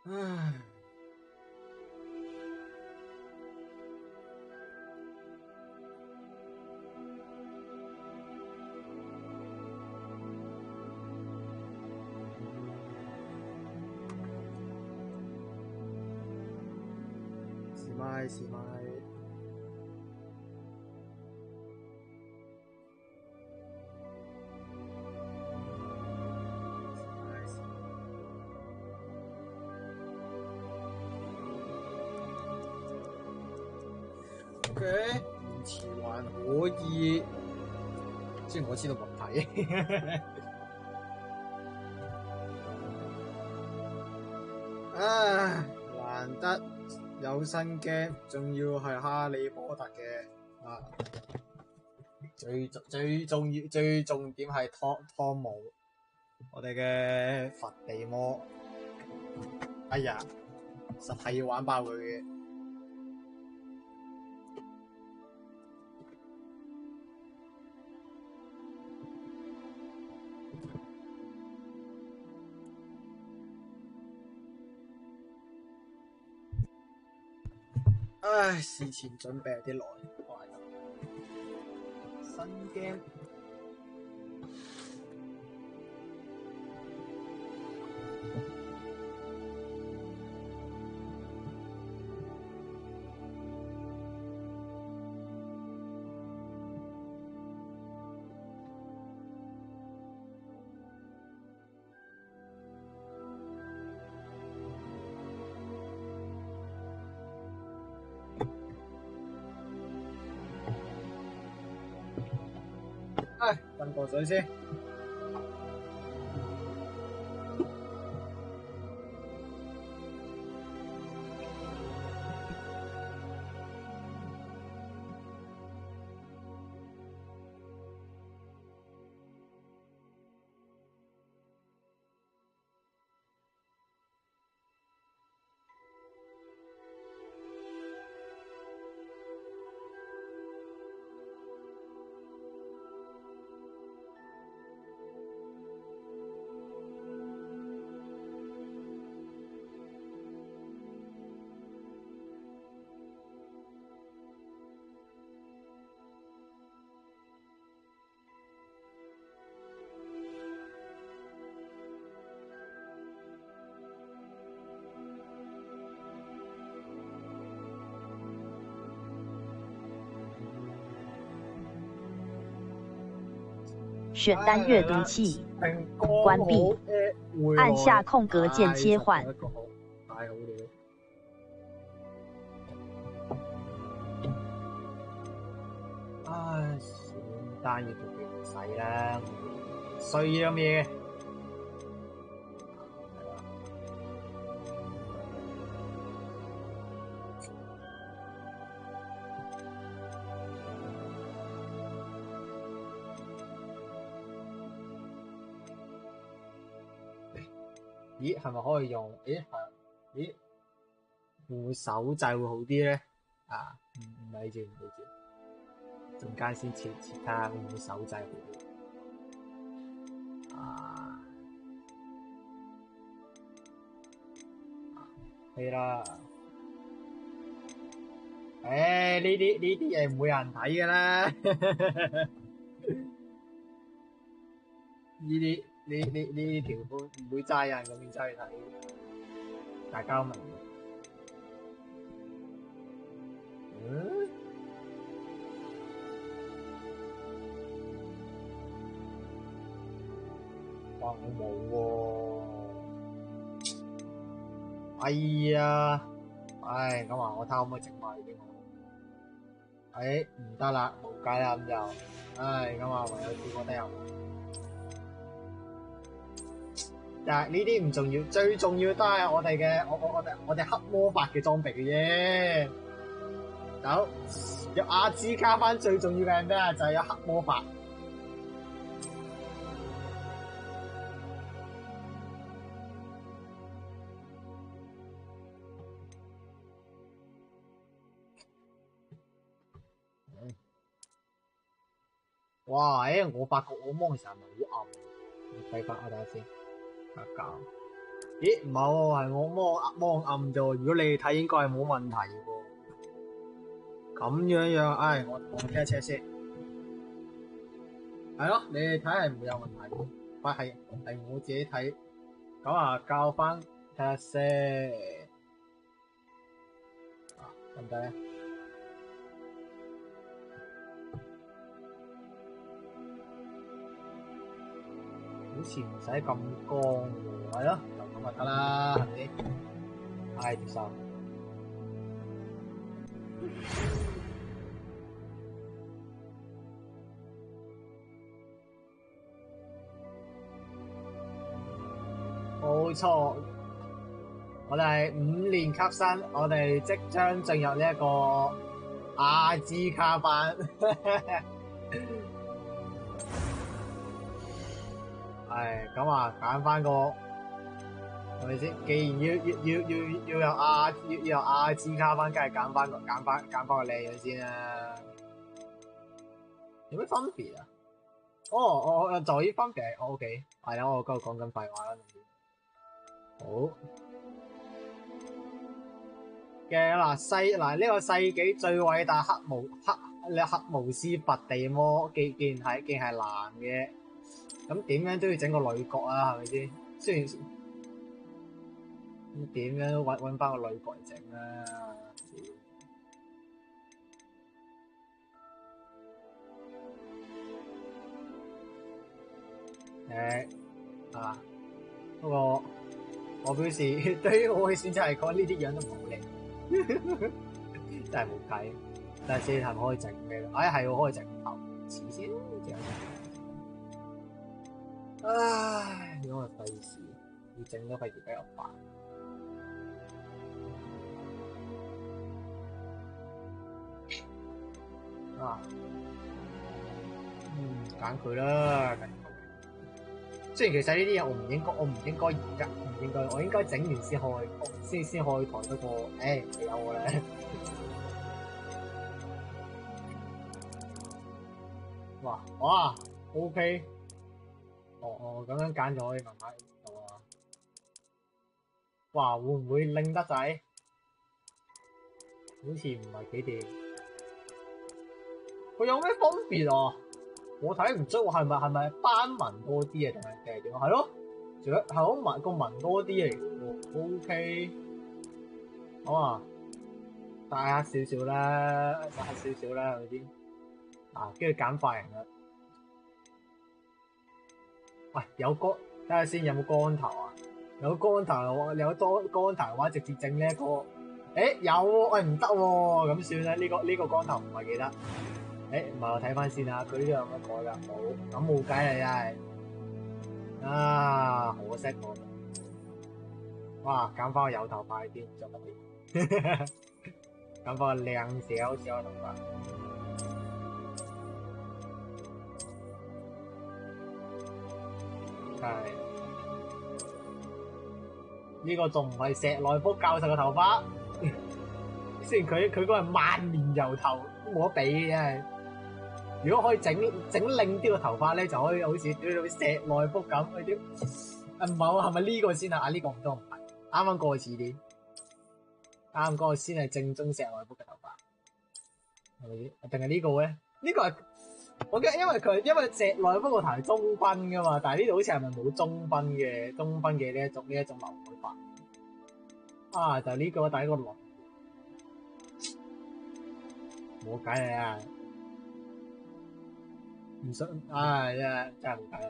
唉。是咪？OK， 目前還可以，雖然我知道問題。唉，難得有新 game， 仲要係哈利波特嘅啊！最重點係湯姆，我哋嘅佛地魔。哎呀，實係要玩爆佢嘅。唉，事前準備有啲耐，新 game。唉，斟個水先。选单阅读器，关闭，按下空格键切换。太好了！唉，選單閱讀器唔使啦，衰咗咩？咦，係咪可以用？咦，咦，會唔會手掣會好啲咧？啊，唔理住，陣間先切睇下會唔會手掣好啲。啊，係啦。呢啲嘢唔會有人睇㗎啦。呢條都唔會齋人咁樣齋去睇，大家都明。哇！我冇喎。哎呀，咁啊，我睇可唔可以整埋啲我。唔得啦，冇計啦咁就，咁啊，唯有試過得入。但係呢啲唔重要，最重要都係我哋黑魔法嘅裝備嘅啫。走，有阿茲卡班最重要嘅係咩啊？就係有黑魔法。哇！我發覺我芒成日好暗，睇翻我睇下先，搞。咦，唔係喎，係我摸暗啫喎。如果你哋睇，應該係冇問題喎。咁樣，唉，我 check 先。係咯，你哋睇係唔會有問題嘅。喂，係我自己睇。咁啊，教翻睇下先。得唔得咧？好似唔使咁光喎，係咯，就咁就得啦，係咪先？唉，接受。冇錯，我哋係5年級生，我哋即將進入呢一個阿茲卡班。係咁啊，揀翻個係咪先？既然要有阿茲卡班，梗係揀翻個靚樣先啦。有咩分別啊？我就依分別我 OK， 係啊，我嗰度講緊廢話啦。好嘅嗱，呢個世紀最偉大黑巫師佛地魔，既然係男嘅，咁點樣都要整個女角啊，係咪先？雖然咁點樣都搵翻個女角嚟整啦。不過我表示對於我嘅選擇嚟講，呢啲樣都唔好靚，真係冇計。但係四頭可以整咩？係我可以整頭似先，唉，因為費事要整都費事比較煩。揀佢啦。雖然其實呢啲嘢我唔應該而家唔應該，我應該整完先開台。不過你有我咧。哇 OK， 咁樣揀就可以慢慢做啊。哇，會唔會拎得滯？好似唔係幾掂。佢有咩分別啊？我睇唔出，係咪斑紋多啲啊？定係點啊？係咯，除咗係個紋多啲嚟喎。OK， 好啊，大黑少少啦，係咪先？跟住揀髮型啦。喂，睇下先有冇光頭啊？有光頭嘅話，直接整呢一個。有喎，喂唔得喎，咁算啦。呢個光頭唔係幾得。唔係，我睇翻先啦，佢呢度有乜改㗎？冇，咁冇計啦，真係。可惜我。哇，揀翻個有頭髮啲，做乜嘢？揀翻個靚少少頭髮。係。呢個仲唔係石內卜教授嘅頭髮？雖然佢嗰個係萬年油頭，都冇得比嘅，真係。如果可以整靚啲個頭髮咧，就可以好似石內卜咁嗰啲。唔係喎，係咪呢個先啊？呢個唔多唔係，啱啱過似啲。啱嗰個先係正宗石內卜嘅頭髮，係咪先？定係呢個咧？呢個係我記得，因為石內卜個頭係中分噶嘛，但係呢度好似係咪冇中分嘅呢一種劉海髮？就呢個第一個輪，冇計啊！唔信，真係冇計啦！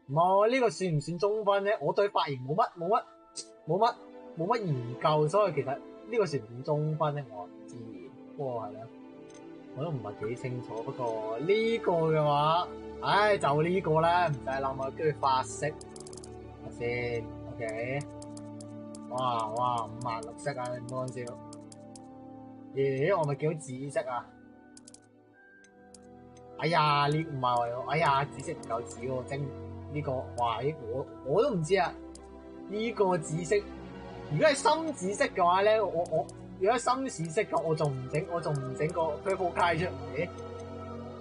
冇呢個算唔算中分咧？我對髮型冇乜研究，所以其實呢個算唔算中分咧？我唔知，不過係啦，我都唔係幾清楚。不過呢個嘅話，就呢個啦，唔使諗啊，跟住髮色，睇先 ，OK。哇，56色啊！你唔好講笑。我咪叫紫色啊！呢唔係喎，紫色唔夠紫喎，整呢個，我都唔知啊！呢個紫色，如果係深紫色嘅話咧，如果係深紫色嘅，我仲唔整個 purple sky 出嚟？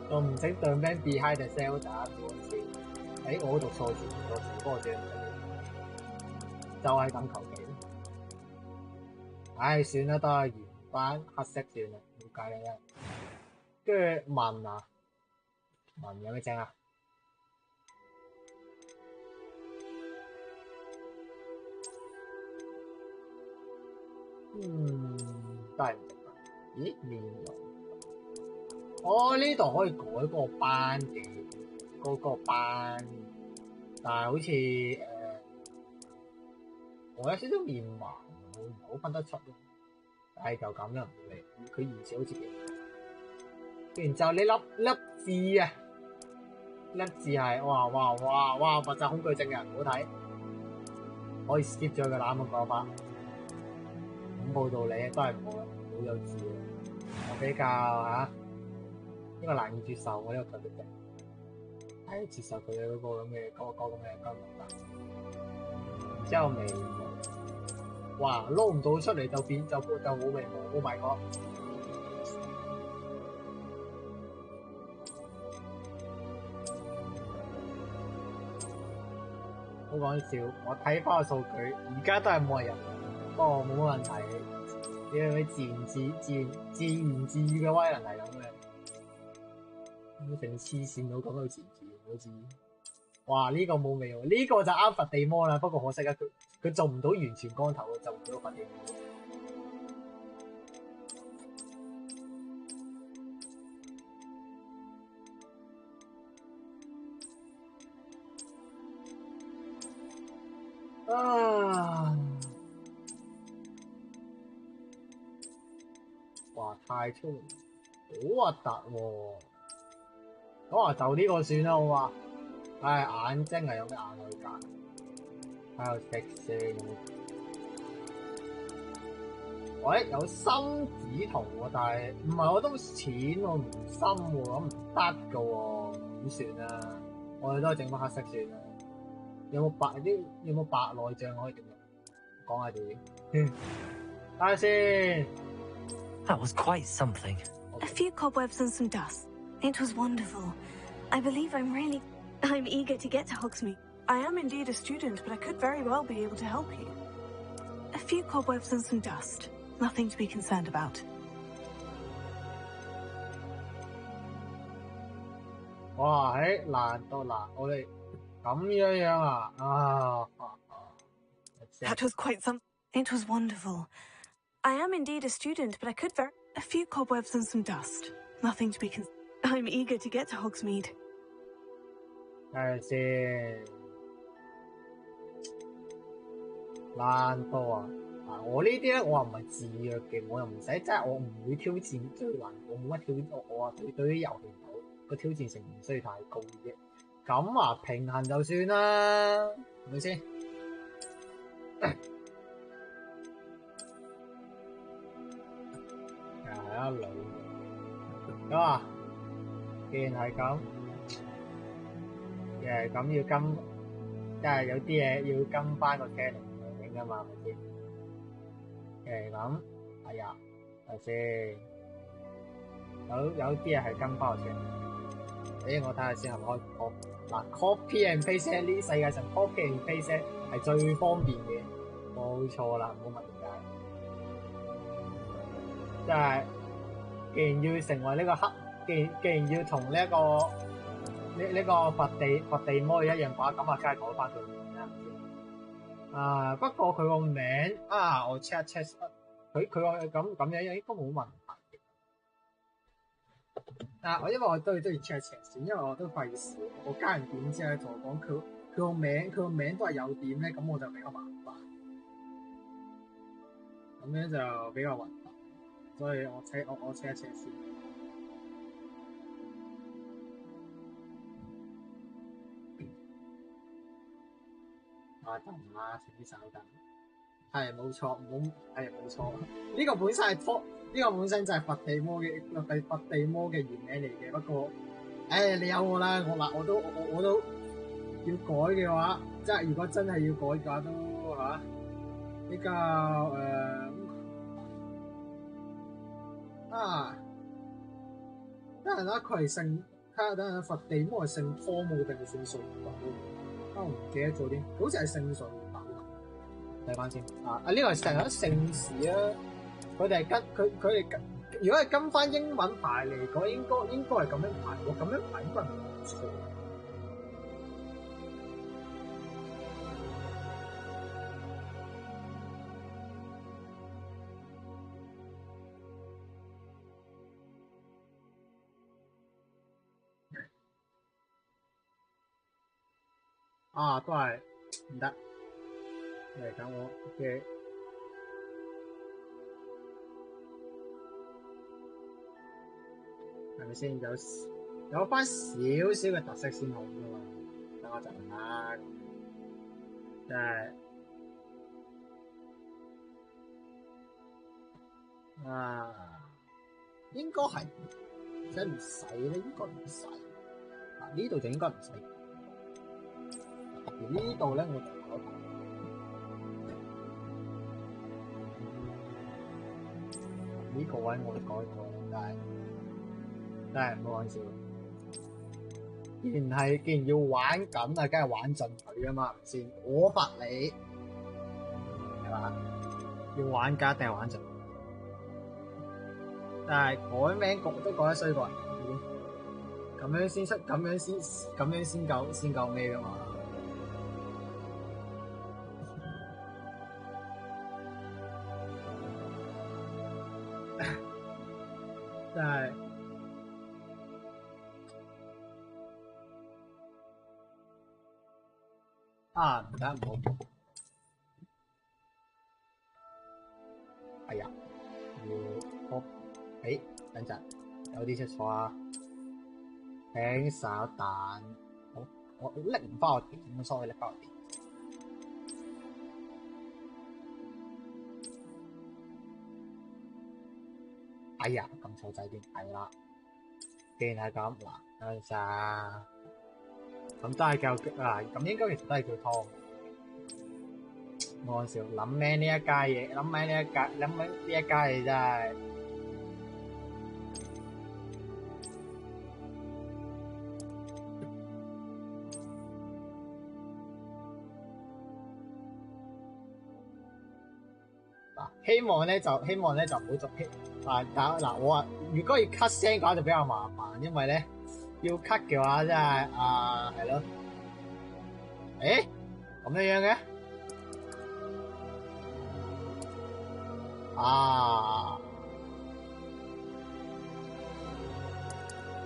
我唔整 The Man Behind the Cell 打我先。我讀錯字，不過就係咁求其。唉，算啦，都係原班黑色算啦，冇計啦。跟住文啊，文有咩正啊？都係唔正啊。咦，面容？哦，呢度可以改嗰個班嘅，嗰個班，但係好似我有少少面盲，我唔好分得出咯。但係就咁啦，佢疑似好似幾，然之後呢粒字啊，粒字係哇，密集恐懼症嘅人唔好睇，可以 skip 咗佢攬個講法。恐怖道理都係唔好有字嘅，我比較呢個難以接受我呢個特別嘅，接受佢嘅嗰個咁嘅咁嘅交流法。然之後眉毛，哇撈唔到出嚟就冇眉毛 ，Oh my god！ 好講笑，我睇翻個數據，而家都係冇人入，不過冇乜問題。因為自言自語嘅威能係咁嘅，成黐線佬講到自言自語好似，哇呢個冇味喎，呢個就啱佛地魔啦。不過可惜啊，佢做唔到完全光頭，就唔到佛地魔。哇太粗，好核突喎！咁就呢個算啦，好嘛？眼睛係有咩眼可以揀？喺度食先。喂，有心指圖喎，但係唔係我都淺喎，唔深喎，咁唔得噶喎，點算啊？我哋都係整翻黑色算啦。有冇白內障可以點啊？講下啲。睇下先。That was quite something. A few cobwebs and some dust. It was wonderful. I believe I'm eager to get to Hogsmeade. I am indeed a student, but I could very well be able to help you. A few cobwebs and some dust. Nothing to be concerned about. 哇，難到難，我哋咁樣啊！That was quite some. It was wonderful. I am indeed a student, but I could a few cobwebs and some dust. Nothing to be I'm eager to get to Hogsmeade. 睇下先，難到啊！我呢啲咧，我又唔係自虐嘅，我又唔使，即係我唔會挑戰最難，我冇乜我對於遊戲個挑戰性唔需要太高嘅。咁平衡就算啦，係咪先？女咁既然係咁，要跟，即係有啲嘢要跟翻個 canon 嚟噶嘛，係咪先？咁，係咪先？有啲嘢係跟翻個 canon。我睇下先係咪可以copy and paste 呢世界上 copy and paste 係最方便嘅，冇錯啦，冇問題。即係。既然要成為呢個既然要同呢個佛地魔一樣嘅話，咁梗係改翻佢名啦。不過佢個名我 check 佢個咁樣應該冇問題嘅。因為我都要 check 先，因為我都費事，我加人點之後同我講佢個名都係有點咧，咁我就比較麻煩，咁樣就比較麻煩。所以我 check 一 check 先。等請啲稍等。係冇錯，冇錯。呢個本身就係佛地魔嘅原名嚟嘅。不過，你有我啦，我都要改嘅話，即係如果真係要改嘅話，都比較等陣啦，佢係姓睇下，等陣佛地魔係姓湯姆定係姓瑞寶？我唔記得咗啲，好似係姓瑞寶。睇翻先啊！呢個係成日盛事啊！佢哋係跟佢哋跟，如果係跟翻英文排嚟講，應該係咁樣排喎，咁樣排應該係唔錯。啊，都係唔得。嚟緊我嘅係咪先有翻少少嘅特色先好㗎嘛？等我陣啦，真係啊，應該係使唔使咧？應該唔使啊，呢度就應該唔使。而呢度咧，我就搞呢個位我哋改過，真係唔好講笑。既然要玩緊啊，梗係玩盡佢噶嘛，係咪先？我罰你係嘛？要玩家定係玩盡？但係改名局都改得衰過人，咁樣先夠咩噶嘛？真係啊，唔得唔好，哎呀，等陣有啲出錯啊，請稍等，我拎唔翻我電，咁所以拎翻我電。哎呀，咁錯掣添，係啦。既然係咁，嗱，等陣先。咁都係叫咁應該其實都係叫湯。冇講笑，諗咩呢一家嘢？諗咩呢一家嘢真係。希望咧就唔好續嗱我話如果要 cut 聲嘅話就比較麻煩，因為咧要 cut 嘅話真係係咯，咁樣嘅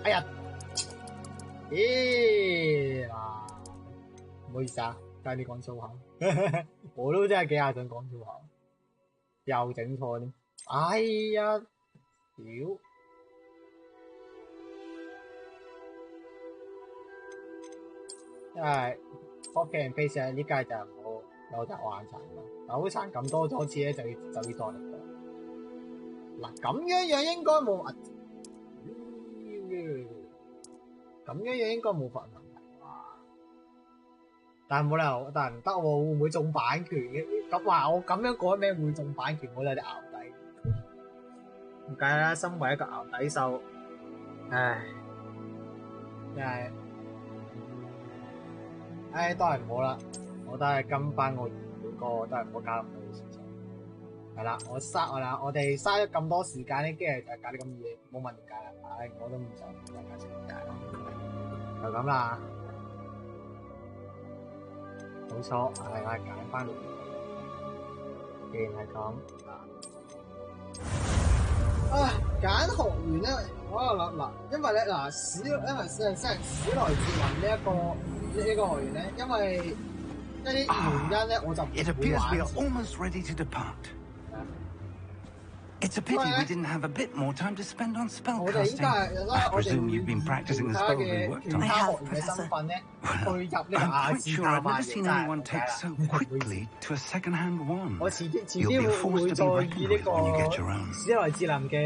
哎呀唔好意思啊，加啲講粗口，我都真係幾下想講粗口。又整錯添，哎呀，屌！因為 copy and paste 呢家就唔好有得玩殘咯，扭殘咁多次咧就要再嚟過。嗱咁樣應該冇問題，咁樣應該冇問題啊！但係冇理由，但係唔得喎，會唔會中版權嘅？咁話我咁樣改名會中版權，我有啲淆底。唔計啦，身為一個淆底獸，唉，真係，都係唔好啦，我都係跟翻我原本個，都係唔好搞咁多事情。係啦，我哋嘥咗咁多時間咧，跟住就搞啲咁嘅嘢，冇問點解啦。我都唔想解釋點解咯，就咁啦。冇錯，係我揀翻嚟。既然係咁揀學員咧，我喺度諗嗱，因為咧史萊哲林呢一個學員咧，因為一啲原因咧，我就唔會玩。It's a pity we didn't have a bit more time to spend on spellcasting. I presume you've been practicing the spells we worked on. I have, Professor. Well, I'm quite sure I've never seen anyone take so quickly to a second-hand one. You'll be forced to be reckoned with when you get your own. 史萊哲林嘅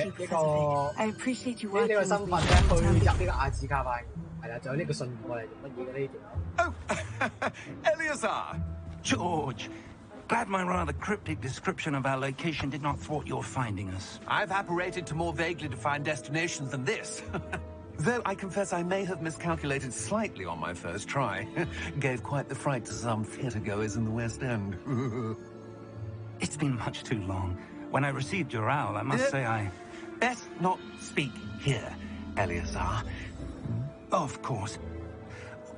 呢個 I appreciate you 呢 working 個 with 身份 me. 咧，去入呢個阿茲卡班，係啦，仲有呢個信念過嚟做乜嘢嘅呢條？ Oh, Eleazar! George, glad my rather cryptic description of our location did not thwart your finding us. I've apparated to more vaguely defined destinations than this. Though I confess I may have miscalculated slightly on my first try. Gave quite the fright to some theatre-goers in the West End. It's been much too long. When I received your owl, I must say I... Best not speak here, Eleazar. Of course.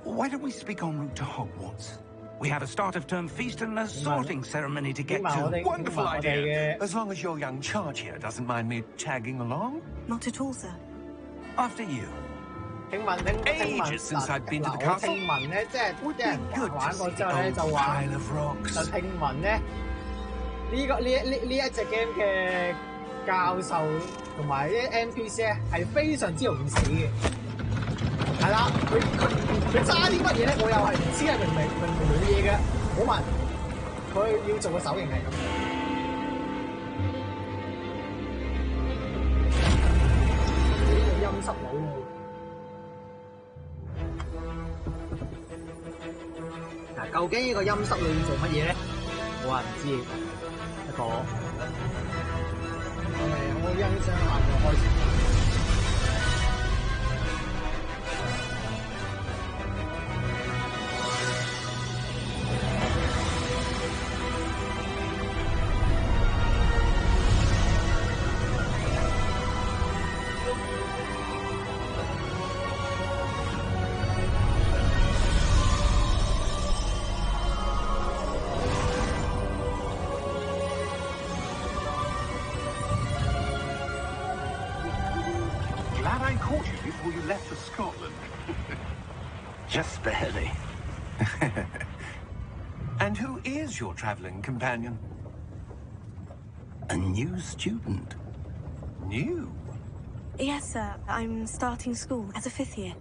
Why don't we speak en route to Hogwarts? We have a start-of-term feast and a sorting ceremony to get to. Wonderful idea. As long as your young charge here doesn't mind me tagging along. Not at all, sir. After you. 聽聞嗱，我聽聞咧，即係啲人玩過之後咧，就話就聽聞咧，呢一隻 game 嘅教授同埋啲 NPC 咧係非常之容易死嘅，係啦，佢揸啲乜嘢咧，我又係唔知係明冇嘢嘅，好問佢要做嘅手型係咁。呢個陰濕佬喎。究竟呢個陰濕佬要做乜嘢咧？冇人知。一個我欣賞下佢開始。Just barely. And who is your traveling companion? A new student. New? Yes, sir. I'm starting school as a 5th year.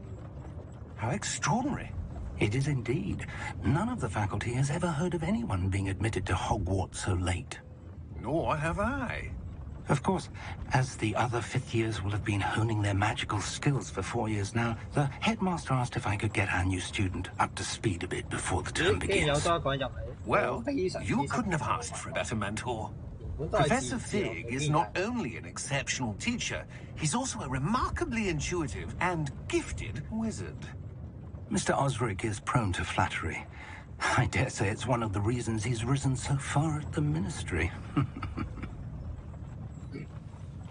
How extraordinary. It is indeed. None of the faculty has ever heard of anyone being admitted to Hogwarts so late. Nor have I. Of course, as the other 5th years will have been honing their magical skills for 4 years now, the headmaster asked if I could get our new student up to speed a bit before the term begins. Well, you couldn't have asked for a better mentor. Professor Fig is not only an exceptional teacher, he's also a remarkably intuitive and gifted wizard. Mr. Osric is prone to flattery. I dare say it's one of the reasons he's risen so far at the ministry.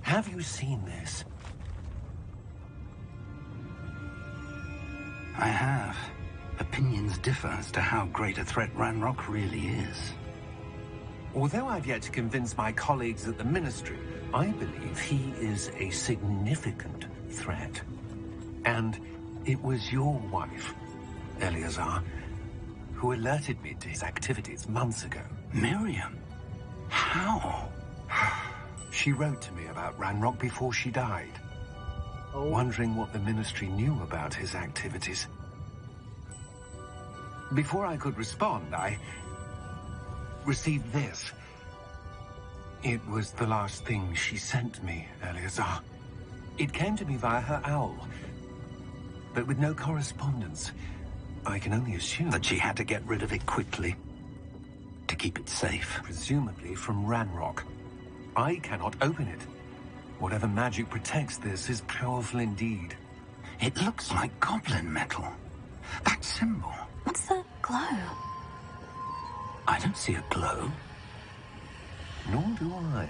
Have you seen this? I have. Opinions differ as to how great a threat Ranrock really is. Although I've yet to convince my colleagues at the Ministry, I believe he is a significant threat. And it was your wife, Eleazar, who alerted me to his activities months ago. Miriam? How? She wrote to me about Ranrock before she died, wondering what the Ministry knew about his activities. Before I could respond, I received this. It was the last thing she sent me, Eleazar. It came to me via her owl, but with no correspondence. I can only assume that she had to get rid of it quickly to keep it safe. Presumably from Ranrock. I cannot open it. Whatever magic protects this is powerful indeed. It looks like goblin metal. That symbol. What's the glow? I don't see a glow. Nor do I.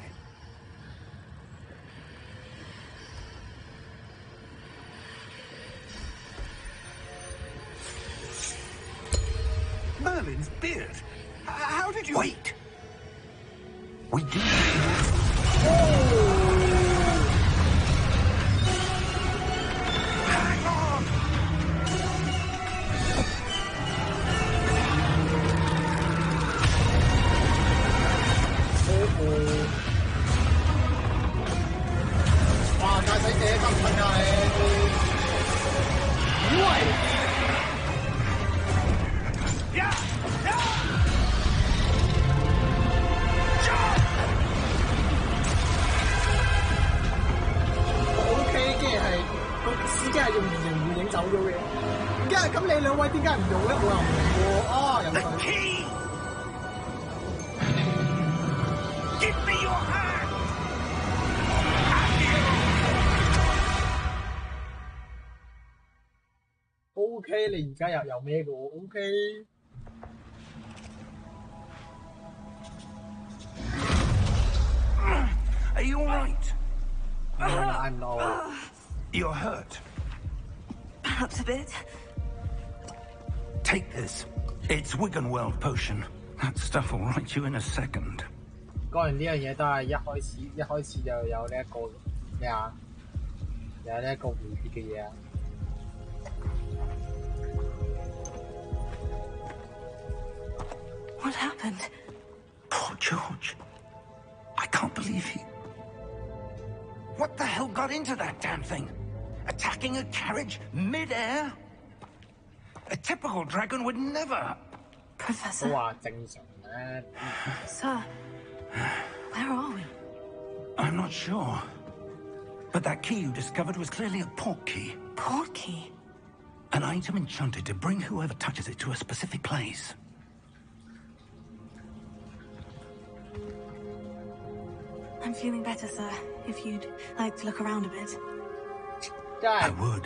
Merlin's beard. How did you... Wait! We did. Hang on! Wow, guys, I did something, guys. What? Yeah! OK 嘅係個司機係用形唔影走咗嘅，咁你兩位點解唔用咧？我又唔明喎。哦，有佢。Key! Give me your hand! OK，你而家又有咩嘅喎？OK。Are you all right? I'm not. You're hurt. Perhaps a bit. Take this. It's Wiggenweld potion. That stuff will right you in a second. 講完呢樣嘢都係一開始就有呢一個咩啊？有呢一個回血嘅嘢啊！ What happened? Poor George. I can't believe he... What the hell got into that damn thing? Attacking a carriage mid-air? A typical dragon would never... 都 Professor. 話正常咧。 Sir, where are we? I'm not sure. But that key you discovered was clearly a port key. Port key? An item enchanted to bring whoever touches it to a specific place. I'm feeling better, sir. If you'd like to look around a bit. 真 I 係 would.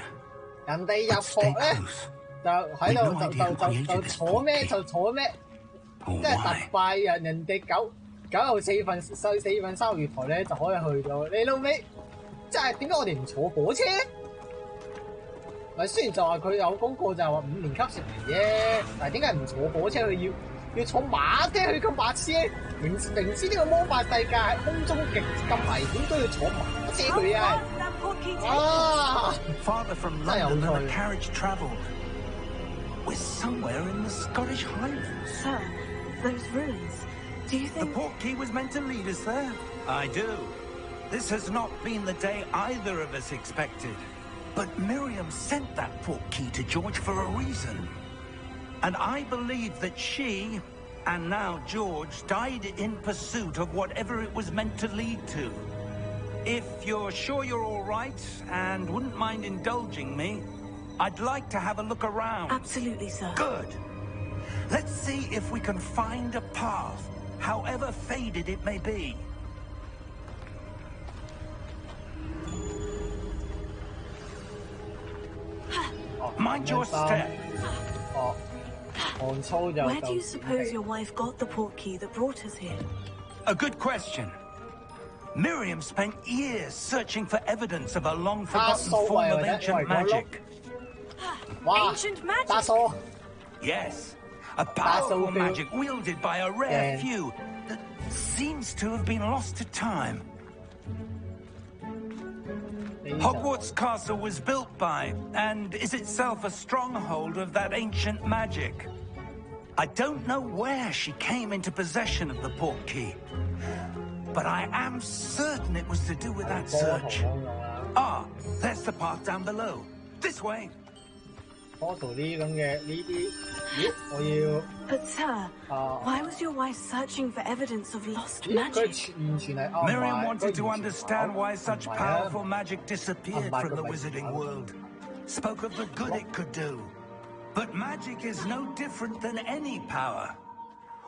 人哋入 But stay 學咧 close. 就喺度就坐咩就坐咩， Or 即係 why? 特拜人哋九又四份三個月台咧就可以去到。你老味，即係點解我哋唔坐火車？咪雖然就話佢有公告就係話5年級成嚟啫，但係點解唔坐火車去要坐馬車去咁白痴？明知呢個魔法世界係空中極咁危險，都要坐馬車 How 佢 far 啊！ did that port key take? 啊！ Farther from Say, London than sorry. the carriage travelled. We're somewhere in the Scottish Highlands. Sir, those ruins. Do you The think... port key was meant to lead us there. I do. This has not been the day either of us expected. But Miriam sent that port key to George for a reason. And I believe that she, and now George, died in pursuit of whatever it was meant to lead to. If you're sure you're all right and wouldn't mind indulging me, I'd like to have a look around. Absolutely, sir. Good. Let's see if we can find a path, however faded it may be. Mind your step. 哦，寒操就 Where do you suppose your wife got the port key that brought us here? A good question. Miriam spent years searching for evidence of a long-forgotten so form of well, that ancient way, go magic. 哇 Ancient magic? 打數 Yes, a powerful good. magic wielded by a rare Yeah. few that seems to have been lost to time. Hogwarts Castle was built by, and is itself a stronghold of that ancient magic. I don't know where she came into possession of the port key, but I am certain it was to do with that search. Ah, there's the path down below. This way. 波圖呢啲咁嘅呢啲，咦？我要 But, sir, 啊， why was your wife searching for evidence of lost 咦？佢 magic? 完全係哦 Miriam 唔係 wanted 佢 to 完全 understand 唔 why 係 such 啊 powerful magic disappeared I'm from the back. wizarding world. Spoke of the good it could do. But magic is no different than any power.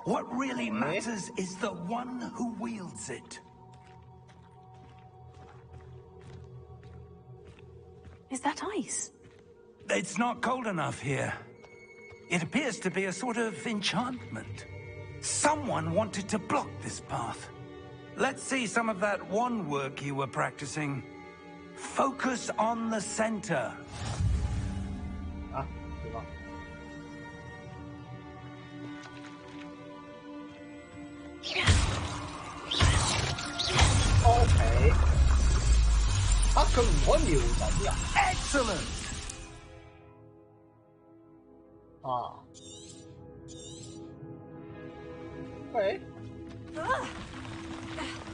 What really matters is the one who wields it. Is that ice? It's not cold enough here. It appears to be a sort of enchantment. Someone wanted to block this path. Let's see some of that wand work you were practicing. Focus on the center. 啊點啊？ OK， 啊佢唔可以瞄準㗎 Excellent! 啊？喂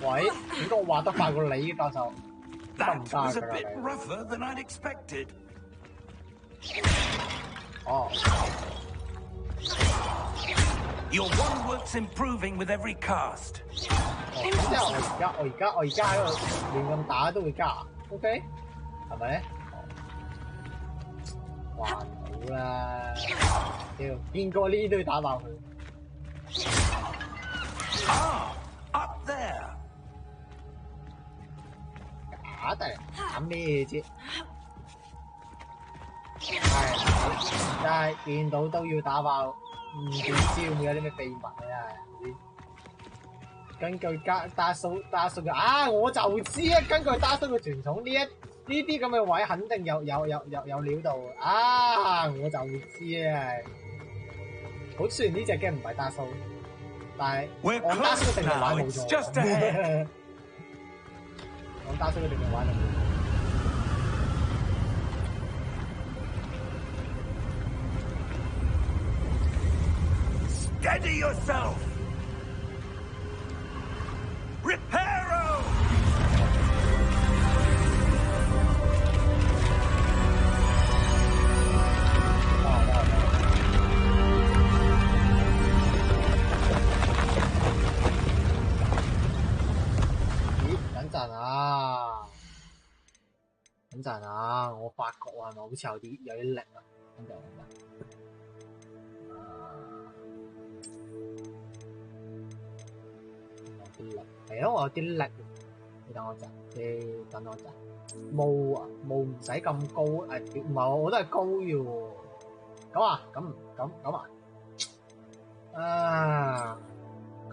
喂，點解我畫得快過你嘅教授？得唔 That 得 was a 㗎 bit 你？ rougher than I'd expected. 哦， Your wand work's improving with every cast. 咁即係我而家喺度亂咁打都會加，OK，係咪？還好啦，屌見過呢啲都要打爆佢。 Ah, up there. 假定打咩啫？係，真係見到都要打爆，唔點知會唔會有啲咩秘密啊？根據大叔嘅啊，我就知啊！根據大叔嘅傳統，呢啲咁嘅位肯定有料到啊！我就知啊！好，雖然呢隻 game 唔係大叔，但係我大叔一定係玩冇錯。我大叔一定係玩冇錯。Steady yourself! Reparo!等陣啊！我發覺我係咪好似有啲力啊？等陣。係咯，我有啲力。你等我陣，霧唔使咁高，唔係我都係高嘅喎。咁啊，咁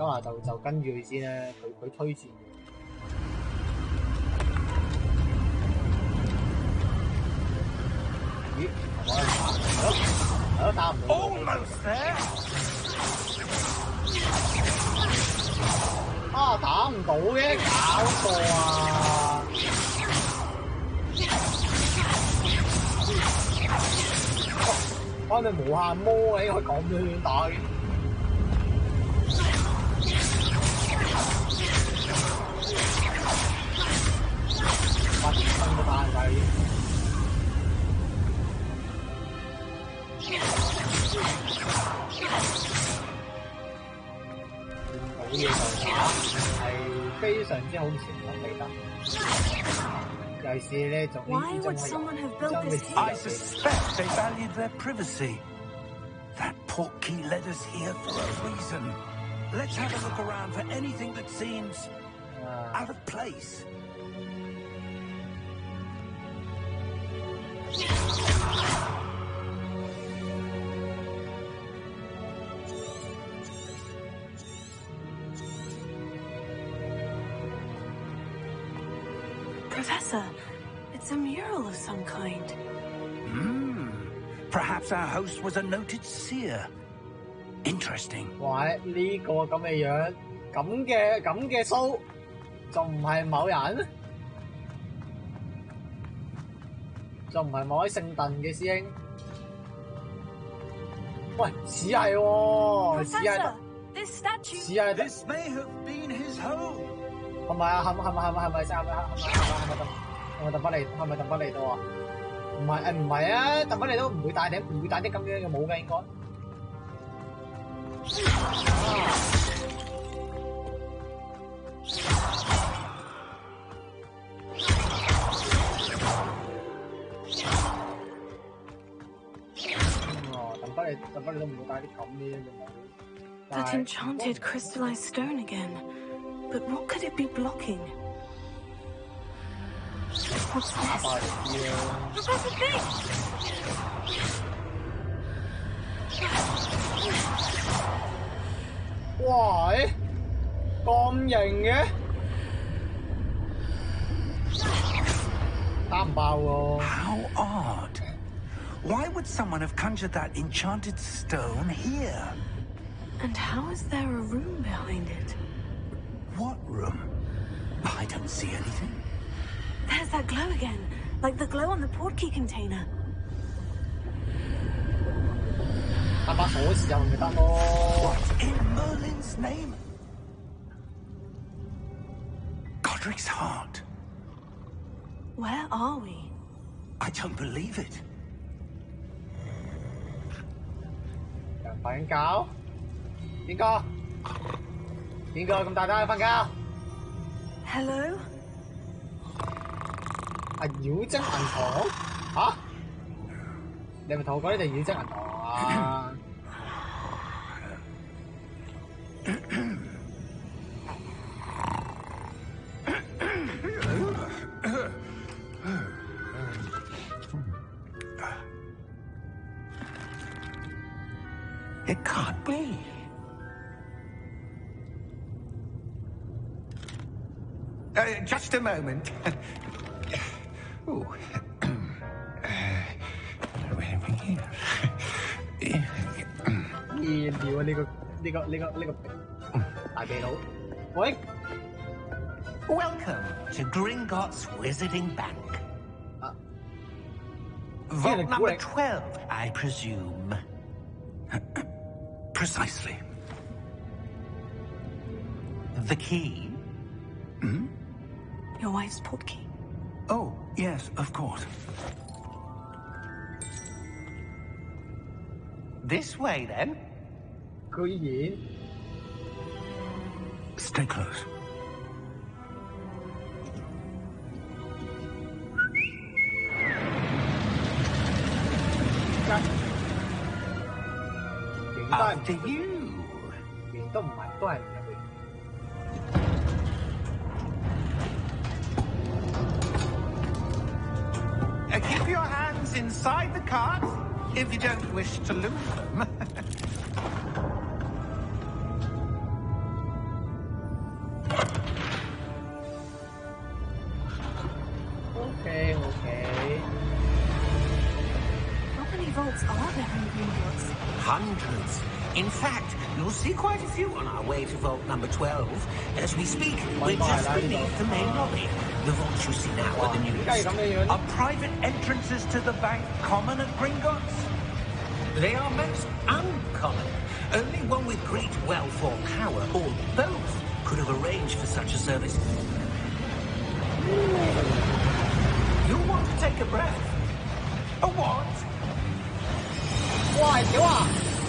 啊，就跟住佢先啦。佢推薦。咦？係咯，打唔到。Almost there! 啊！打唔到嘅，搞錯啊！我係咪無限魔嘅？可以咁樣打嘅？發生都打唔晒。冇嘢就打，係非常之好嘅情況嚟得。尤其是呢種呢種係 I suspect they valued their privacy. That portkey led us here for a reason. Let's have a look around for anything that seems out of place. Professor, it's a mural of some kind. Perhaps our host was a noted seer. Interesting. 喂，呢個咁嘅樣，咁嘅須，仲唔係某人？仲唔係某位姓鄧嘅師兄？喂，似係喎，似係。This statue. 似係。This may have been his home. 係咪啊？係咪鄧不利多啊？唔係啊！鄧不利都唔會戴啲咁樣嘅帽嘅應該。鄧不利都唔會戴啲咁嘅帽。That enchanted crystallized stone again. But what could it be blocking? What's this? Professor Big! Wow, 咁型嘅，打唔爆喎。 How odd. Why would someone have conjured that enchanted stone here? And how is there a room behind it? What room? I don't see anything. There's that glow again, like the glow on the portkey container. 打把鎖匙就咪得咯。 What in Merlin's name? Godric's heart. Where are we? I don't believe it. 有人瞓緊覺？邊個？邊個咁大膽去瞓覺？ Hello? 啊！妖精銀行？嚇？你係咪同我講呢度妖精銀行啊？It can't be. Just a moment. Oh. Welcome to Gringotts Wizarding Bank. Vault number 12, I presume. Precisely. The key? Hmm? Your wife's portkey. Oh, yes, of course. This way, then. 居然 Stay close. After you. 連都唔係，都係唔入去。Keep your hands inside the cart if you don't wish to lose them. Okay. How many vaults are there in Gringotts? Hundreds. In fact, you'll see quite a few on our way to vault number 12. As we speak, we're just beneath the main lobby. The vaults you see now are the newest. Are private entrances to the bank common at Gringotts? They are most uncommon. Only one with great wealth or power, or both, could have arranged for such a service. You'll want to take a breath. A what? Why,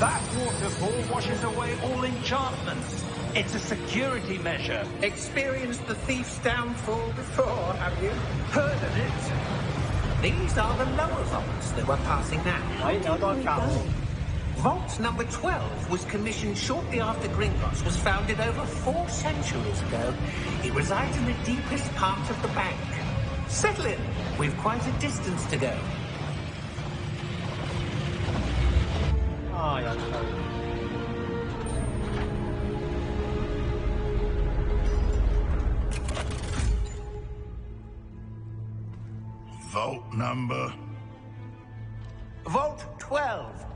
That waterfall washes away all enchantments. It's a security measure. Experienced the thief's downfall before, have you? Heard of it? These are the lower vaults that we're passing now. Vault number 12 was commissioned shortly after Gringotts was founded over 4 centuries ago. It resides in the deepest part of the bank. Settle in. We've quite a distance to go. Vault number? Vault 12.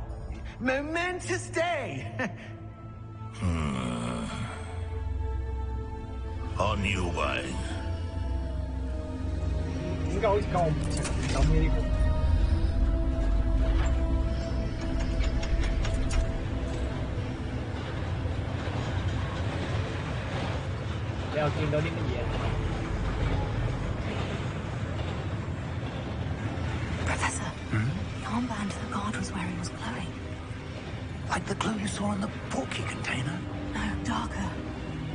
Momentous day. On your way. 點解好似咁情咁嘅呢個？你又見到啲乜嘢？ Professor, the armband the guard was wearing was glowing. Like the glow you saw in the portkey container? No, darker.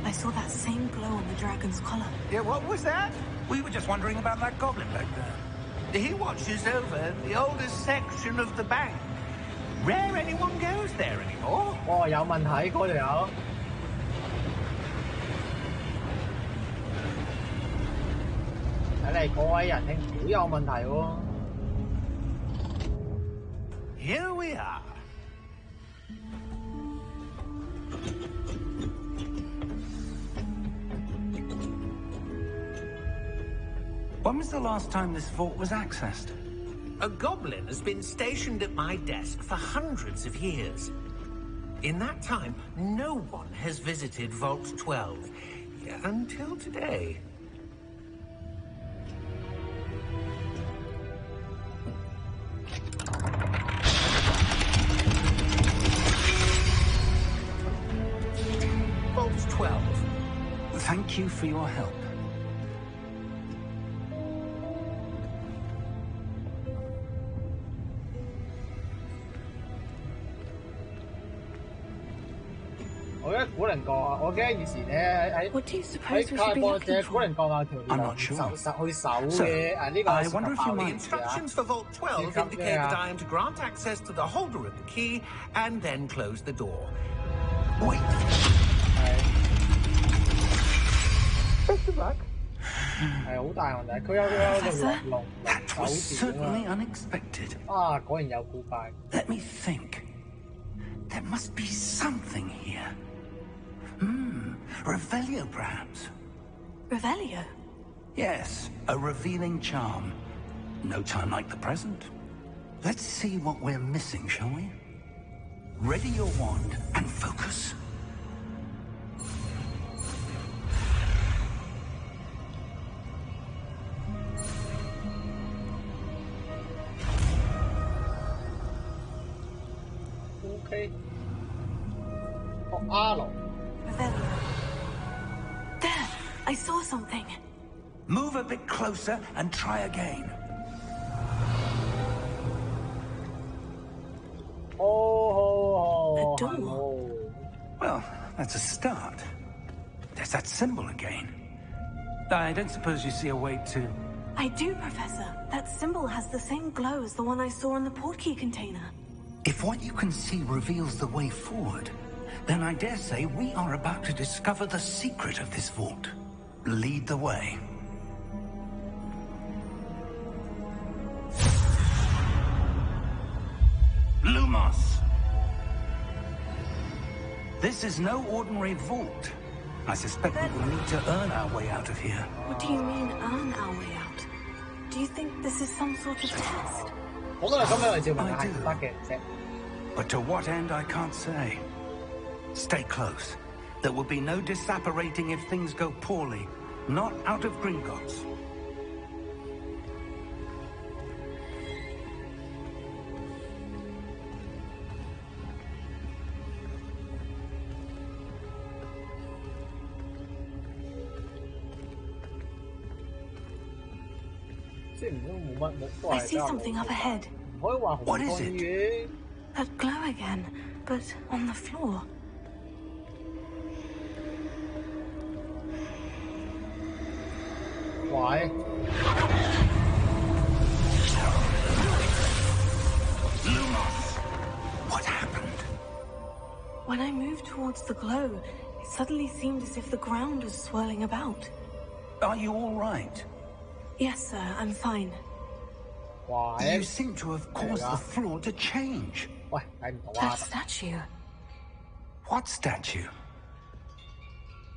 I saw that same glow on the dragon's collar. Yeah, what was that? We were just wondering about that goblin back there. He watches over the oldest section of the bank. Rare anyone goes there anymore. 哦，有問題，嗰度有。睇嚟嗰位仁兄好有問題喎。 Here we are. When was the last time this vault was accessed? A goblin has been stationed at my desk for hundreds of years. In that time, no one has visited Vault 12. Until today. Vault 12. Thank you for your help.我記得以前咧喺 What do you suppose we 卡 should be 波 looking 嘅古 for? 靈閣下條 I'm not sure. 去守嘅呢個 I wonder if you The might- instructions for Vault 12 indicate that I am to grant access to the holder of the key and then close the door. Wait. 係好大問題，佢有個龍 That 手 was 電 certainly 啊！ unexpected. 果然有古怪。 Let me think. There must be something here. Revelio, perhaps. Revelio? Yes, a revealing charm. No time like the present. Let's see what we're missing, shall we? Ready your wand and focus. OK。哦，R。There, I saw something. Move a bit closer and try again. Oh, A door. Well, that's a start. There's that symbol again. I don't suppose you see a way to... I do, Professor. That symbol has the same glow as the one I saw in the portkey container. If what you can see reveals the way forward, then I dare say we are about to discover the secret of this vault. Lead the way. Lumos! This is no ordinary vault. I suspect we will need to earn our way out of here. What do you mean, earn our way out? Do you think this is some sort of test? I do. But to what end, I can't say. Stay close. There will be no disapparating if things go poorly. Not out of Gringotts. I see something up ahead. What is it? That glow again, but on the floor. Why? Lumos! What happened? When I moved towards the glow, it suddenly seemed as if the ground was swirling about. Are you all right? Yes, sir, I'm fine. Why? You seem to have caused the floor to change. That statue. What statue?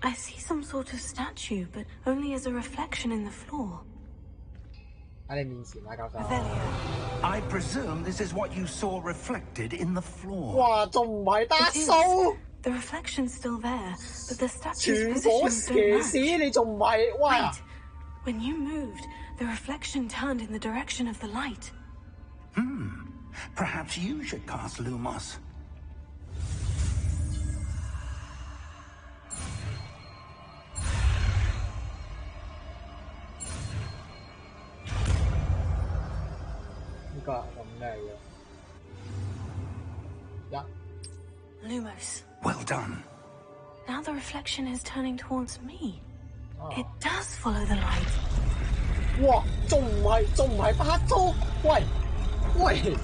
I see some sort of statue, but only as a reflection in the floor. Revelio. I presume this is what you saw reflected in the floor. 哇，仲唔係打 It is. 數？ The reflection's still there, but the statue's 全火 positions 騎 don't 士 match. 你仲唔係？哇！ Wait. When you moved, the reflection turned in the direction of the light. Perhaps you should cast Lumos. Lumos. Well done. Now the reflection is turning towards me. It does follow the light. 哇，仲唔係打租？喂喂！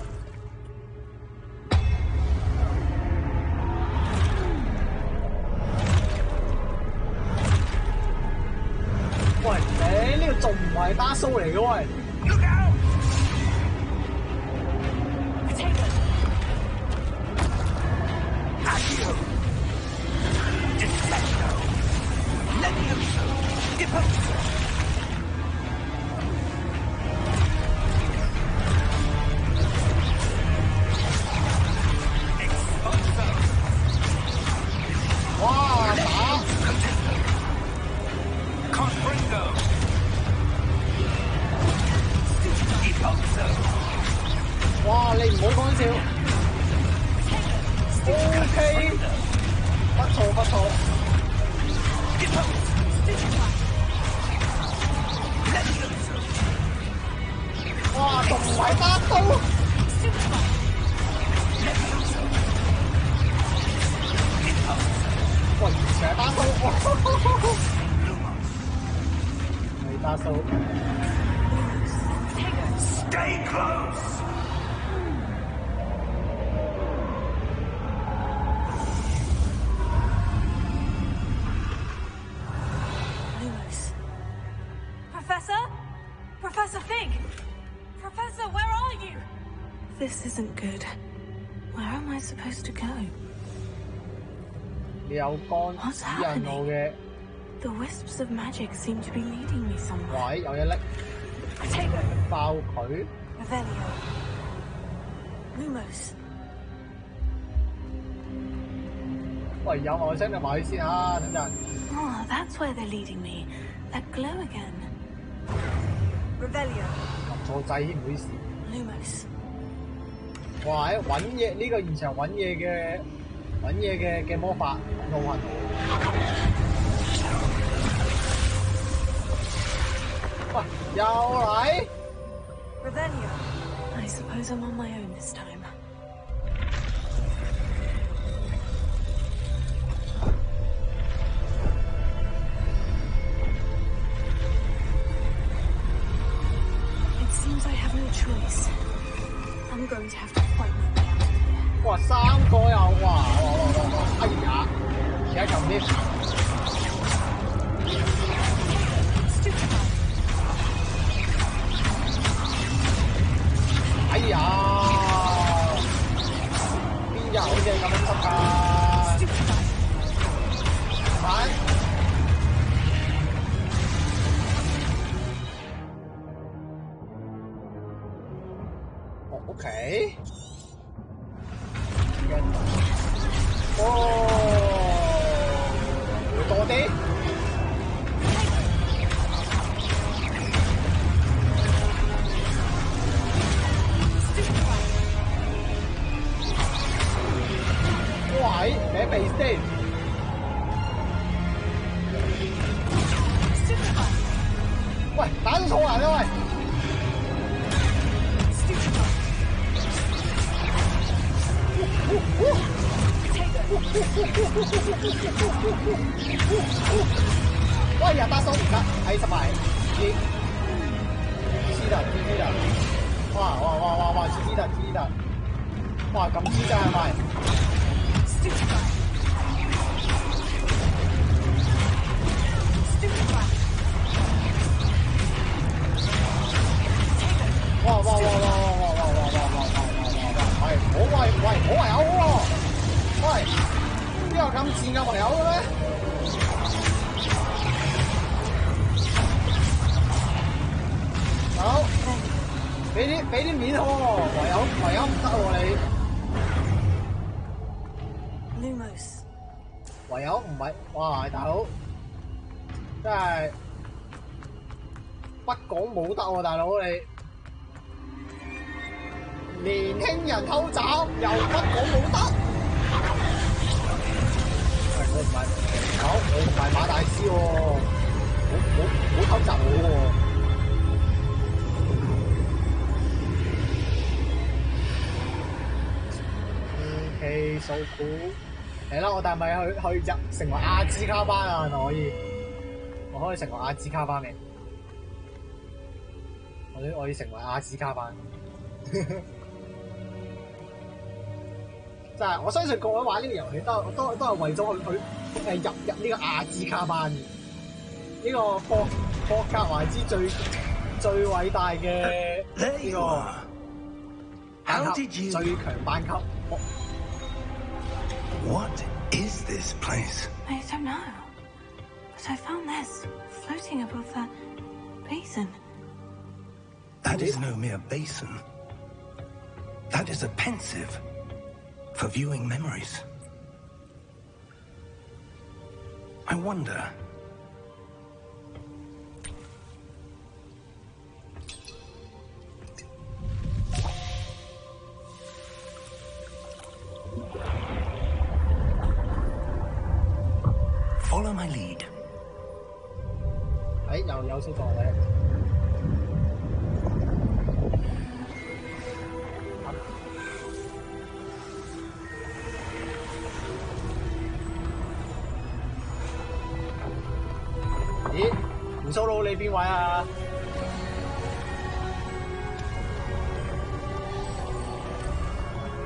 喂，你呢個仲唔係打蘇嚟嘅喂？ Look out! Accio! Defendo! Levioso! Deposo! Exposo! 哇，打！ Confringo! Deposo! 哇，你唔好講笑。OK， 不錯不錯。 哇，仲唔係打刀？喂，成日打刀，未打刀。 Stay close! Lumos. Professor? Professor Fig! Professor, where are you? This isn't good. Where am I supposed to go? 你有光指引我嘅 The wisps of magic seem to be leading me somewhere. 喂，有嘢拎，爆佢！ Revelio. Lumos. 喂，有外星就埋去先啊！等陣。 Oh, that's where they're leading me. That glow again. Revelio. 撳錯掣添，唔好意思。 Lumos. 哇！揾嘢呢個現場揾嘢嘅魔法，好好。喂，又嚟 Revelio. I suppose I'm on my own this time. It seems I have no choice. I'm going to have to fight my way out of here. 哇，3個又哇！哎呀，而家撳啲。 哎呀，邊有嘅咁樣執㗎？反，OK， 會多啲。 喂，你鼻先。喂，打到錯人啦喂！喂，又打到唔得，係失敗。黐得，哇！黐得，哇咁黐真係咪？ 哇！喂，好圍友喎！喂，邊有咁賤嘅圍友嘅咩？好，俾啲面我，圍友唔得喎你。 Lumos. 唯有唔係，哇！大佬，真係不講冇得喎，大佬你年輕人偷襲又不講冇得。我唔係馬大師喎，冇偷襲我喎。OK， so cool。 係啦，我但係咪去入成為阿茲卡班啊？係咪可以？我可以成為阿茲卡班未？我要成為阿茲卡班。就係我相信各位玩呢個遊戲都係為咗去入呢個阿茲卡班嘅。呢個霍格華茲最偉大嘅呢個班級，最強班級。 What is this place? I don't know. But I found this floating above that basin. That is no mere basin. That is a pensive for viewing memories. I wonder. Follow my lead. 又有少座位。咦，胡鬚佬你邊位啊？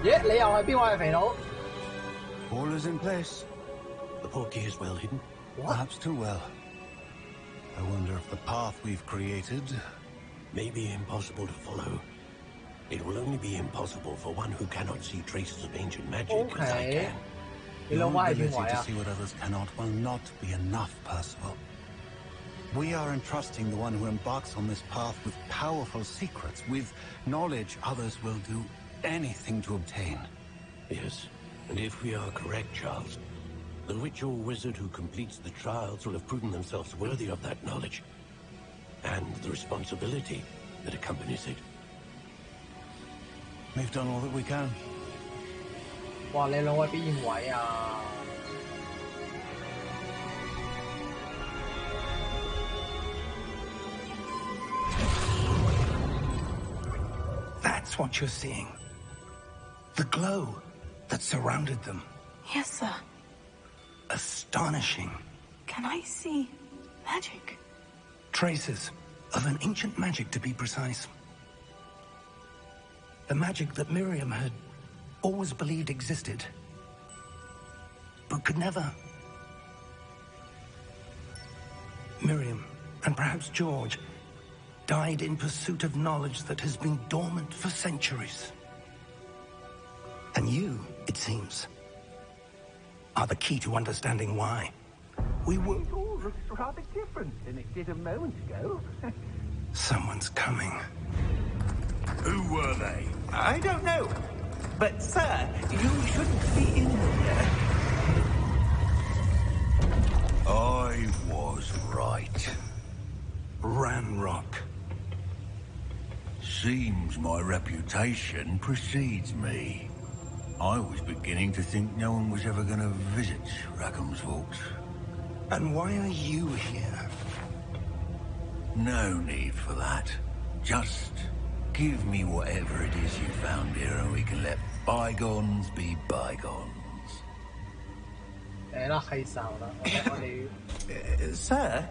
咦，你又係邊位啊，肥佬 All is in place. The portkey is well hidden. What? Perhaps too well. I wonder if the path we've created may be impossible to follow. It will only be impossible for one who cannot see traces of ancient magic as I？OK， can. Your ability to see what others cannot will not be enough, Percival. We are entrusting the one who embarks on this path with powerful secrets, with knowledge others will do anything to obtain. Yes, and if we are correct, Charles, the witch or wizard who completes the trials will have proven themselves worthy of that knowledge, and the responsibility that accompanies it. We've done all that we can. 哇！你兩位邊位啊？ That's what you're seeing. The glow that surrounded them. Yes, sir. Astonishing. Can I see magic? Traces of an ancient magic, to be precise. The magic that Miriam had always believed existed, but could never. Miriam, and perhaps George, died in pursuit of knowledge that has been dormant for centuries. And you, it seems, are the key to understanding why. We world all looks rather different than it did a moment ago. Someone's coming. Who were they? I don't know. But, sir, you shouldn't be in here. I was right. Ranrock. Seems my reputation precedes me. I was beginning to think no one was ever going to visit Rackham's Vault. And why are you here? No need for that. Just give me whatever it is you found here and we can let bygones be bygones. Sir,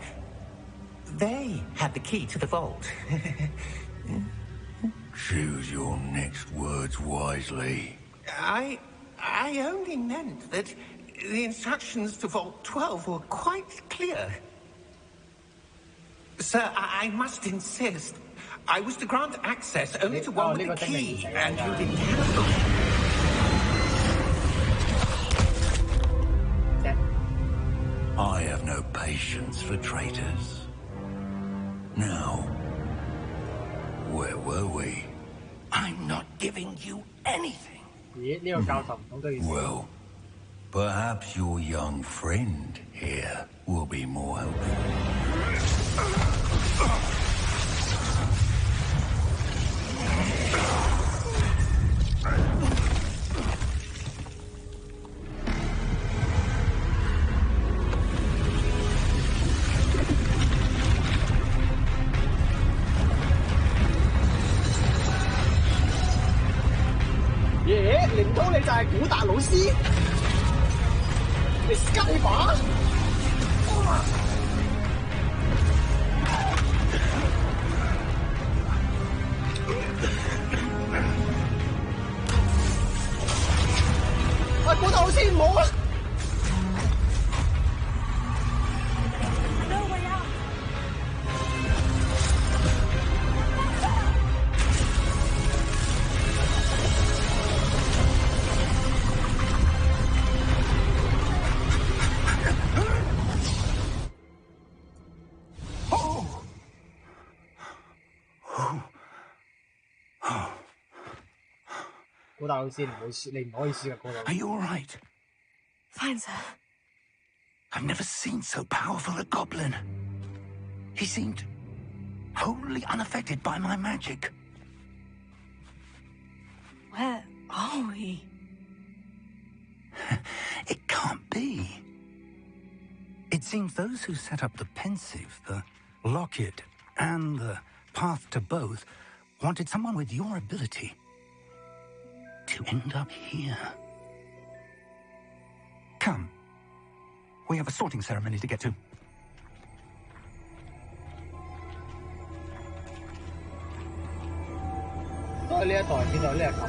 they had the key to the vault. Choose your next words wisely. I only meant that the instructions to Vault 12 were quite clear. Sir, I must insist. I was to grant access only to one with the key, and you didn't have I have no patience for traitors. Now, where were we? I'm not giving you anything. Well, perhaps your young friend here will be more helpful. Yeah, 唔通你就係古達老師？你雞把！喂，古達老師唔好啊！ 古達老師，你唔可以輸㗎，古達老師。 Are you all right? Fine, sir. I've never seen so powerful a goblin. He seemed wholly unaffected by my magic. Where are we? It can't be. It seems those who set up the pensive, the locket, and the path to both wanted someone with your ability to end up here. Come. We have a sorting ceremony to get to. 都係呢一代見到呢一級。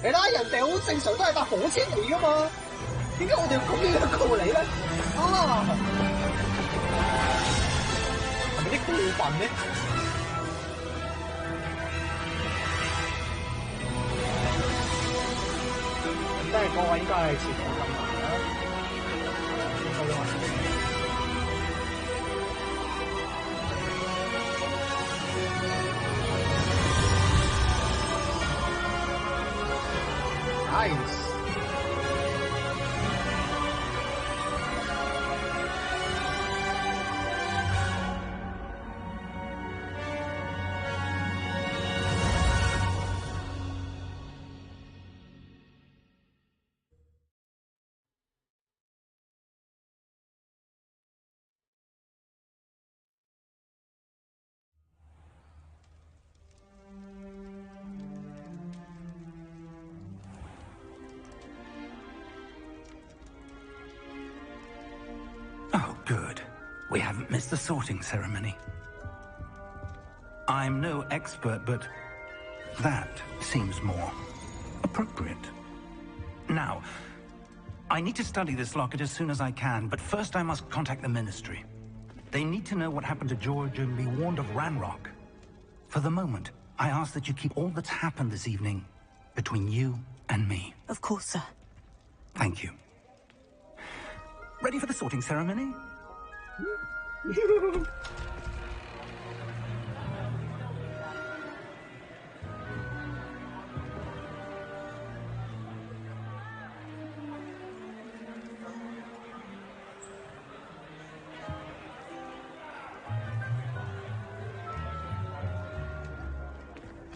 你睇人哋好正常都係搭火車嚟噶嘛，點解我哋要咁樣過嚟咧？啊，係咪啲過分咧？ Are 嗰個應該係前途咁難啦。Nice。Oh, good. We haven't missed the sorting ceremony. I'm no expert, but that seems more appropriate. Now, I need to study this locket as soon as I can, but first I must contact the Ministry. They need to know what happened to George and be warned of Ranrock. For the moment, I ask that you keep all that's happened this evening between you and me. Of course, sir. Thank you. Ready for the sorting ceremony?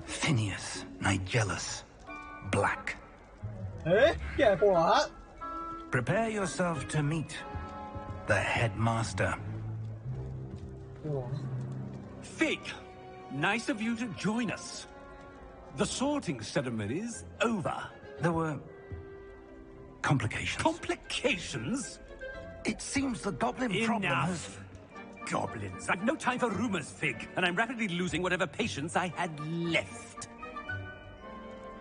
Phineas, Nigellus, Black. Yeah, what? Prepare yourself to meet the headmaster. Fig, nice of you to join us. The sorting ceremony's over. There were complications. Complications? It seems the goblin problem has... Enough. Goblins. I've no time for rumors, Fig, and I'm rapidly losing whatever patience I had left.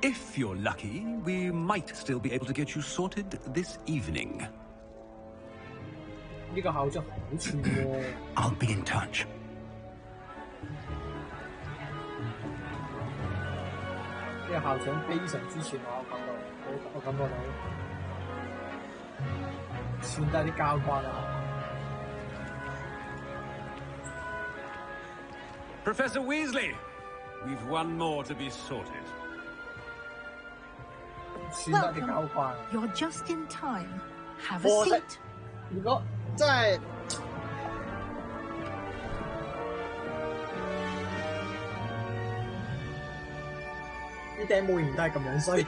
If you're lucky, we might still be able to get you sorted this evening. 呢個校長好串喎。 I'll be in touch. 呢個校長非常之串我感覺到，串得啲交關啊。Professor Weasley, we've one more to be sorted. 串得啲交關。 You're just in time. Have 可 a 惜 seat. 如果真係呢頂帽唔都係咁樣衰。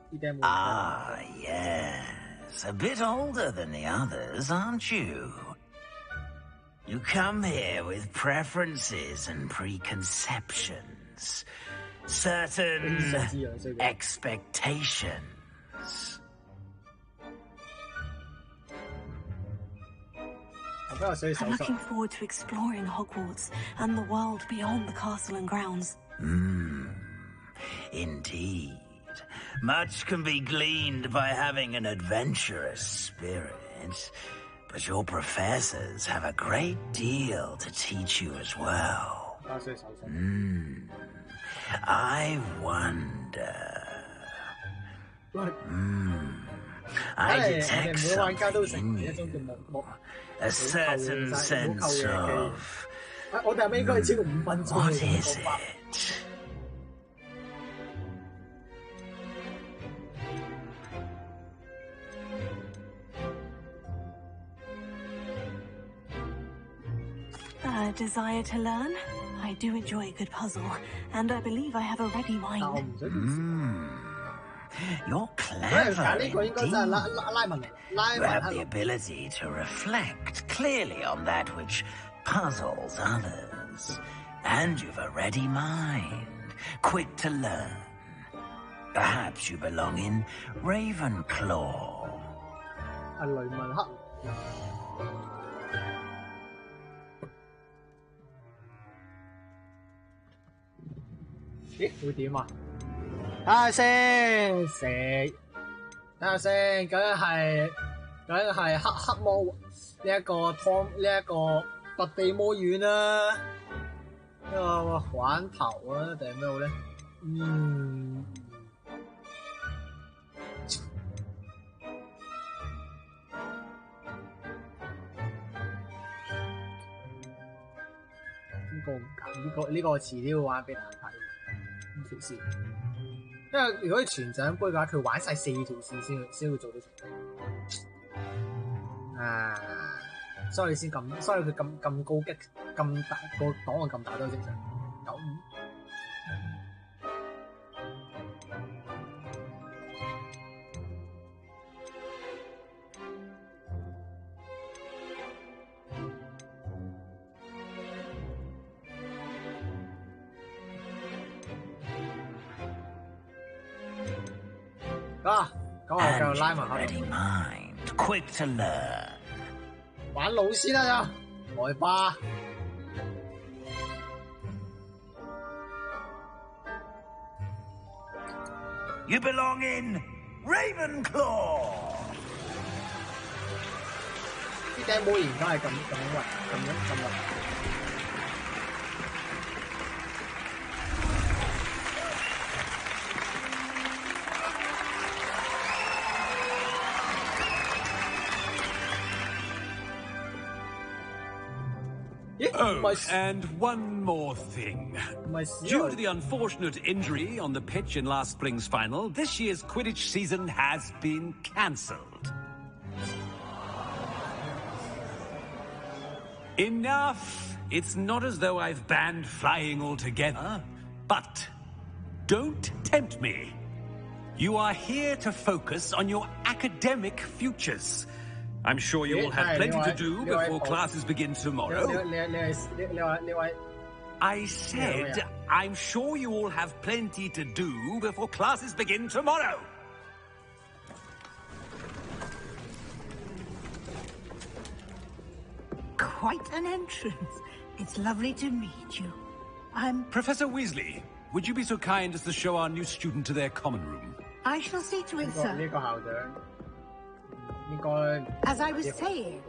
呢頂帽。Ah, yes. A bit older than the others, aren't you? You come here with preferences and preconceptions. Certain expectations. I'm looking forward to exploring Hogwarts and the world beyond the castle and grounds. Indeed. Much can be gleaned by having an adventurous spirit, but your professors have a great deal to teach you as well. I wonder... I detect something in you. A certain sense of... What is it? A desire to learn? I do enjoy a good puzzle, and I believe I have a ready mind. You're clever indeed. You have the ability to reflect clearly on that which puzzles others. And you've a ready mind, quick to learn. Perhaps you belong in Ravenclaw.咦，會點啊？睇下先，睇下先，究竟係黑魔呢一個湯呢一個拔地魔丸啦，呢個玩頭啊，定係咩好咧？呢個遲啲要玩俾大家睇呢條線，因為如果係全獎杯嘅話，佢玩晒4條線先會做到成啊，所以佢咁高擊咁大個檔案咁大都正常。95咁我繼續拉埋口。 Ready mind, quick to learn. 玩老師啦，來吧。You belong in Ravenclaw. 啲頂帽而家係咁運。Oh, and one more thing. Due to the unfortunate injury on the pitch in last spring's final, this year's Quidditch season has been cancelled. Enough! It's not as though I've banned flying altogether, but don't tempt me. You are here to focus on your academic futures. I'm sure you will have plenty to do before classes begin tomorrow. I said, I'm sure you all have plenty to do before classes begin tomorrow. Quite an entrance. It's lovely to meet you. I'm... Professor Weasley, would you be so kind as to show our new student to their common room? I shall see to it, sir. As I was saying,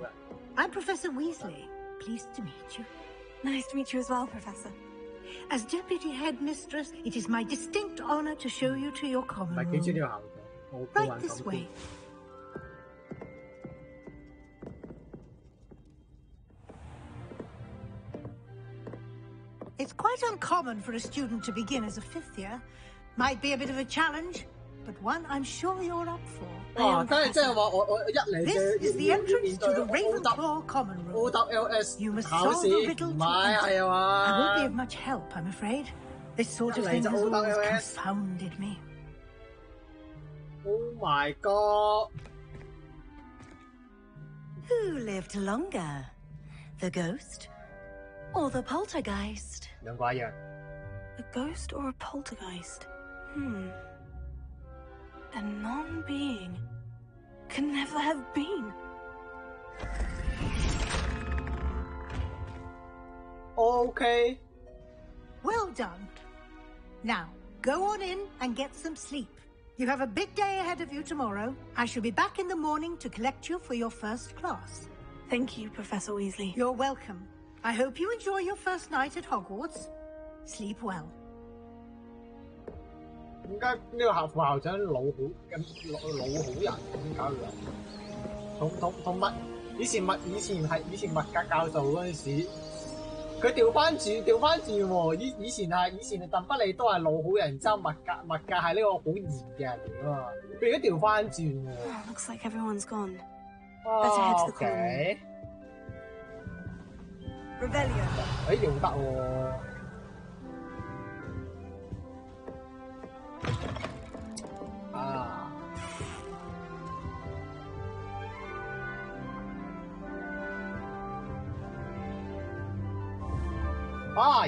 I'm Professor Weasley. Pleased to meet you. Nice to meet you as well, Professor. As Deputy Headmistress, it is my distinct honor to show you to your common room. Right this way. It's quite uncommon for a student to begin as a 5th year. Might be a bit of a challenge, but one I'm sure you're up for. This is the entrance to the Ravenclaw common room. You must solve the riddle to enter. I won't be of much help, I'm afraid. This sort of thing has always confounded me. Oh my god. Who lived longer? The ghost or the poltergeist? A ghost or a poltergeist? A non-being can never have been. Okay. Well done. Now, go on in and get some sleep. You have a big day ahead of you tomorrow. I shall be back in the morning to collect you for your first class. Thank you, Professor Weasley. You're welcome. I hope you enjoy your first night at Hogwarts. Sleep well. 點解呢個副校長老好人點解會同以前物格教授嗰陣時，佢調翻轉喎。以前鄧不利都係老好人，之後物格係呢個好嚴嘅人嚟㗎嘛。佢而家調翻轉喎。Looks like everyone's gone. Better head to the common room. Revelio. 用得喎。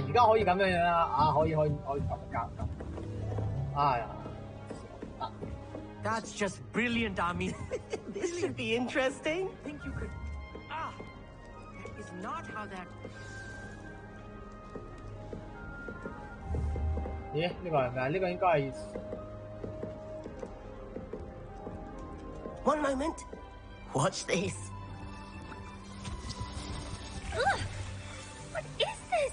而家可以咁樣樣啦，可以咁教。That's just brilliant, Ami. This should be interesting. Think you could... That is not how that... 咦？呢個係咩啊？呢個應該係 One moment. Watch this. What is this?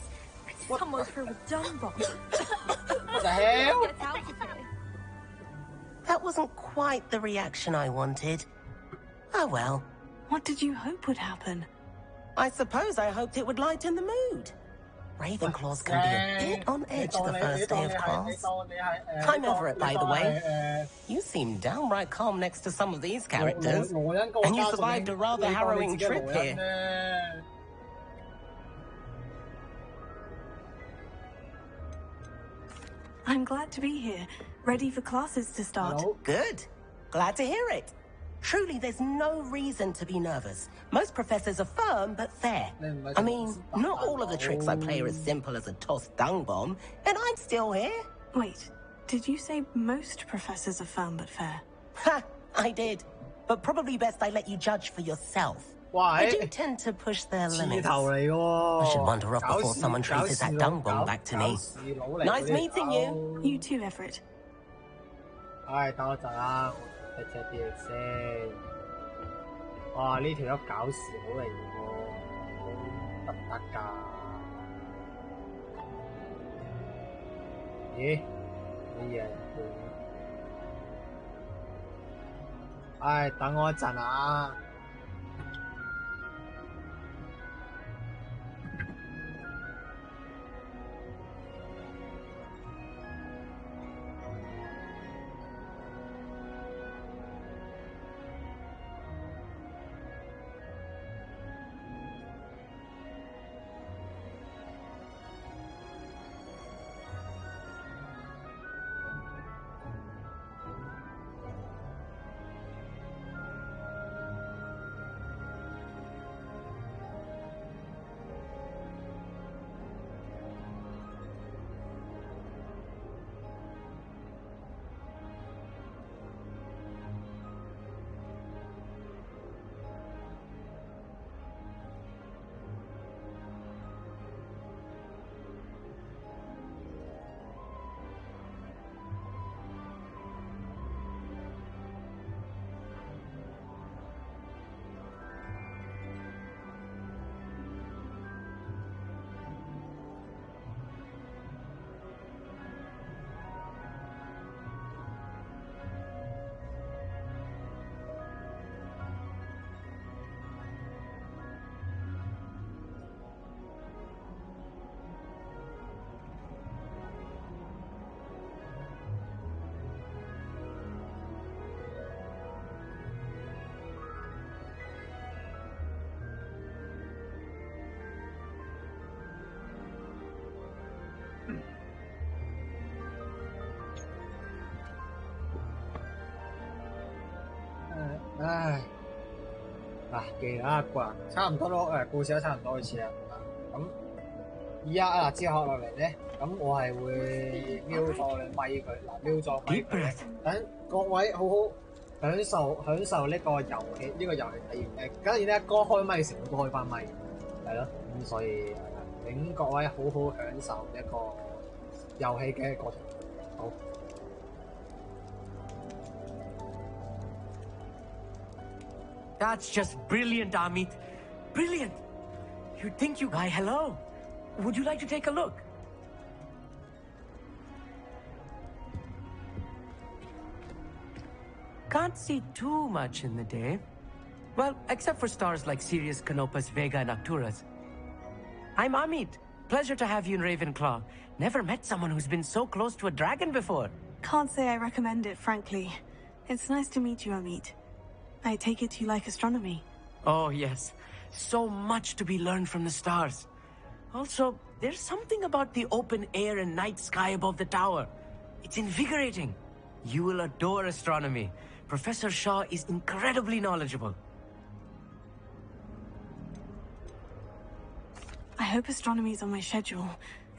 It's someone through a dumb box. What the hell? Get out of here. That wasn't quite the reaction I wanted. Oh well. What did you hope would happen? I suppose I hoped it would lighten the mood. Ravenclaws can be a bit on edge the first day of class. I'm over it, by the way. You seem downright calm next to some of these characters. And you survived a rather harrowing trip here. I'm glad to be here, ready for classes to start. Good. Glad to hear it. Truly, there's no reason to be nervous. Most professors are firm but fair. I mean, not all of the tricks I play are as simple as a tossed dung bomb, and I'm still here. Wait, did you say most professors are firm but fair? Ha! I did. But probably best I let you judge for yourself. Why? I do tend to push their limits. 頭嚟喎 I should wander off before someone traces that dung bomb back to me. Nice meeting you. You too, Everett. 唉，等我陣啦，我睇隻啲嘢先。哇！呢條友搞事佬嚟喎，得唔得㗎？咦？乜嘢？唉，等我一陣啊！唉，既然差唔多都故事都差唔多開始啦。咁而家接學落嚟咧，咁我係會瞄咗你咪佢，瞄咗咪佢，等各位好好享受呢個遊戲體驗。假如咧剛開咪嘅時候都開翻咪，係咯。咁所以請各位好好享受一個遊戲嘅過程。好。That's just brilliant, Amit. Brilliant. You'd think you... Why, hello. Would you like to take a look? Can't see too much in the day. Well, except for stars like Sirius, Canopus, Vega, and Arcturus. I'm Amit. Pleasure to have you in Ravenclaw. Never met someone who's been so close to a dragon before. Can't say I recommend it, frankly. It's nice to meet you, Amit. I take it you like astronomy. Oh, yes. So much to be learned from the stars. Also, there's something about the open air and night sky above the tower. It's invigorating. You will adore astronomy. Professor Shaw is incredibly knowledgeable. I hope astronomy's on my schedule.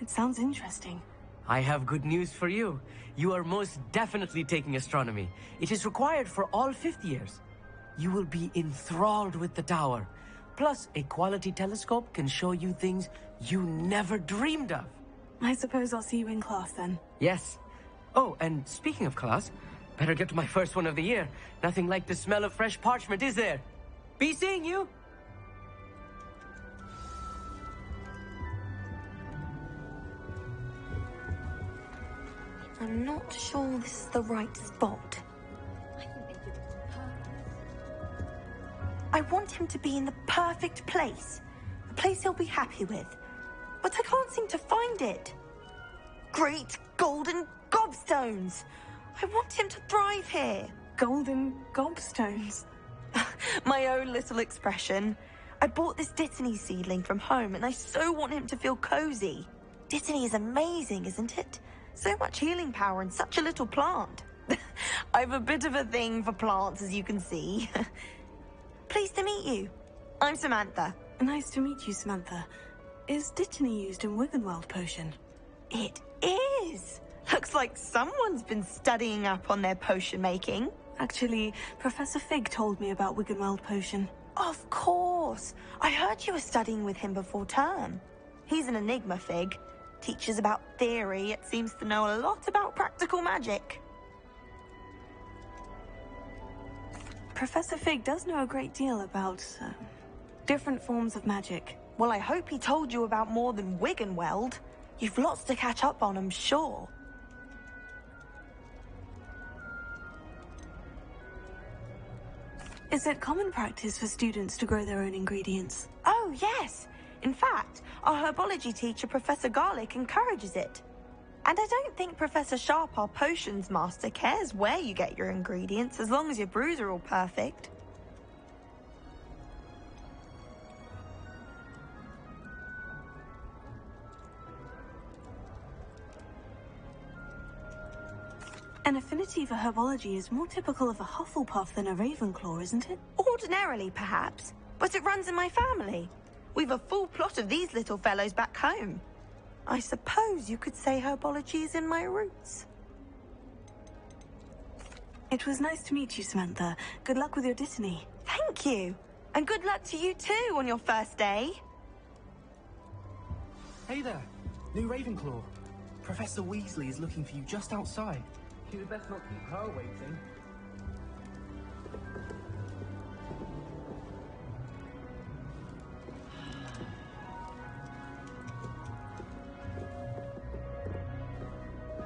It sounds interesting. I have good news for you. You are most definitely taking astronomy. It is required for all 5th years. You will be enthralled with the tower. Plus, a quality telescope can show you things you never dreamed of. I suppose I'll see you in class then. Yes. Oh, and speaking of class, better get to my first one of the year. Nothing like the smell of fresh parchment, is there? Be seeing you! I'm not sure this is the right spot. I want him to be in the perfect place. A place he'll be happy with. But I can't seem to find it. Great golden gobstones! I want him to thrive here. Golden gobstones? My own little expression. I bought this Dittany seedling from home and I so want him to feel cozy. Dittany is amazing, isn't it? So much healing power in such a little plant. I've a bit of a thing for plants, as you can see. Pleased to meet you. I'm Samantha. Nice to meet you, Samantha. Is Dittany used in Wiggenweld potion? It is. Looks like someone's been studying up on their potion making. Actually, Professor Fig told me about Wiggenweld potion. Of course. I heard you were studying with him before term. He's an enigma, Fig. Teaches about theory, yet seems to know a lot about practical magic. Professor Fig does know a great deal about different forms of magic. Well, I hope he told you about more than Wiggenweld. You've lots to catch up on, I'm sure. Is it common practice for students to grow their own ingredients? Oh, yes. In fact, our herbology teacher, Professor Garlick, encourages it. And I don't think Professor Sharp, our potions master, cares where you get your ingredients, as long as your brews are all perfect. An affinity for herbology is more typical of a Hufflepuff than a Ravenclaw, isn't it? Ordinarily, perhaps, but it runs in my family. We've a full plot of these little fellows back home. I suppose you could say herbology is in my roots. It was nice to meet you, Samantha. Good luck with your Dittany. Thank you. And good luck to you too on your first day. Hey there, new Ravenclaw. Professor Weasley is looking for you just outside. You'd best not keep her waiting.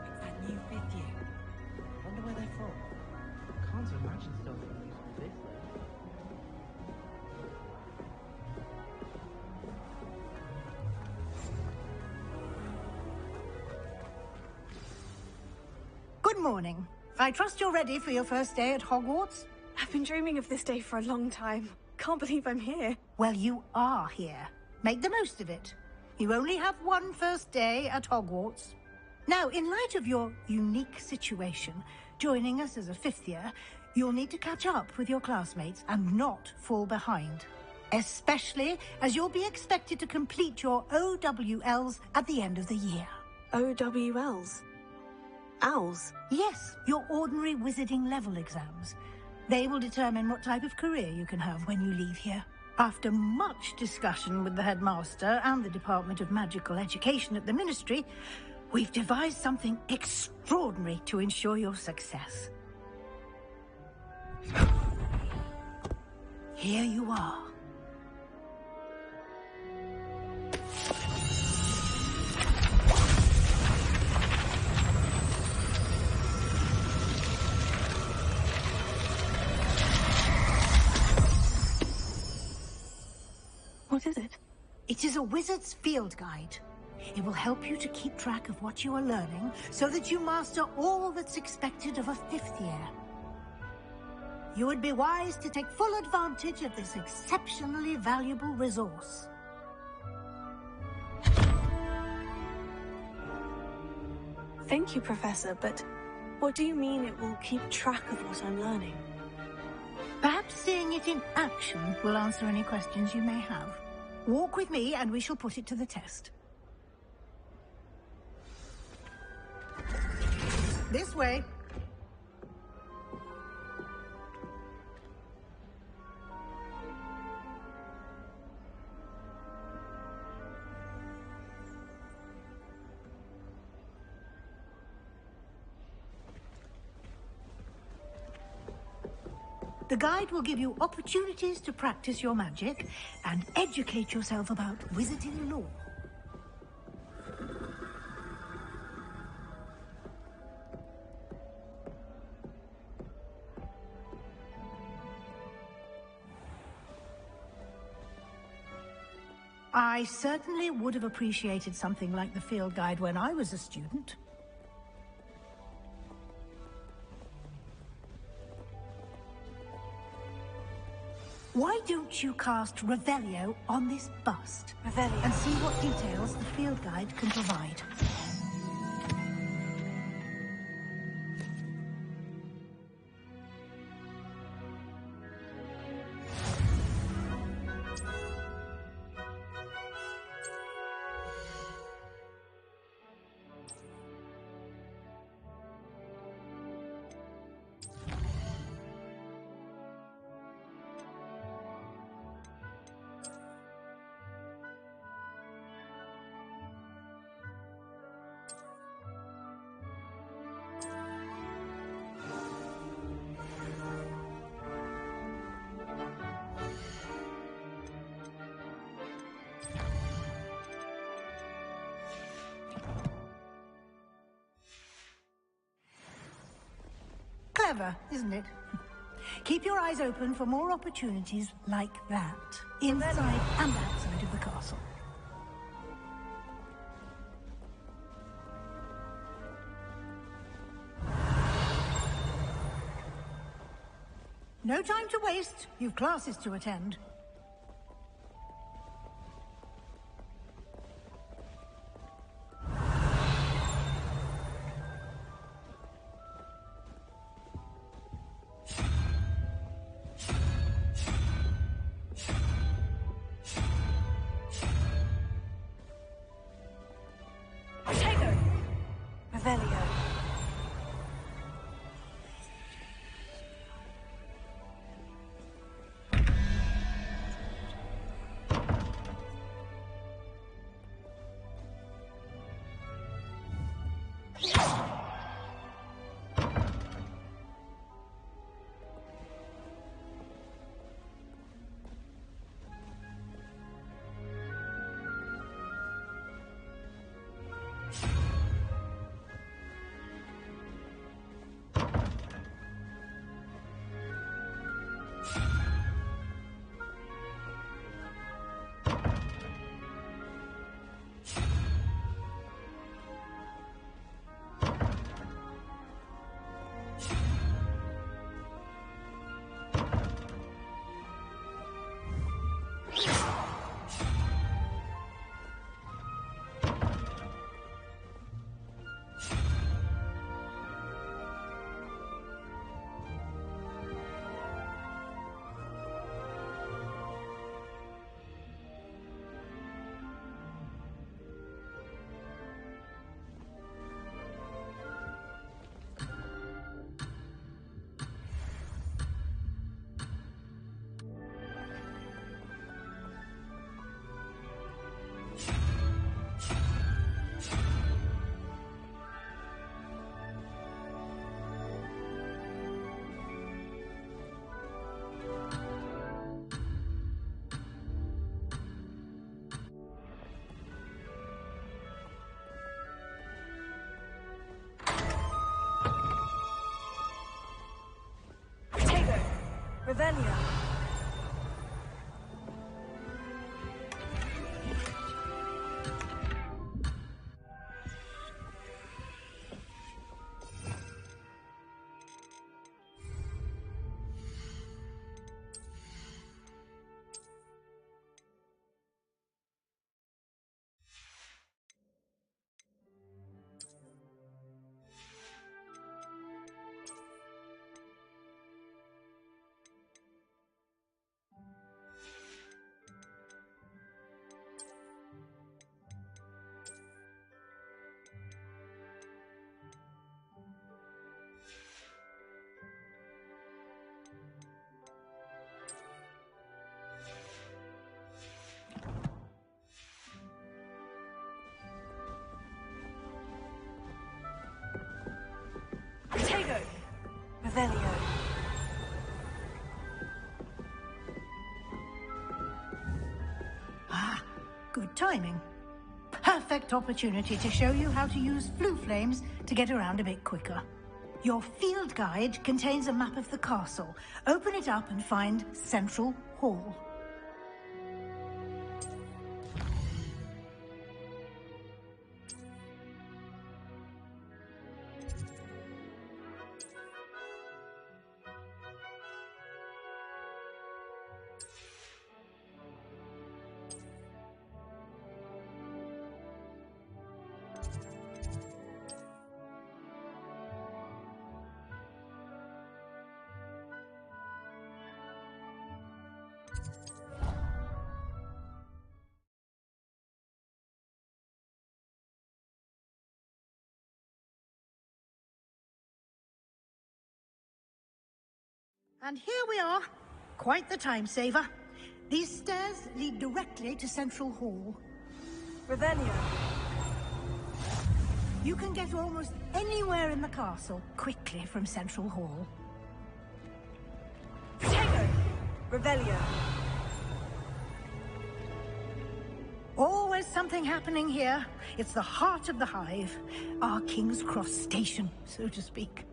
It's that new fifth year. Wonder where they're from. Can't imagine starting news from this late. Good morning. I trust you're ready for your first day at Hogwarts? I've been dreaming of this day for a long time. Can't believe I'm here. Well, you are here. Make the most of it. You only have one first day at Hogwarts. Now, in light of your unique situation, joining us as a fifth year, you'll need to catch up with your classmates and not fall behind. Especially as you'll be expected to complete your OWLs at the end of the year. OWLs? Owls? Yes, your ordinary wizarding level exams. They will determine what type of career you can have when you leave here. After much discussion with the headmaster and the Department of Magical Education at the Ministry, we've devised something extraordinary to ensure your success. Here you are. What is it? It is a wizard's field guide. It will help you to keep track of what you are learning so that you master all that's expected of a fifth year. You would be wise to take full advantage of this exceptionally valuable resource. Thank you, Professor, but what do you mean it will keep track of what I'm learning? Perhaps seeing it in action will answer any questions you may have. Walk with me and we shall put it to the test. This way. The guide will give you opportunities to practice your magic and educate yourself about wizarding lore. I certainly would have appreciated something like the field guide when I was a student. Why don't you cast Revelio on this bust? Revelio. And see what details the field guide can provide. Clever, isn't it? Keep your eyes open for more opportunities like that, inside and outside of the castle. No time to waste. You've classes to attend. Revelio. Revelio. Revelio. Ah, good timing. Perfect opportunity to show you how to use flue flames to get around a bit quicker. Your field guide contains a map of the castle. Open it up and find Central Hall. And here we are. Quite the time saver. These stairs lead directly to Central Hall. Revelio. You can get almost anywhere in the castle quickly from Central Hall. Tego. Revelio. Always something happening here. It's the heart of the hive. Our King's Cross station, so to speak.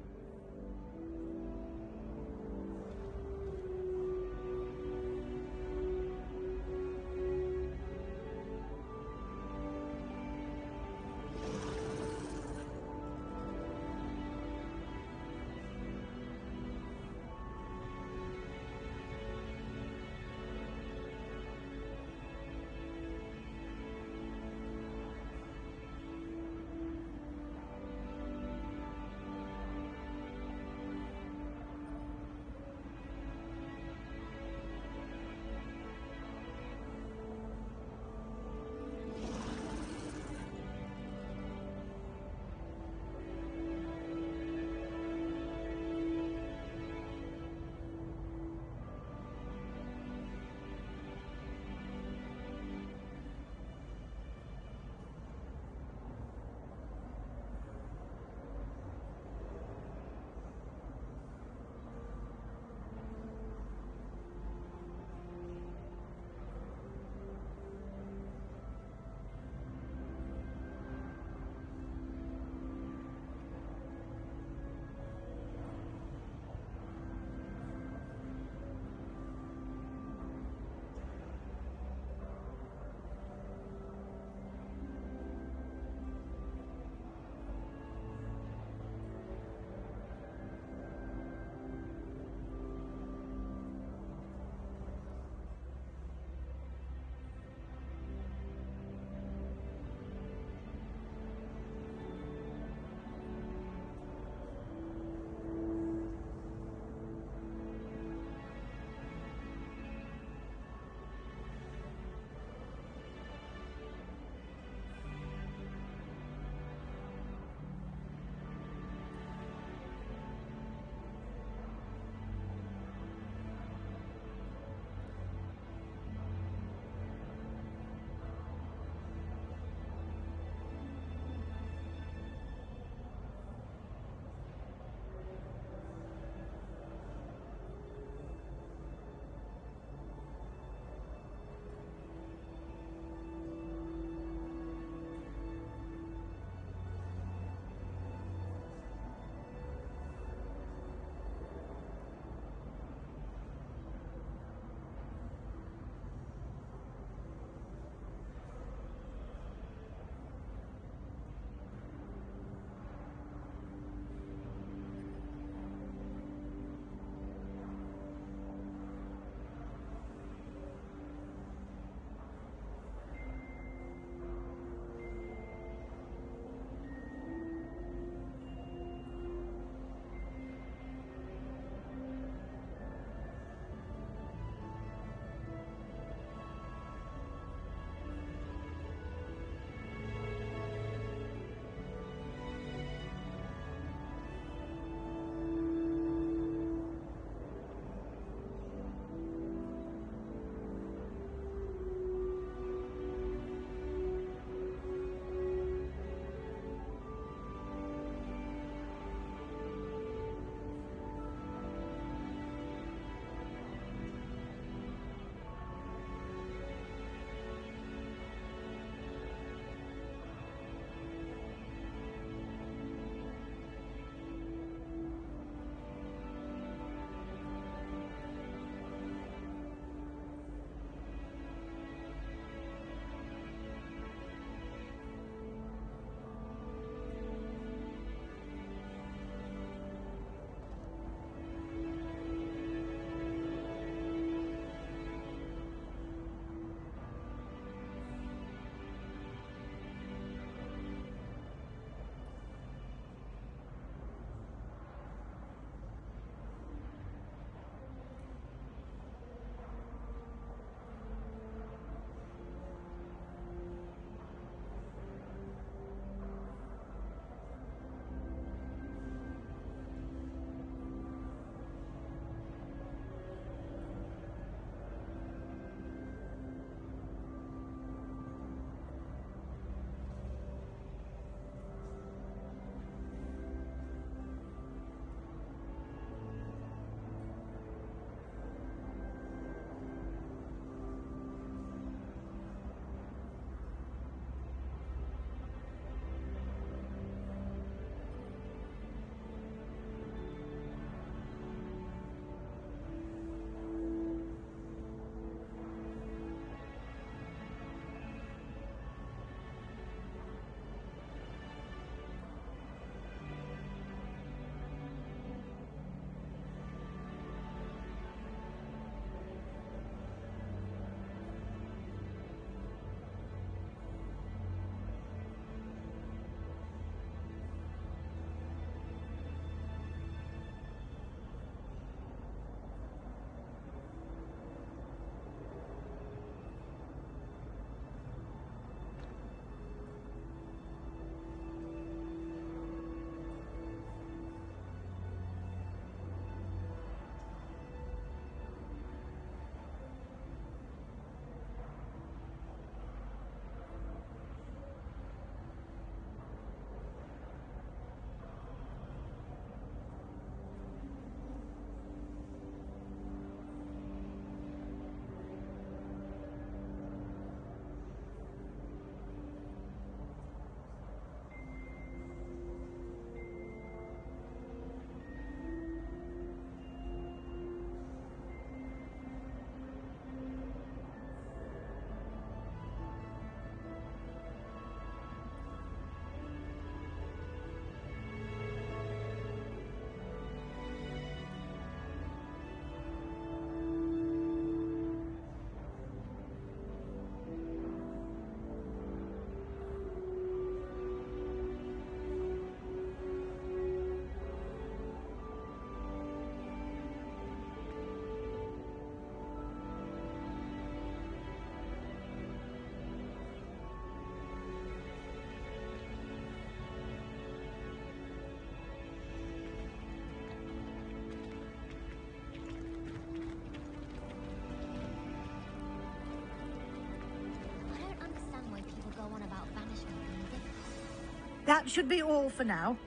That should be all for now.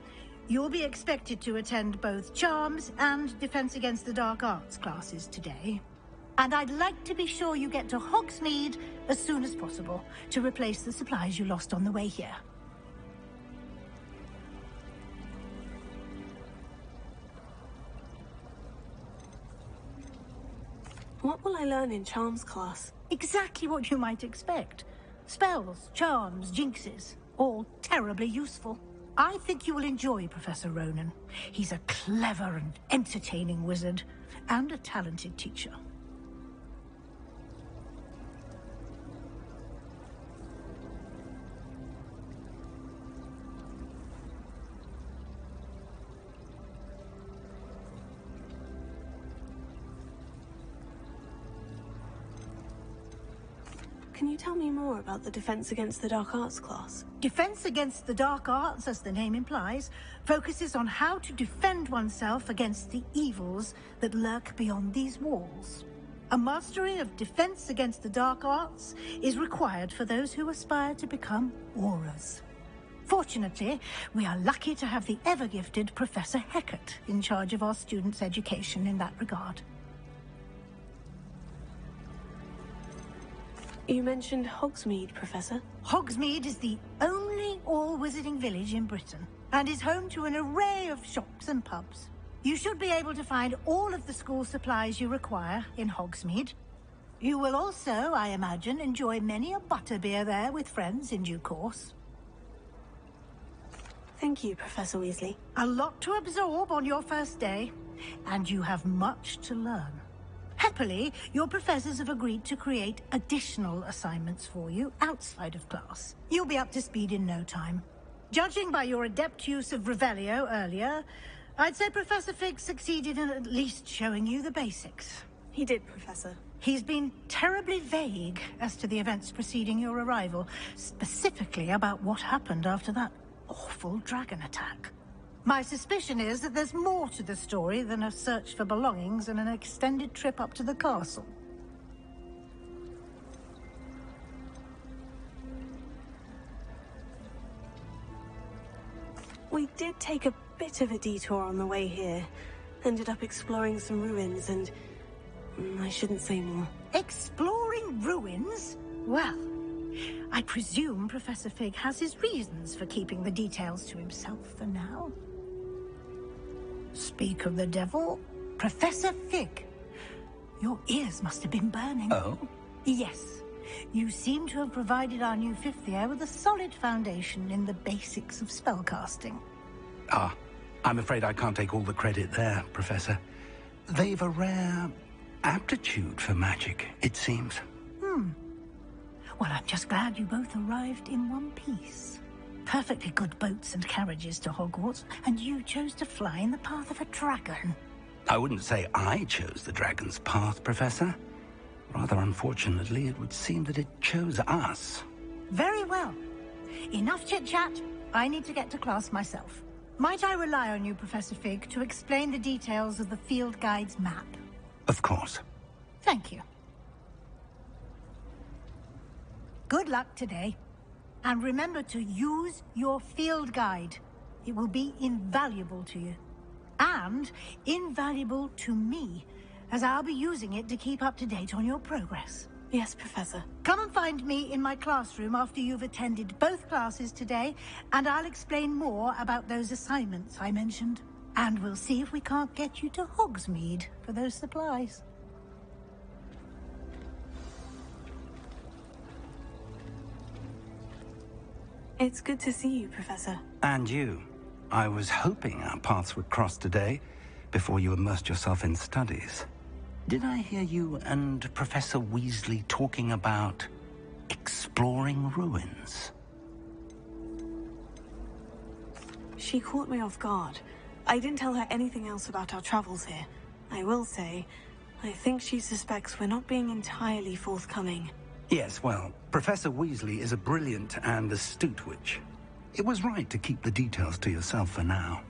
You'll be expected to attend both Charms and Defense Against the Dark Arts classes today. And I'd like to be sure you get to Hogsmeade as soon as possible to replace the supplies you lost on the way here. What will I learn in Charms class? Exactly what you might expect. Spells, charms, jinxes, all terribly useful. I think you will enjoy Professor Ronan. He's a clever and entertaining wizard, and a talented teacher. Can you tell me more about the Defense Against the Dark Arts class? Defense Against the Dark Arts, as the name implies, focuses on how to defend oneself against the evils that lurk beyond these walls. A mastery of Defense Against the Dark Arts is required for those who aspire to become Aurors. Fortunately, we are lucky to have the ever-gifted Professor Hecat in charge of our students' education in that regard. You mentioned Hogsmeade, Professor. Hogsmeade is the only all-wizarding village in Britain, and is home to an array of shops and pubs. You should be able to find all of the school supplies you require in Hogsmeade. You will also, I imagine, enjoy many a butterbeer there with friends in due course. Thank you, Professor Weasley. A lot to absorb on your first day, and you have much to learn. Happily, your professors have agreed to create additional assignments for you outside of class. You'll be up to speed in no time. Judging by your adept use of Revelio earlier, I'd say Professor Fig succeeded in at least showing you the basics. He did, Professor. He's been terribly vague as to the events preceding your arrival, specifically about what happened after that awful dragon attack. My suspicion is that there's more to the story than a search for belongings and an extended trip up to the castle. We did take a bit of a detour on the way here. Ended up exploring some ruins and... I shouldn't say more. Exploring ruins? Well, I presume Professor Fig has his reasons for keeping the details to himself for now. Speak of the devil, Professor Fig. Your ears must have been burning. Oh? Yes. You seem to have provided our new fifth year with a solid foundation in the basics of spellcasting. Ah, I'm afraid I can't take all the credit there, Professor. They've a rare aptitude for magic, it seems. Well, I'm just glad you both arrived in one piece. Perfectly good boats and carriages to Hogwarts, and you chose to fly in the path of a dragon. I wouldn't say I chose the dragon's path, Professor. Rather unfortunately, it would seem that it chose us. Very well. Enough chit-chat. I need to get to class myself. Might I rely on you, Professor Fig, to explain the details of the field guide's map? Of course. Thank you. Good luck today. And remember to use your field guide. It will be invaluable to you. And invaluable to me, as I'll be using it to keep up to date on your progress. Yes, Professor. Come and find me in my classroom after you've attended both classes today, and I'll explain more about those assignments I mentioned. And we'll see if we can't get you to Hogsmeade for those supplies. It's good to see you, Professor. And you. I was hoping our paths would cross today, before you immersed yourself in studies. Did I hear you and Professor Weasley talking about exploring ruins? She caught me off guard. I didn't tell her anything else about our travels here. I will say, I think she suspects we're not being entirely forthcoming. Yes, well, Professor Weasley is a brilliant and astute witch. It was right to keep the details to yourself for now.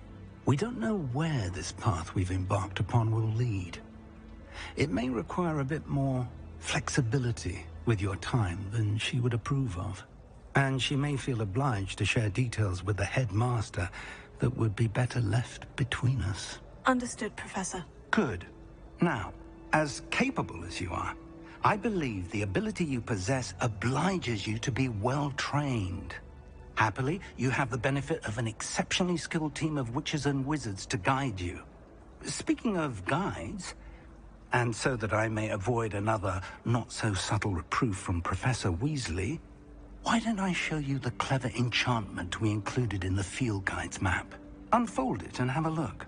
We don't know where this path we've embarked upon will lead. It may require a bit more flexibility with your time than she would approve of. And she may feel obliged to share details with the headmaster that would be better left between us. Understood, Professor. Good. Now, as capable as you are, I believe the ability you possess obliges you to be well trained. Happily, you have the benefit of an exceptionally skilled team of witches and wizards to guide you. Speaking of guides, and so that I may avoid another not-so-subtle reproof from Professor Weasley, why don't I show you the clever enchantment we included in the field guide's map? Unfold it and have a look.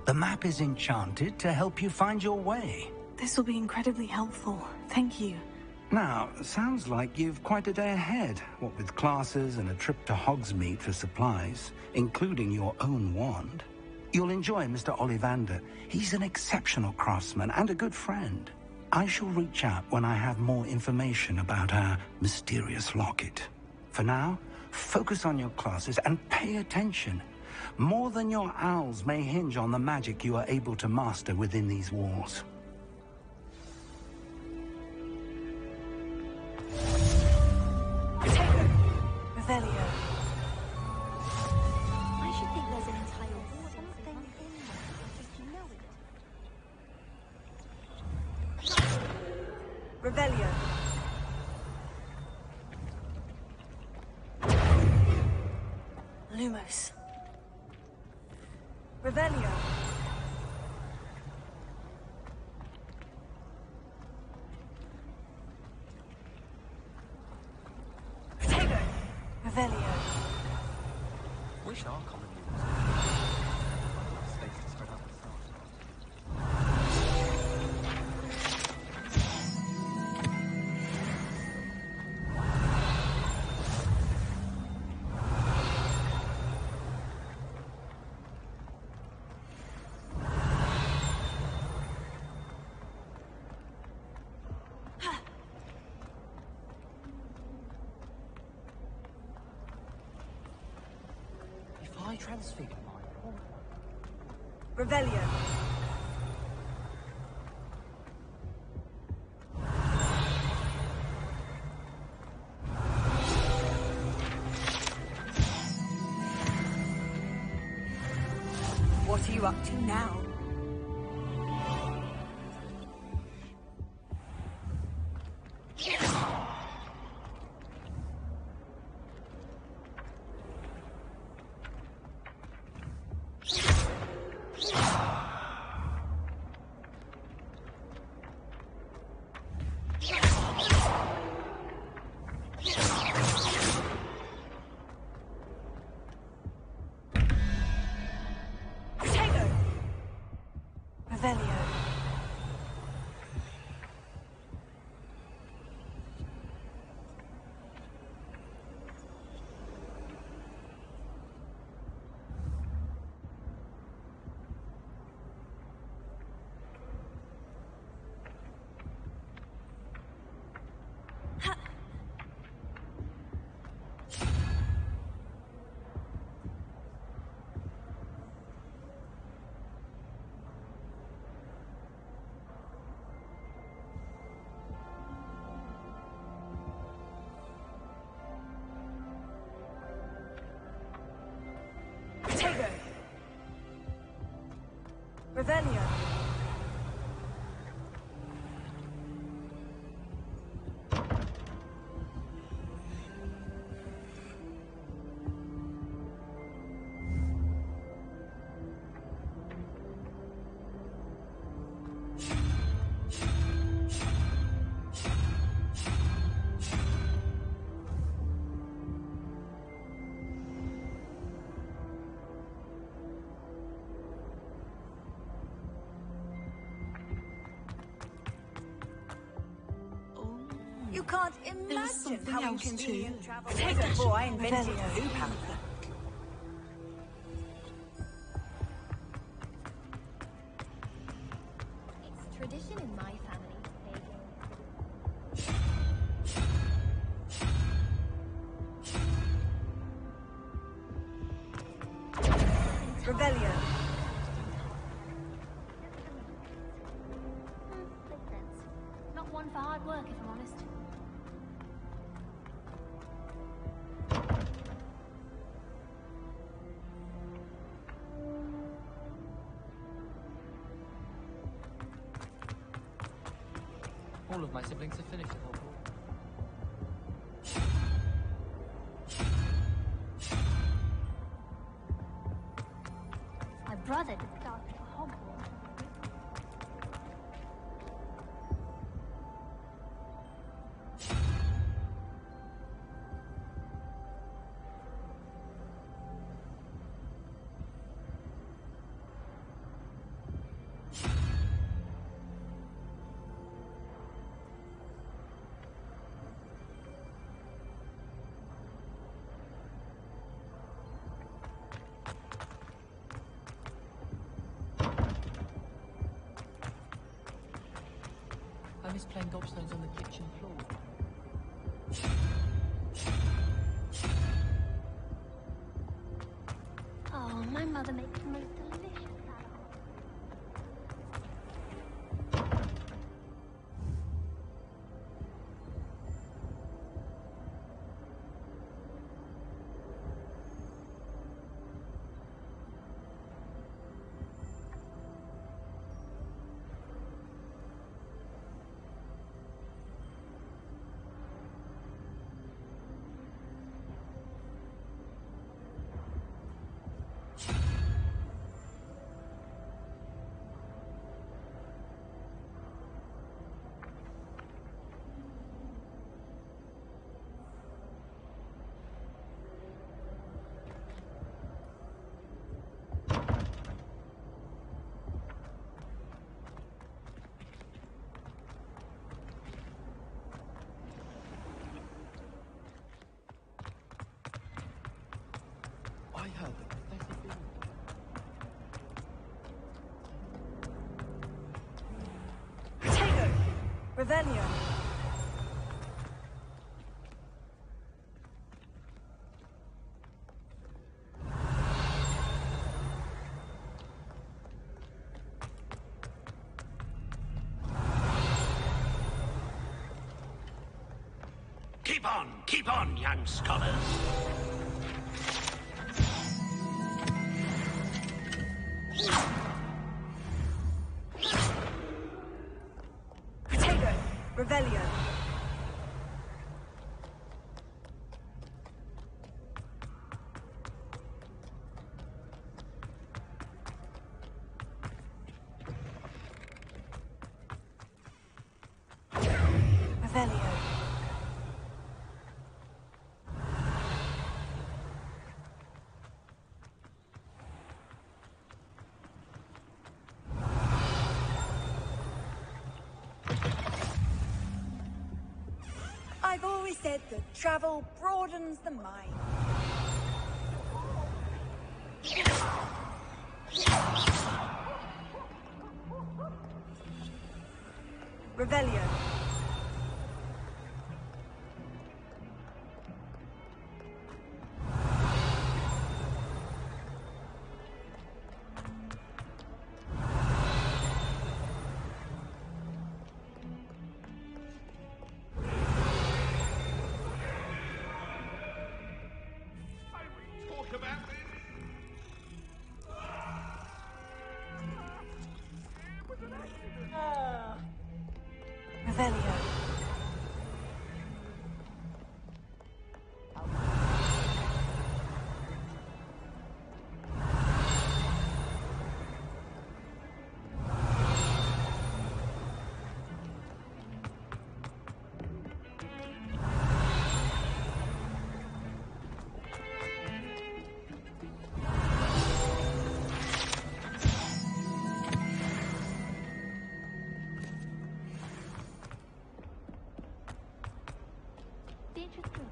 The map is enchanted to help you find your way. This will be incredibly helpful. Thank you. Now, sounds like you've quite a day ahead, what with classes and a trip to Hogsmeade for supplies, including your own wand. You'll enjoy Mr. Ollivander. He's an exceptional craftsman and a good friend. I shall reach out when I have more information about our mysterious locket. For now, focus on your classes and pay attention. More than your owls may hinge on the magic you are able to master within these walls. Revelio. I should think there's an entire something in there, if you know it. Revelio. Lumos. Revelio. Protego. Revelio. Wish our common space to spread out the I transfigured mine. Revelio. What are you up to now? You can't imagine how convenient travel Take was it. before I invented Rebellion. blue panther. It's tradition in my family to play games. Rebellion. Makes sense. Not one for hard work, if I'm honest. All of my siblings have finished at Hogwarts. My brother did start at Hogwarts. I miss playing gobstones on the kitchen floor. Oh, my mother makes the most delicious salad. I heard that Professor Bill... Potato. Rebellion. Keep on, young scholars. Potato. Rebellion. Rebellion. I've always said that travel broadens the mind. Rebellion. Rebellion. interesting.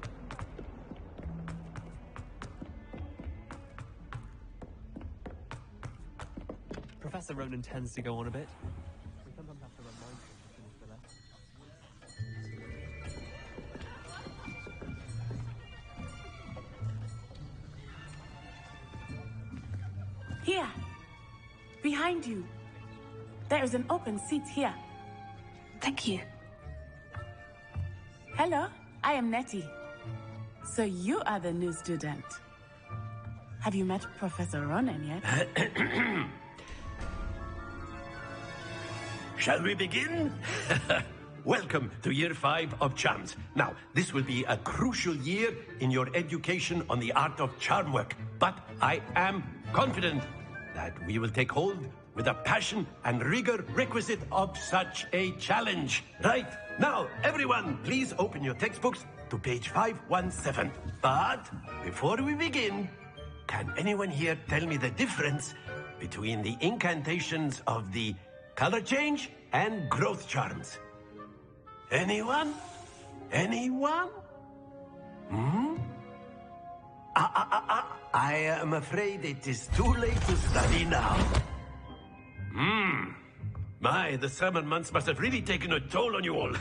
Professor Ronan tends to go on a bit. We sometimes have to remind him to finish the lesson. Here, behind you. There is an open seat here. Thank you. Hello, I am Nettie. So you are the new student. Have you met Professor Ronan yet? Shall we begin? Welcome to Year 5 of Charms. Now, this will be a crucial year in your education on the art of charm work. But I am confident that we will take hold with the passion and rigor requisite of such a challenge. Right, now, everyone, please open your textbooks to page 517. But before we begin, can anyone here tell me the difference between the incantations of the color change and growth charms? Anyone? Anyone? I am afraid it is too late to study now. My, the summer months must have really taken a toll on you all.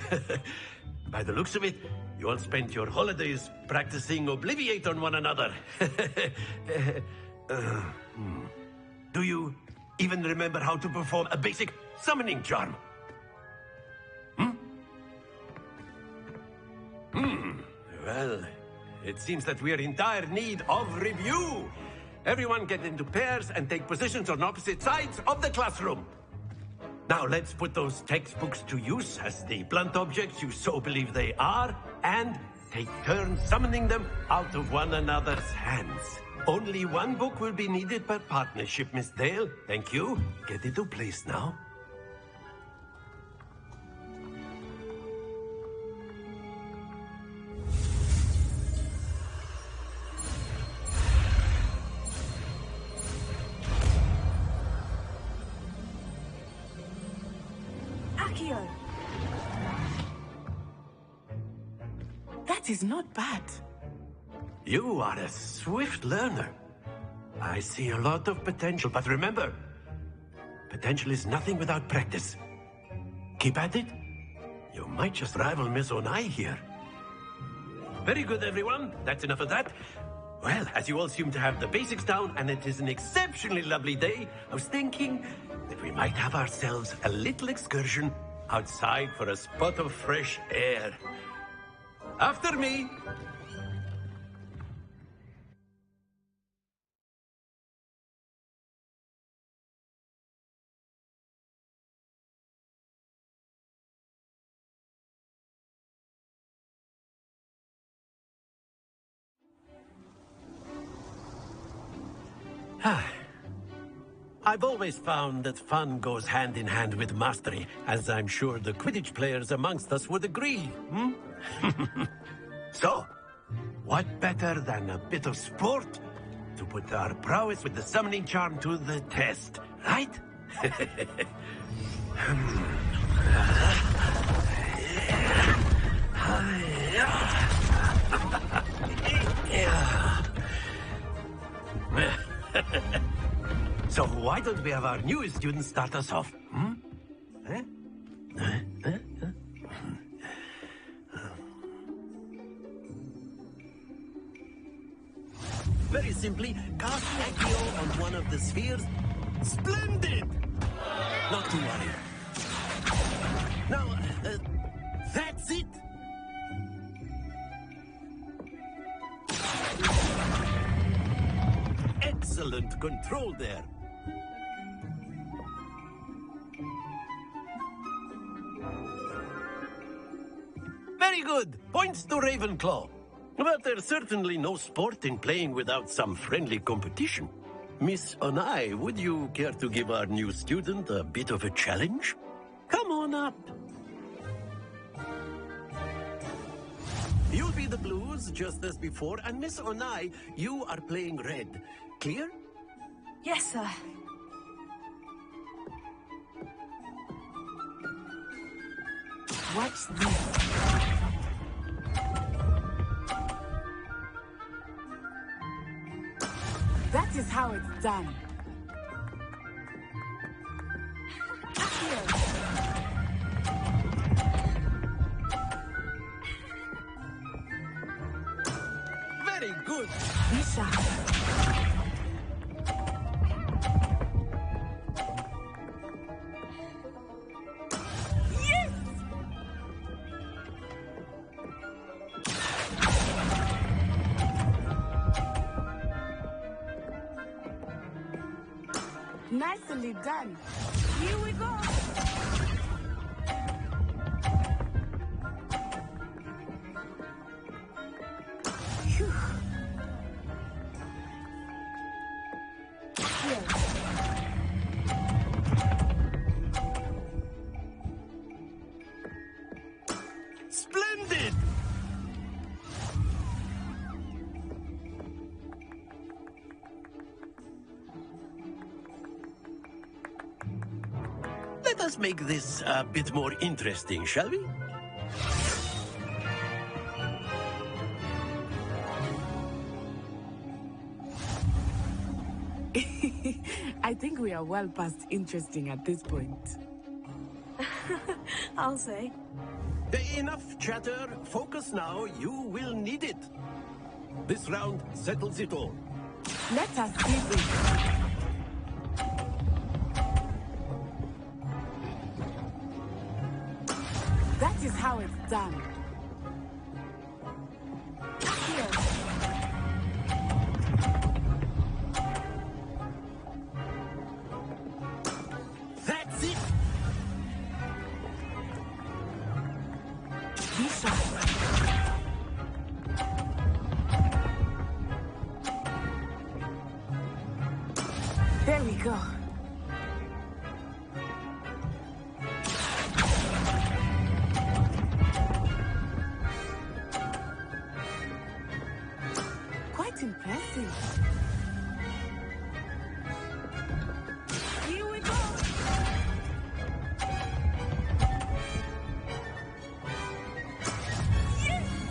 By the looks of it, you all spent your holidays practicing Obliviate on one another. Do you even remember how to perform a basic summoning charm? Well, it seems that we are in dire need of review. Everyone get into pairs and take positions on opposite sides of the classroom. Now let's put those textbooks to use as the blunt objects you so believe they are, and take turns summoning them out of one another's hands. Only one book will be needed per partnership, Miss Dale. Thank you. Get into place now. Akio! That is not bad. You are a swift learner. I see a lot of potential, but remember, potential is nothing without practice. Keep at it. You might just rival Miss Onai here. Very good, everyone. That's enough of that. Well, as you all seem to have the basics down, and it is an exceptionally lovely day, I was thinking that we might have ourselves a little excursion outside for a spot of fresh air. After me. I've always found that fun goes hand in hand with mastery, as I'm sure the Quidditch players amongst us would agree. So, what better than a bit of sport to put our prowess with the summoning charm to the test, right? So why don't we have our newest student start us off? Very simply, cast Accio on one of the spheres. Splendid! Not to worry. Now, that's it! Excellent control there. Very good. Points to Ravenclaw. But there's certainly no sport in playing without some friendly competition. Miss Onai, would you care to give our new student a bit of a challenge? Come on up. You'll be the blues, just as before, and Miss Onai, you are playing red. Clear? Yes, sir. What's this? is how it's done. Very good. Lisa. Yes! Nicely done. Here we go. Phew. Splendid! Let us make this a bit more interesting, shall we? I think we are well past interesting at this point. I'll say. Enough chatter. Focus now. You will need it. This round settles it all. Let us see this. That is how it's done. Here. That's it. Lisa. There we go. Quite impressive. Here we go. Yes!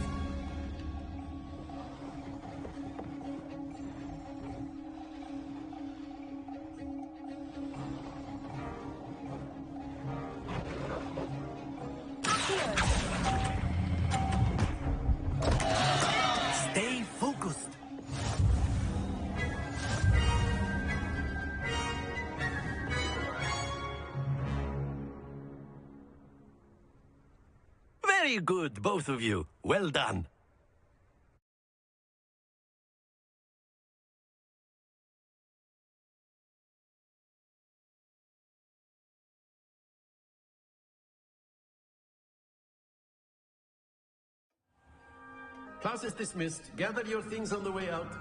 Stay focused. Very good, both of you. Well done. Class is dismissed. Gather your things on the way out.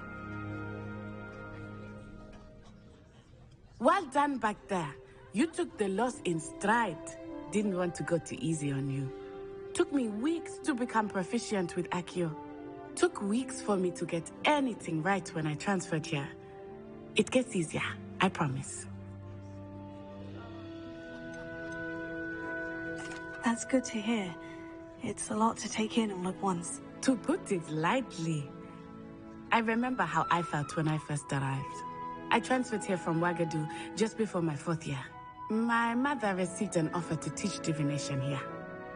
Well done back there. You took the loss in stride. Didn't want to go too easy on you. Took me weeks to become proficient with Accio. Took weeks for me to get anything right when I transferred here. It gets easier, I promise. That's good to hear. It's a lot to take in all at once. To put it lightly, I remember how I felt when I first arrived. I transferred here from Ouagadougou just before my 4th year. My mother received an offer to teach divination here.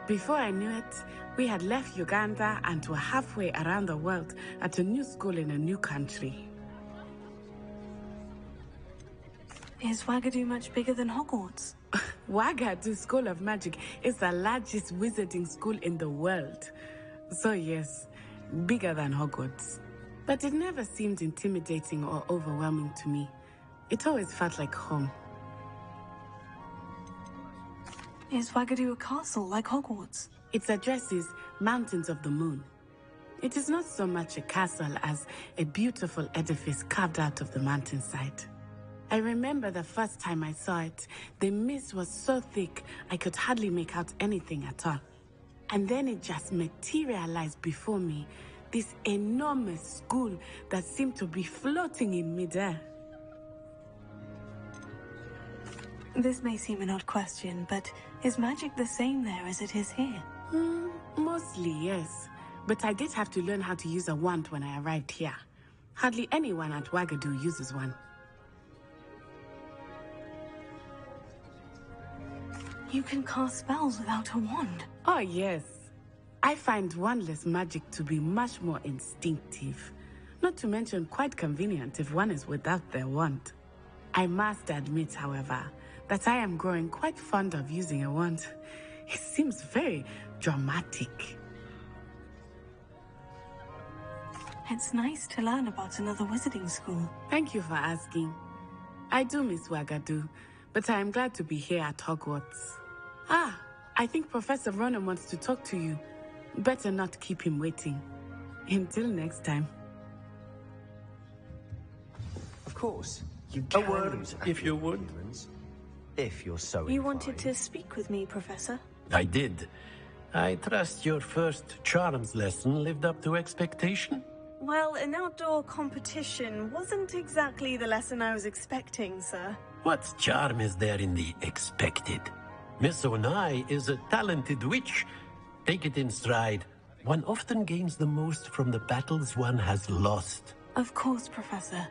Before I knew it, we had left Uganda and were halfway around the world at a new school in a new country. Is Ouagadougou much bigger than Hogwarts? Ouagadougou School of Magic is the largest wizarding school in the world. So yes, bigger than Hogwarts. But it never seemed intimidating or overwhelming to me. It always felt like home. Is Ouagadougou a castle like Hogwarts? Its address is Mountains of the Moon. It is not so much a castle as a beautiful edifice carved out of the mountainside. I remember the first time I saw it, the mist was so thick I could hardly make out anything at all. And then it just materialized before me, this enormous school that seemed to be floating in midair. This may seem an odd question, but is magic the same there as it is here? Mostly, yes. But I did have to learn how to use a wand when I arrived here. Hardly anyone at Wagadu uses one. You can cast spells without a wand. Oh, yes. I find wandless magic to be much more instinctive. Not to mention quite convenient if one is without their wand. I must admit, however, that I am growing quite fond of using a wand. It seems very dramatic. It's nice to learn about another wizarding school. Thank you for asking. I do miss Wagadu, but I am glad to be here at Hogwarts. Ah, I think Professor Ronan wants to talk to you. Better not keep him waiting. Until next time. Of course. You A word, if you would. If you're so You wanted to speak with me, Professor? I did. I trust your first charms lesson lived up to expectation? Well, an outdoor competition wasn't exactly the lesson I was expecting, sir. What charm is there in the expected? Miss Onai is a talented witch. Take it in stride. One often gains the most from the battles one has lost. Of course, Professor.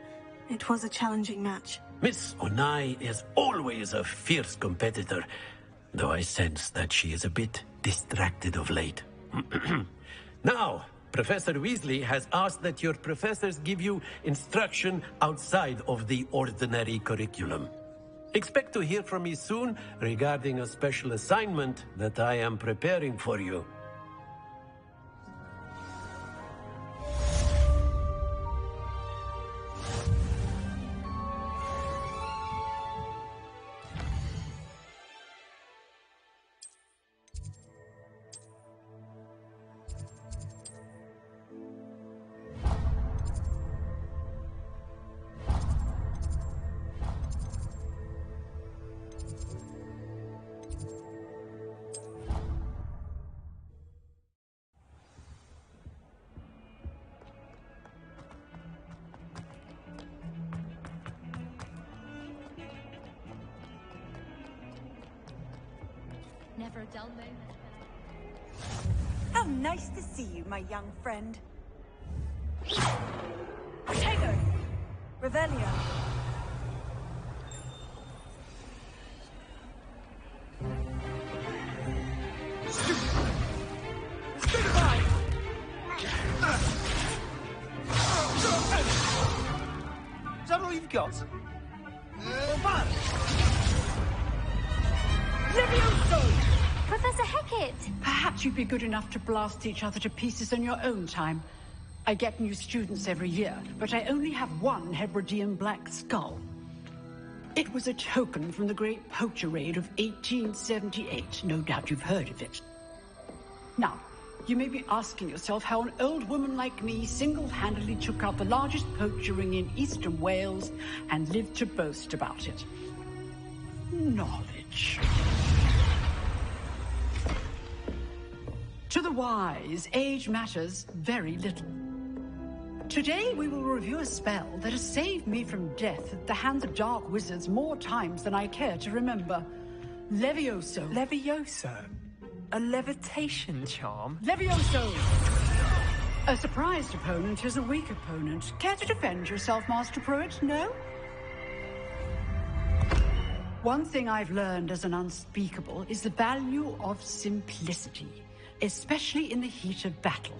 It was a challenging match. Miss Onai is always a fierce competitor, though I sense that she is a bit distracted of late. Now, Professor Weasley has asked that your professors give you instruction outside of the ordinary curriculum. Expect to hear from me soon regarding a special assignment that I am preparing for you. Never a dull moment. How nice to see you, my young friend. Protego! Revelio. Is that all you've got? Professor Hecat! Perhaps you'd be good enough to blast each other to pieces in your own time. I get new students every year, but I only have one Hebridean black skull. It was a token from the Great Poacher Raid of 1878. No doubt you've heard of it. Now, you may be asking yourself how an old woman like me single-handedly took out the largest poacher ring in eastern Wales and lived to boast about it. Knowledge. To the wise, age matters very little. Today we will review a spell that has saved me from death at the hands of dark wizards more times than I care to remember. Levioso. Levioso? A levitation charm? Levioso! A surprised opponent is a weak opponent. Care to defend yourself, Master Pruitt? No? One thing I've learned as an unspeakable is the value of simplicity, especially in the heat of battle.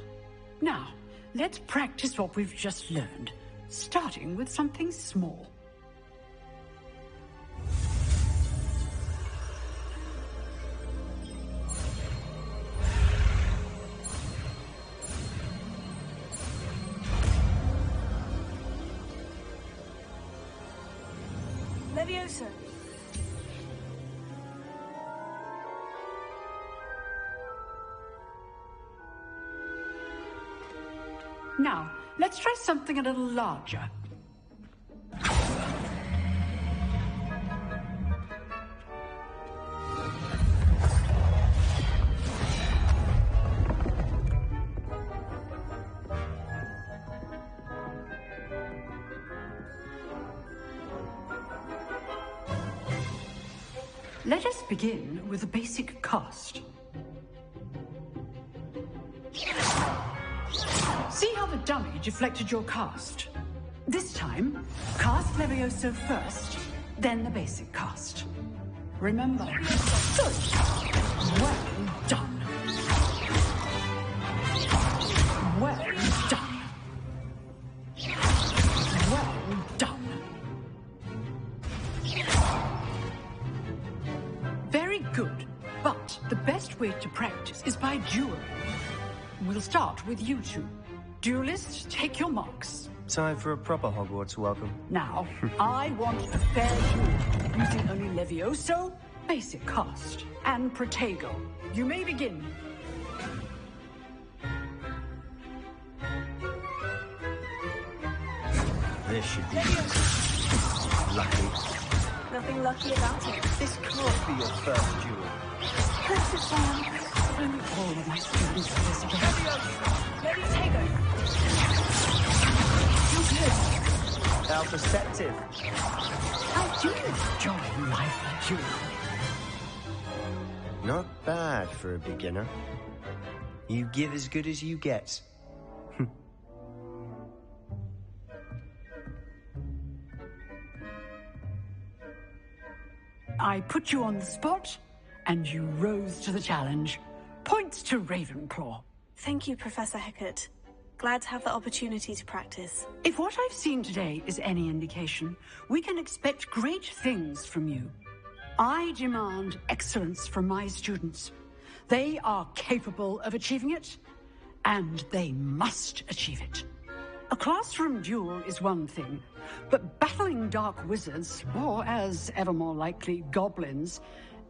Now, let's practice what we've just learned, starting with something small. Levioso. Now, let's try something a little larger. Let us begin with a basic cast. See how the dummy deflected your cast? This time, cast Levioso first, then the basic cast. Remember. Good. Well done. Well done. Well done. Very good. But the best way to practice is by dueling. We'll start with you two. Duelists, take your marks. Time for a proper Hogwarts welcome. Now, I want a fair duel, using only Levioso, basic cast, and Protego. You may begin. This should be lucky. Nothing lucky about it. This can't be your first duel. Of course it's Sam. Only all of my students are visible. Protego. How perceptive. How do you enjoy life at you? Not bad for a beginner. You give as good as you get. I put you on the spot, and you rose to the challenge. Points to Ravenclaw. Thank you, Professor Hecat. Glad to have the opportunity to practice. If what I've seen today is any indication, we can expect great things from you. I demand excellence from my students. They are capable of achieving it, and they must achieve it. A classroom duel is one thing, but battling dark wizards, or as ever more likely, goblins,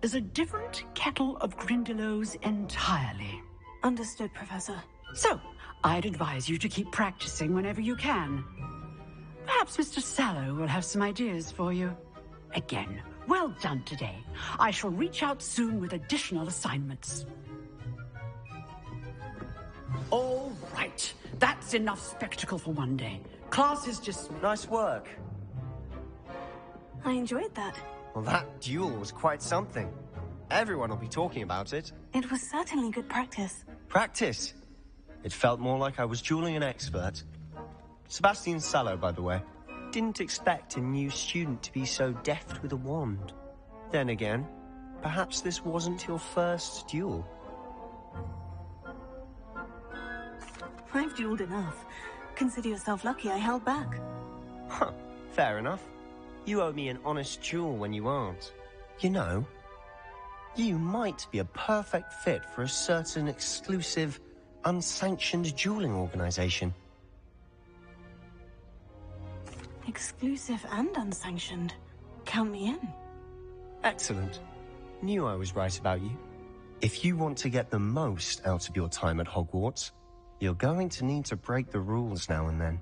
is a different kettle of Grindylows entirely. Understood, Professor. So, I'd advise you to keep practicing whenever you can. Perhaps Mr. Sallow will have some ideas for you. Again, well done today. I shall reach out soon with additional assignments. All right. That's enough spectacle for one day. Class is just... Nice work. I enjoyed that. Well, that duel was quite something. Everyone will be talking about it. It was certainly good practice. Practice? It felt more like I was dueling an expert. Sebastian Sallow, by the way. Didn't expect a new student to be so deft with a wand. Then again, perhaps this wasn't your first duel. I've dueled enough. Consider yourself lucky I held back. Huh, fair enough. You owe me an honest duel when you aren't. You know, you might be a perfect fit for a certain exclusive, unsanctioned dueling organization. Exclusive and unsanctioned. Count me in. Excellent. Knew I was right about you. If you want to get the most out of your time at Hogwarts, you're going to need to break the rules now and then.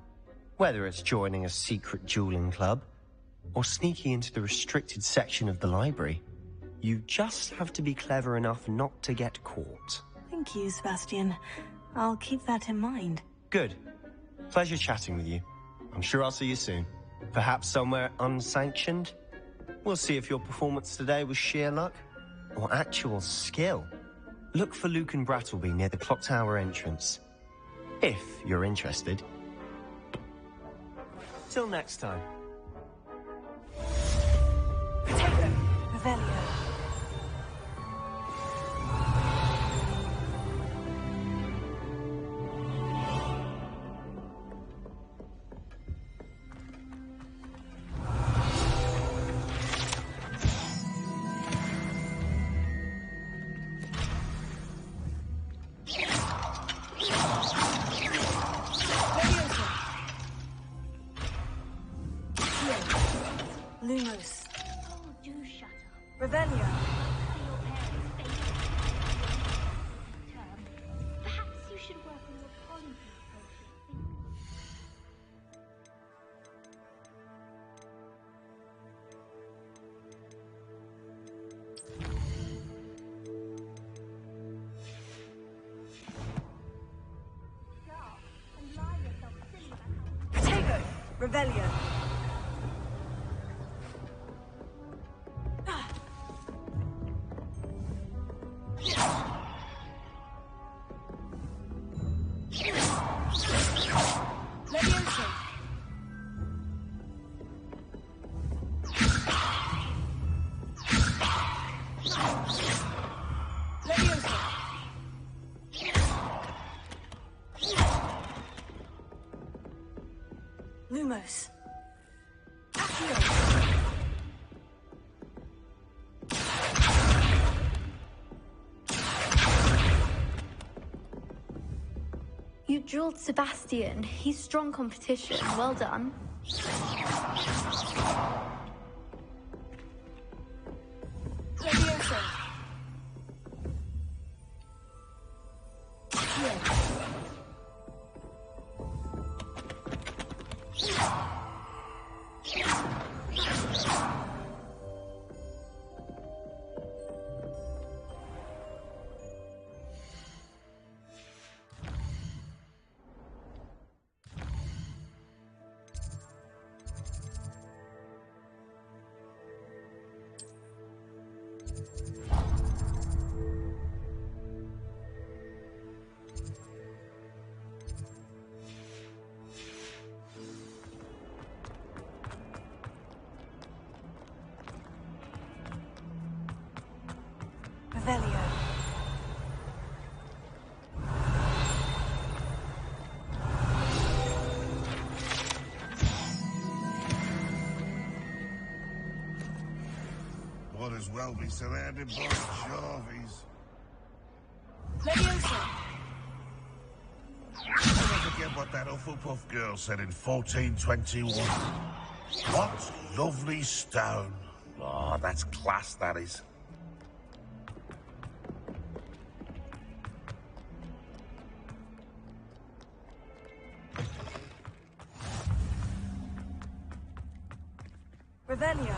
Whether it's joining a secret dueling club, or sneaking into the restricted section of the library, you just have to be clever enough not to get caught. Thank you, Sebastian. I'll keep that in mind. Good. Pleasure chatting with you. I'm sure I'll see you soon. Perhaps somewhere unsanctioned? We'll see if your performance today was sheer luck, or actual skill. Look for Luke and Brattleby near the clock tower entrance. If you're interested. Till next time. Protego. Revelio. Lumos. Oh, do shut up. Revelio. Perhaps you should work on your polyglot potion. Protego. Revelio. Lumos. You drilled Sebastian. He's strong competition. Well done. Levioso. Revelio. Might as well be surrounded by Jarvies. Levioso. Never forget what that Hufflepuff girl said in 1421. What lovely stone. Oh, that's class, that is. Revelio.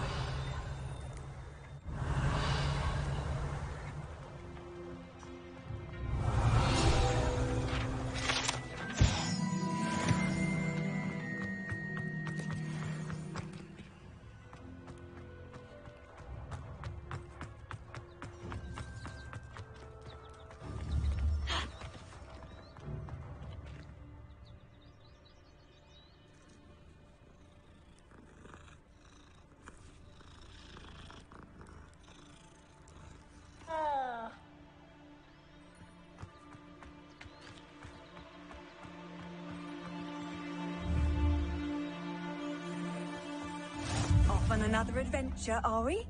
Off on another adventure, are we?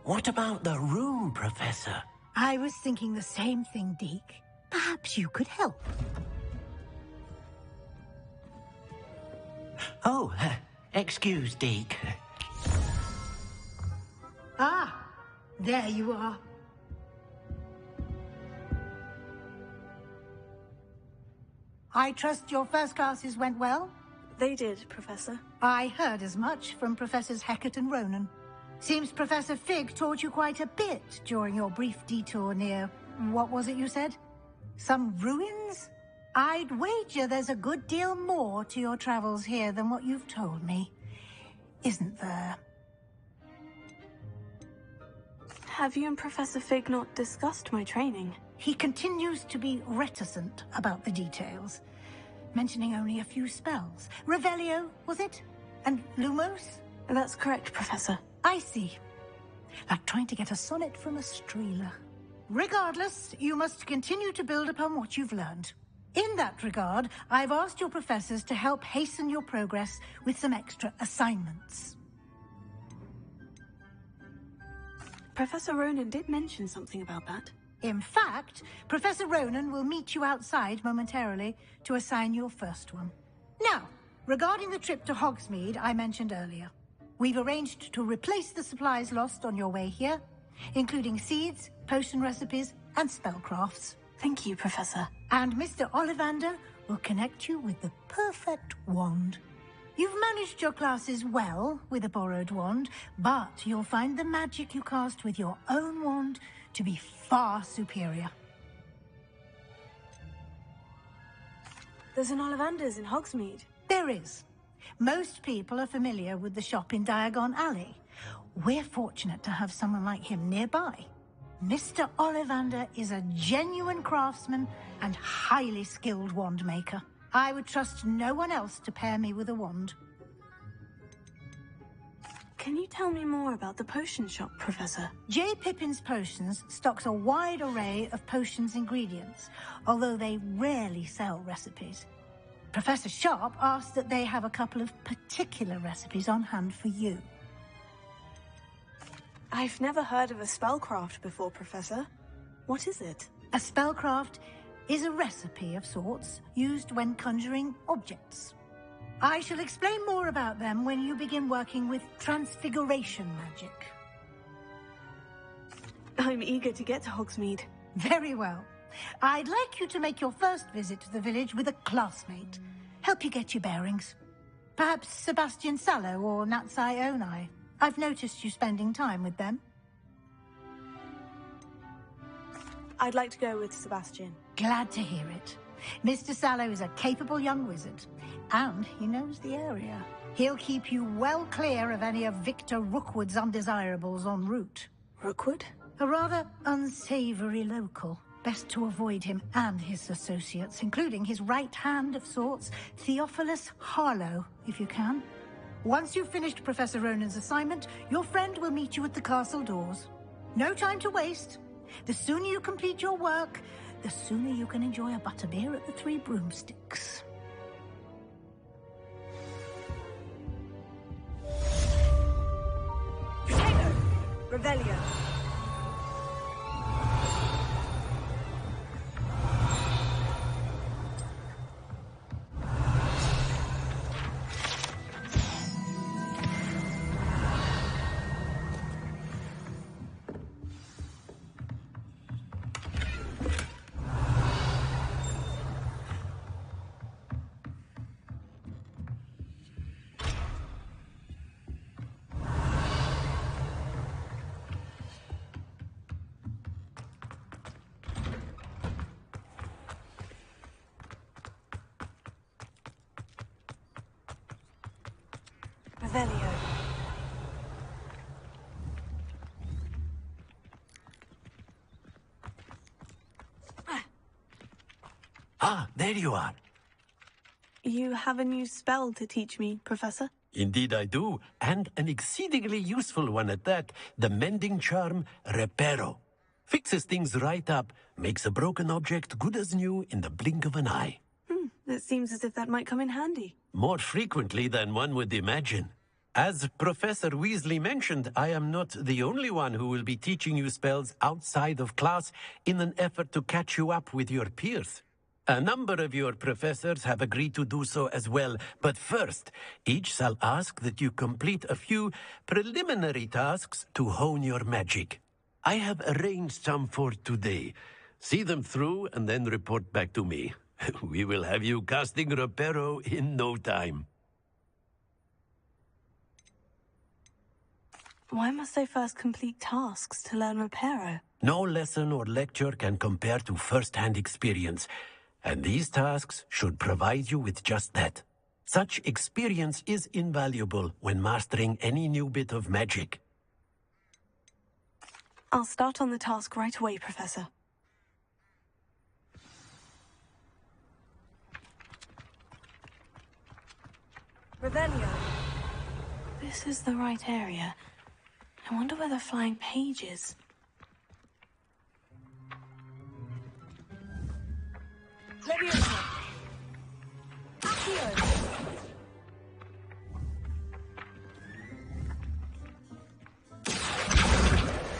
What about the room, Professor? I was thinking the same thing, Deke. Perhaps you could help. Oh, excuse, Deke. Ah, there you are. I trust your first classes went well? They did, Professor. I heard as much from Professors Hecat and Ronan. Seems Professor Fig taught you quite a bit during your brief detour near... what was it you said? Some ruins? I'd wager there's a good deal more to your travels here than what you've told me. Isn't there? Have you and Professor Fig not discussed my training? He continues to be reticent about the details, mentioning only a few spells. Revelio, was it? And Lumos? That's correct, Professor. I see. Like trying to get a sonnet from a streeler. Regardless, you must continue to build upon what you've learned. In that regard, I've asked your professors to help hasten your progress with some extra assignments. Professor Ronan did mention something about that. In fact, Professor Ronan will meet you outside momentarily to assign your first one. Now, regarding the trip to Hogsmeade I mentioned earlier, we've arranged to replace the supplies lost on your way here, including seeds, potion recipes, and spellcrafts. Thank you, Professor. And Mr. Ollivander will connect you with the perfect wand. You've managed your classes well with a borrowed wand, but you'll find the magic you cast with your own wand to be far superior. There's an Ollivander's in Hogsmeade. There is. Most people are familiar with the shop in Diagon Alley. We're fortunate to have someone like him nearby. Mr. Ollivander is a genuine craftsman and highly skilled wand maker. I would trust no one else to pair me with a wand. Can you tell me more about the potion shop, Professor? J. Pippin's Potions stocks a wide array of potions ingredients, although they rarely sell recipes. Professor Sharp asked that they have a couple of particular recipes on hand for you. I've never heard of a spellcraft before, Professor. What is it? A spellcraft is a recipe of sorts used when conjuring objects. I shall explain more about them when you begin working with transfiguration magic. I'm eager to get to Hogsmeade. Very well. I'd like you to make your first visit to the village with a classmate. Help you get your bearings. Perhaps Sebastian Sallow or Natsai Onai. I've noticed you spending time with them. I'd like to go with Sebastian. Glad to hear it. Mr. Sallow is a capable young wizard, and he knows the area. He'll keep you well clear of any of Victor Rookwood's undesirables en route. Rookwood? A rather unsavory local. Best to avoid him and his associates, including his right hand of sorts, Theophilus Harlow, if you can. Once you've finished Professor Ronan's assignment, your friend will meet you at the castle doors. No time to waste. The sooner you complete your work, the sooner you can enjoy a butterbeer at the Three Broomsticks. Potato! Revelio. Revelio. Ah, there you are. You have a new spell to teach me, Professor? Indeed I do, and an exceedingly useful one at that. The mending charm, Reparo. Fixes things right up, makes a broken object good as new in the blink of an eye. It seems as if that might come in handy. More frequently than one would imagine. As Professor Weasley mentioned, I am not the only one who will be teaching you spells outside of class in an effort to catch you up with your peers. A number of your professors have agreed to do so as well, but first, each shall ask that you complete a few preliminary tasks to hone your magic. I have arranged some for today. See them through and then report back to me. We will have you casting Reparo in no time. Why must I first complete tasks to learn Reparo? No lesson or lecture can compare to first-hand experience, and these tasks should provide you with just that. Such experience is invaluable when mastering any new bit of magic. I'll start on the task right away, Professor. Revelio. This is the right area. I wonder where the flying page is. Leviosa. Accio.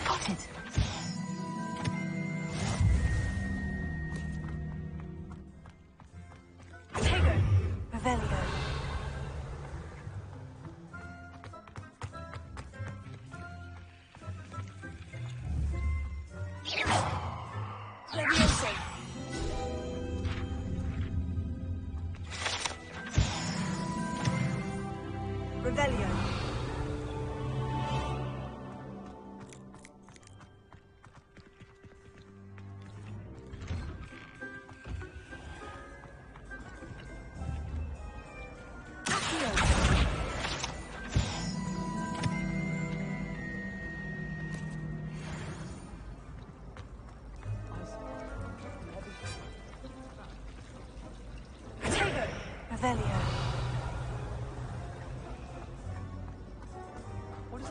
Got it. Potato. Revelio. Leviosa. Revelio. Potato. Revelio. What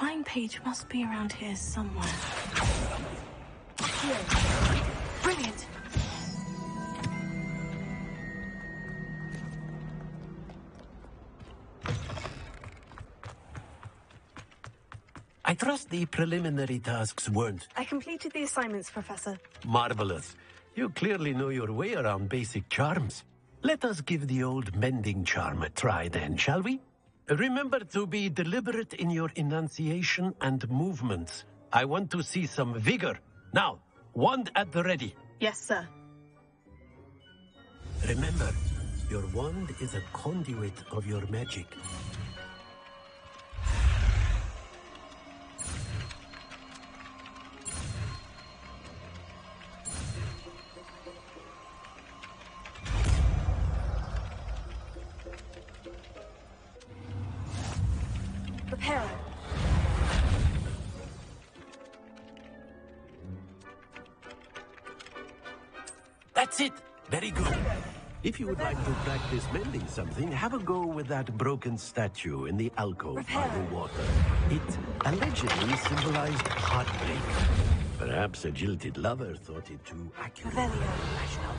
flying page must be around here somewhere. Here. Brilliant. I trust the preliminary tasks weren't I completed the assignments, Professor. marvelous. You clearly know your way around basic charms. Let us give the old mending charm a try then, shall we? Remember to be deliberate in your enunciation and movements. I want to see some vigor. Now, wand at the ready. Yes, sir. Remember, your wand is a conduit of your magic. Prepare. That's it. Very good. If you would like to practice mending something, have a go with that broken statue in the alcove by the water. It allegedly symbolized heartbreak. Perhaps a jilted lover thought it too accurate. Lash out.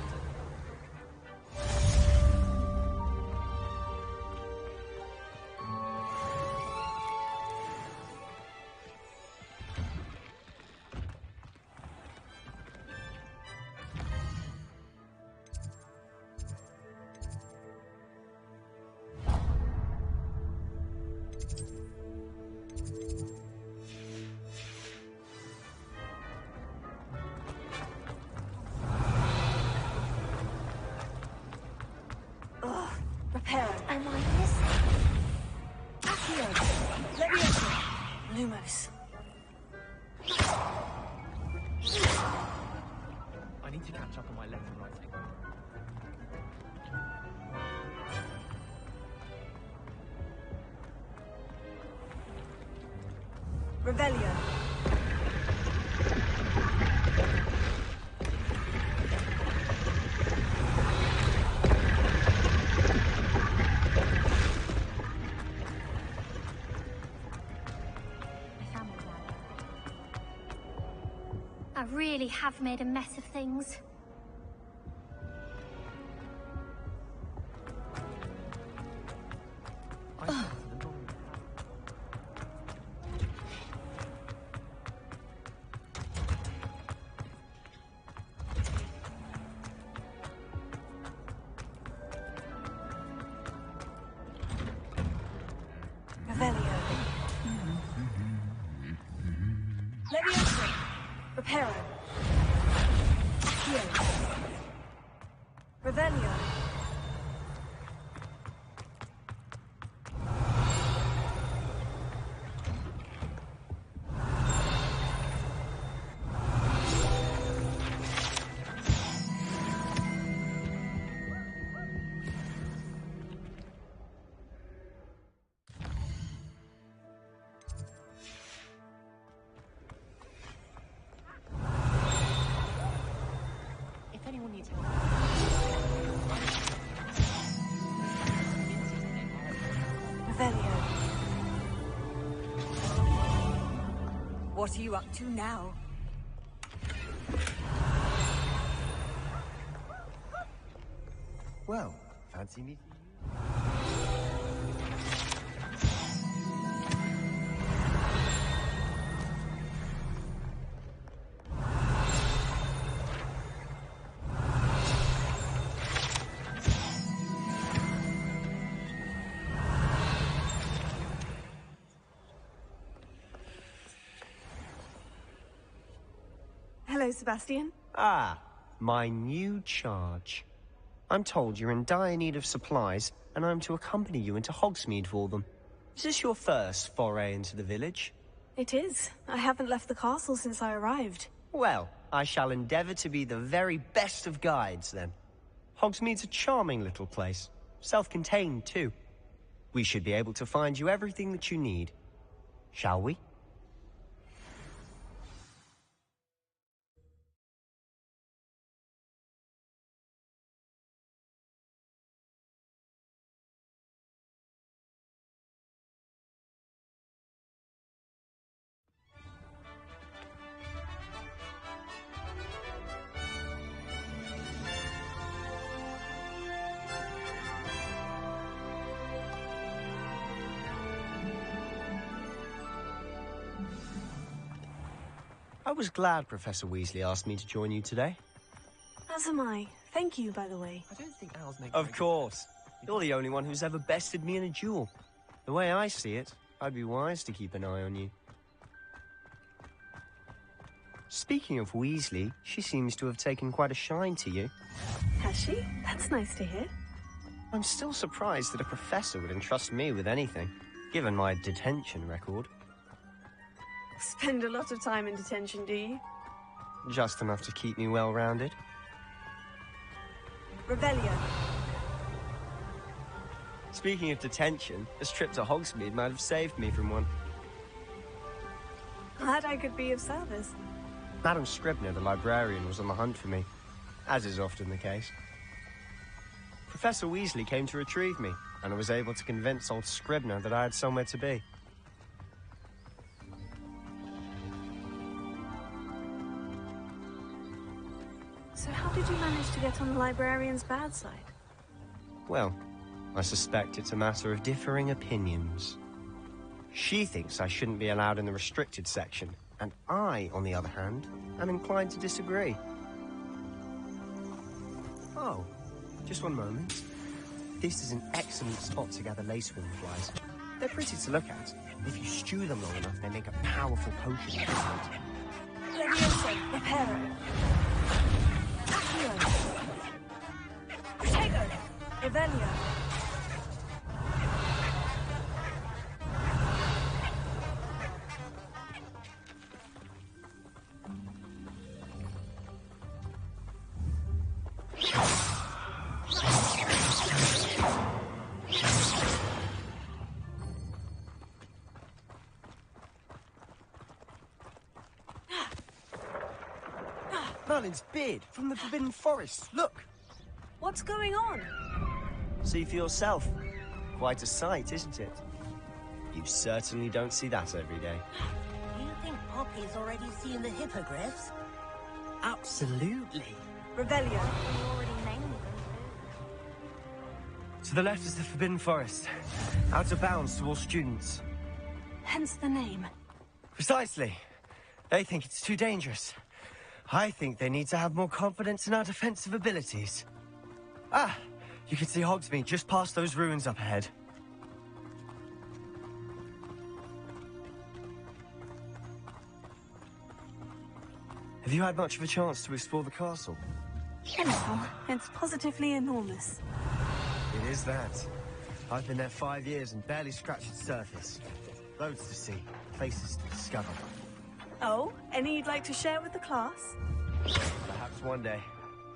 Prepare. Am I missing? Accio. Leviosa. Lumos. I need to catch up on my letter writing. Revelio. I really have made a mess of things. Revelio. Leviosa. Prepare. Accio. Revelio. If anyone needs help. Revelio. What are you up to now? Well, fancy meeting you? Hello, Sebastian. Ah, my new charge. I'm told you're in dire need of supplies, and I'm to accompany you into Hogsmeade for them. Is this your first foray into the village? It is. I haven't left the castle since I arrived. Well, I shall endeavour to be the very best of guides, then. Hogsmeade's a charming little place. Self-contained, too. We should be able to find you everything that you need. Shall we? was glad Professor Weasley asked me to join you today. As am I. Thank you, by the way. I don't think owls make... Of course. You're the only one who's ever bested me in a duel. The way I see it, I'd be wise to keep an eye on you. Speaking of Weasley, she seems to have taken quite a shine to you. Has she? That's nice to hear. I'm still surprised that a professor would entrust me with anything, given my detention record. Spend a lot of time in detention, do you? Just enough to keep me well-rounded. Revelio. Speaking of detention, this trip to Hogsmeade might have saved me from one. Glad I could be of service. Madam Scribner, the librarian, was on the hunt for me, as is often the case. Professor Weasley came to retrieve me, and I was able to convince old Scribner that I had somewhere to be. So how did you manage to get on the librarian's bad side? Well, I suspect it's a matter of differing opinions. She thinks I shouldn't be allowed in the restricted section, and I, on the other hand, am inclined to disagree. Oh, just one moment. This is an excellent spot to gather lacewing flies. They're pretty to look at. If you stew them long enough, they make a powerful potion. Levioso, Reparo. Accio. Protego. Revelio. Merlin's beard from the Forbidden Forest. Look! What's going on? See for yourself. Quite a sight, isn't it? You certainly don't see that every day. You think Poppy's already seen the hippogriffs? Absolutely. Revelio. We already named them. To the left is the Forbidden Forest. Out of bounds to all students. Hence the name. Precisely. They think it's too dangerous. I think they need to have more confidence in our defensive abilities. Ah! You can see Hogsmeade just past those ruins up ahead. Have you had much of a chance to explore the castle? A little. It's positively enormous. It is that. I've been there 5 years and barely scratched its surface. Loads to see, places to discover. Oh, any you'd like to share with the class? Perhaps one day.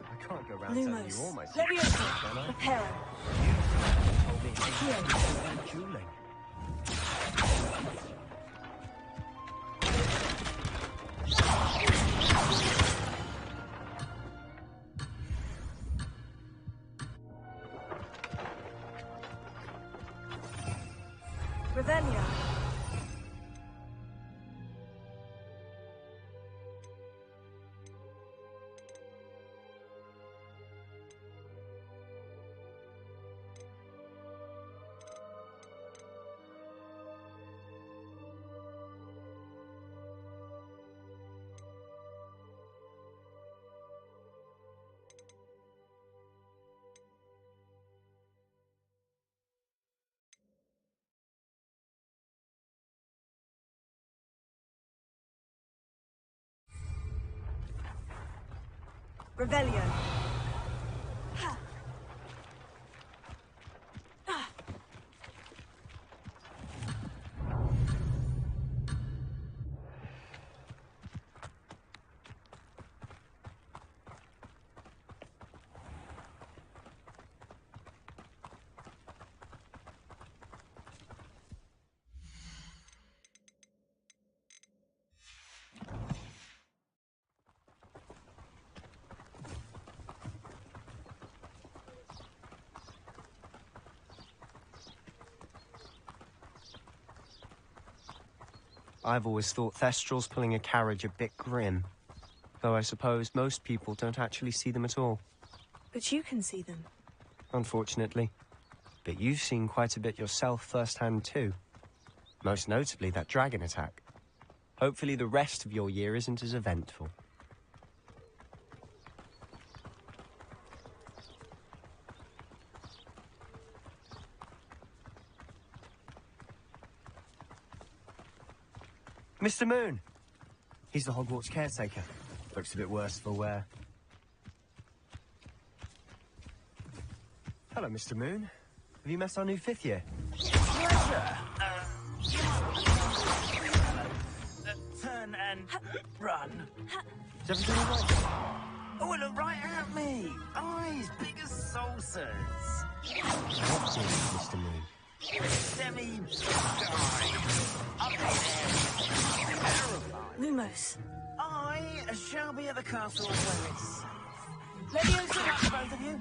I can't go around telling you all my secrets, Levioso. can I? Reparo. You told me how to do dueling. Revelio. Revelio. Ha. Ah. I've always thought Thestrals pulling a carriage a bit grim. Though I suppose most people don't actually see them at all. But you can see them. Unfortunately. But you've seen quite a bit yourself firsthand too. Most notably that dragon attack. Hopefully the rest of your year isn't as eventful. Mr. Moon! He's the Hogwarts caretaker. Looks a bit worse for wear. Hello, Mr. Moon. Have you met our new 5th year? Pleasure. Turn and run. Is everything all right? Oh, it looked right at me. Eyes big as saucers. What is Mr. Moon? Lumos. I shall be at the castle where it's safe. Let me sit up, both of you.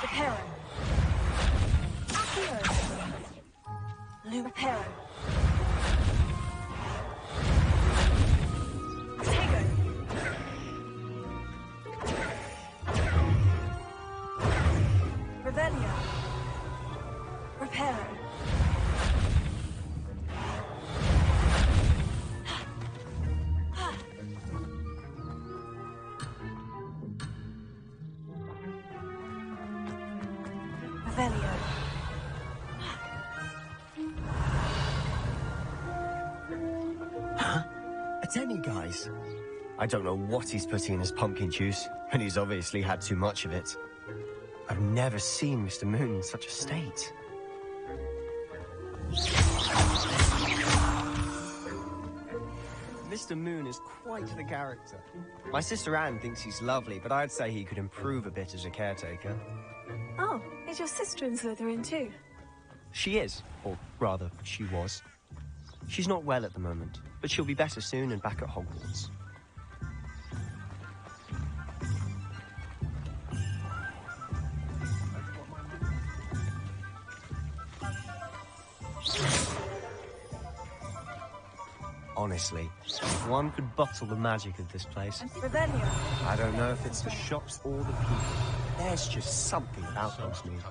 Reparo. Accio. Reparo. Tego. Revelio. Reparo. Revelio. Huh? A Denny, guys. I don't know what he's putting in his pumpkin juice, and he's obviously had too much of it. I've never seen Mr. Moon in such a state. Mr. Moon is quite the character. My sister Anne thinks he's lovely, but I'd say he could improve a bit as a caretaker. Oh, is your sister in Slytherin too? She is, or rather, she was. She's not well at the moment, but she'll be better soon and back at Hogwarts. Honestly, if one could bottle the magic of this place. Revelio. I don't know if it's the shops or the people. There's just something about Hogsmeade.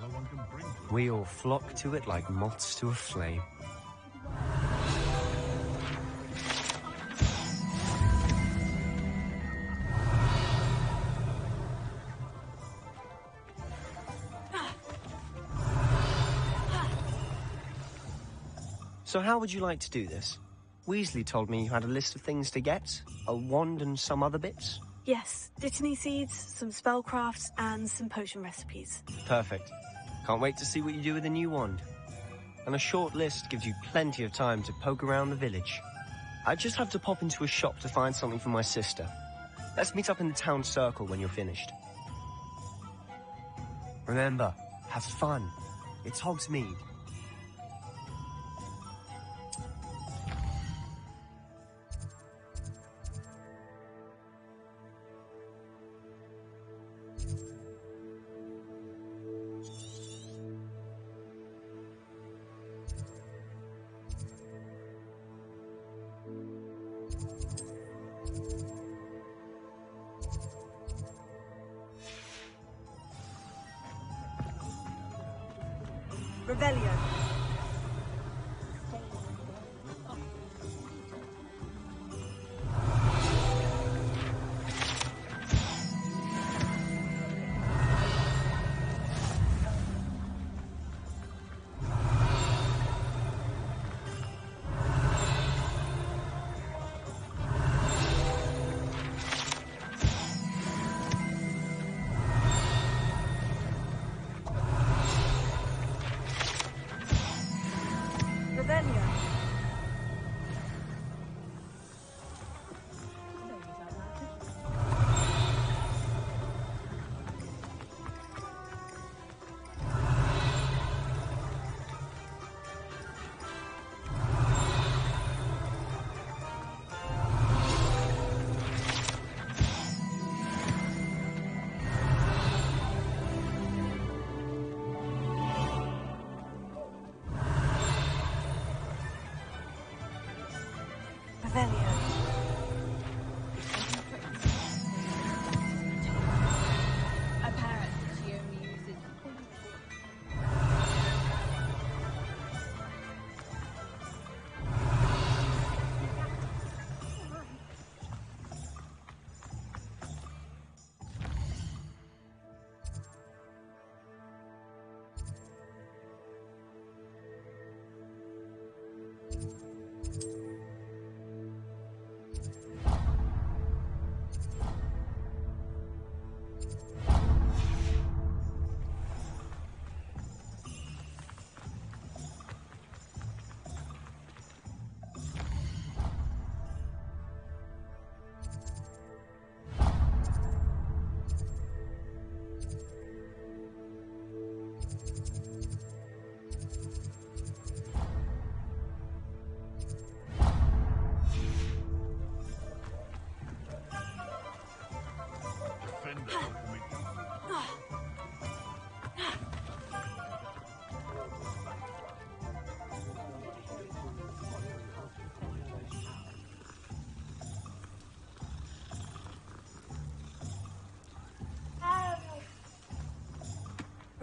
We all flock to it like moths to a flame. So how would you like to do this? Weasley told me you had a list of things to get, a wand and some other bits. Yes, dittany seeds, some spellcrafts, and some potion recipes. Perfect. Can't wait to see what you do with the new wand. And a short list gives you plenty of time to poke around the village. I just have to pop into a shop to find something for my sister. Let's meet up in the town circle when you're finished. Remember, have fun. It's Hogsmeade. Revelio.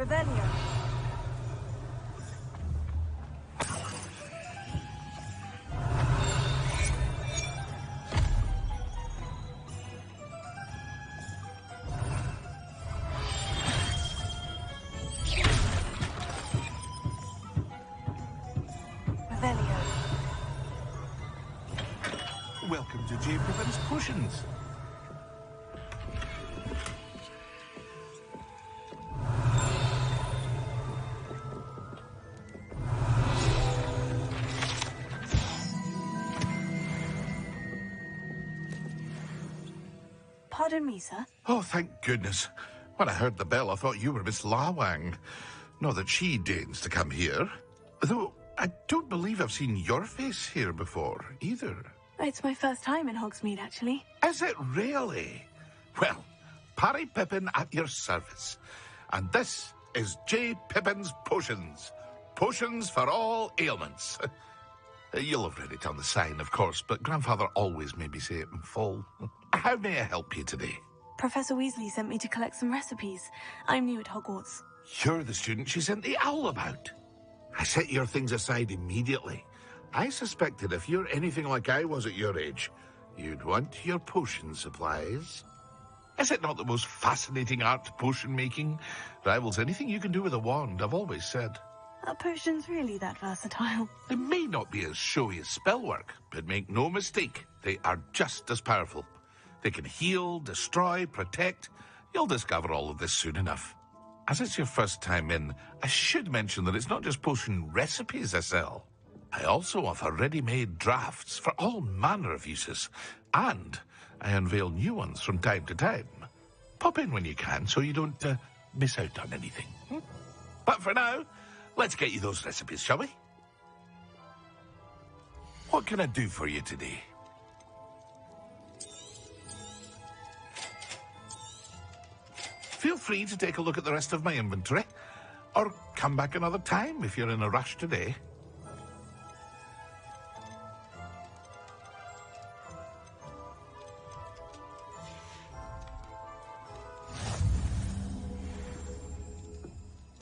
Revelio. Welcome to J. Pippin's Potions. Pardon me, sir. Oh, thank goodness. When I heard the bell, I thought you were Miss Lawang. Not that she deigns to come here. Though I don't believe I've seen your face here before, either. It's my first time in Hogsmeade, actually. Is it really? Well, Parry Pippin at your service. And this is J. Pippin's Potions. Potions for all ailments. You'll have read it on the sign, of course, but Grandfather always made me say it in full. How may I help you today? Professor Weasley sent me to collect some recipes. I'm new at Hogwarts. You're the student she sent the owl about. I set your things aside immediately. I suspected if you're anything like I was at your age, you'd want your potion supplies. Is it not the most fascinating art, potion making? Rivals anything you can do with a wand, I've always said. Are potions really that versatile? They may not be as showy as spellwork, but make no mistake, they are just as powerful. They can heal, destroy, protect. You'll discover all of this soon enough. As it's your first time in, I should mention that it's not just potion recipes I sell. I also offer ready-made drafts for all manner of uses, and I unveil new ones from time to time. Pop in when you can so you don't miss out on anything. But for now, let's get you those recipes, shall we? What can I do for you today? Feel free to take a look at the rest of my inventory, or come back another time if you're in a rush today.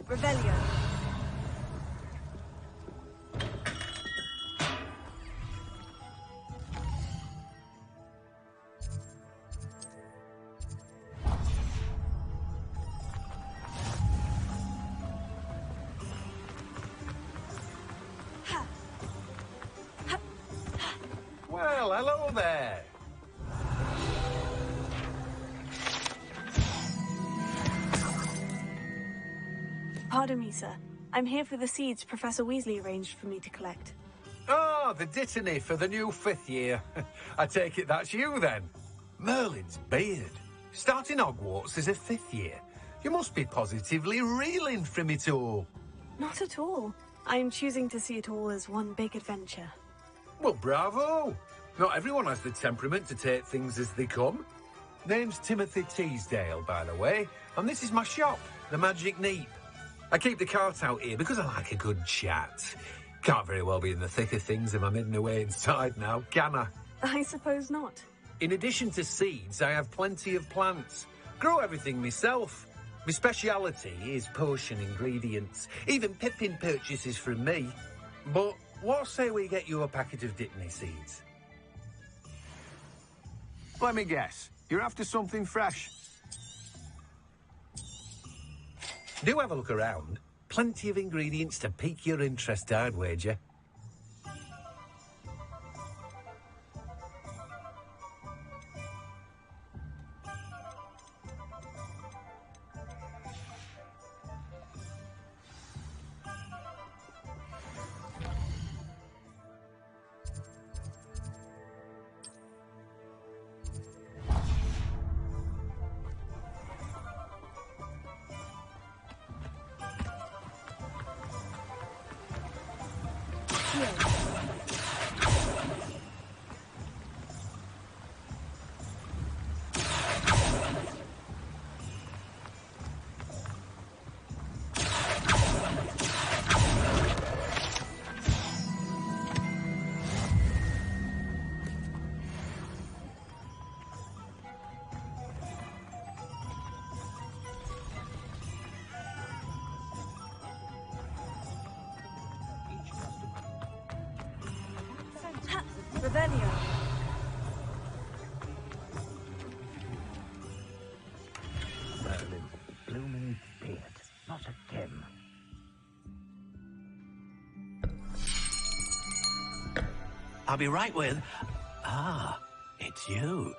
Revelio. Well, hello there. Pardon me, sir. I'm here for the seeds Professor Weasley arranged for me to collect. Oh, the dittany for the new 5th year. I take it that's you, then. Merlin's beard. Starting Hogwarts as a 5th year. You must be positively reeling from it all. Not at all. I'm choosing to see it all as one big adventure. Well, bravo. Not everyone has the temperament to take things as they come. Name's Timothy Teasdale, by the way, and this is my shop, the Magic Neep. I keep the cart out here because I like a good chat. Can't very well be in the thick of things if I'm hidden away inside now, can I? I suppose not. In addition to seeds, I have plenty of plants. Grow everything myself. My speciality is potion ingredients. Even Pippin purchases from me. But what say we get you a packet of Dittany seeds? Let me guess. You're after something fresh. Do have a look around. Plenty of ingredients to pique your interest, I'd wager. Revelio. Merlin's blooming beard, not again. I'll be right with... Ah, it's you.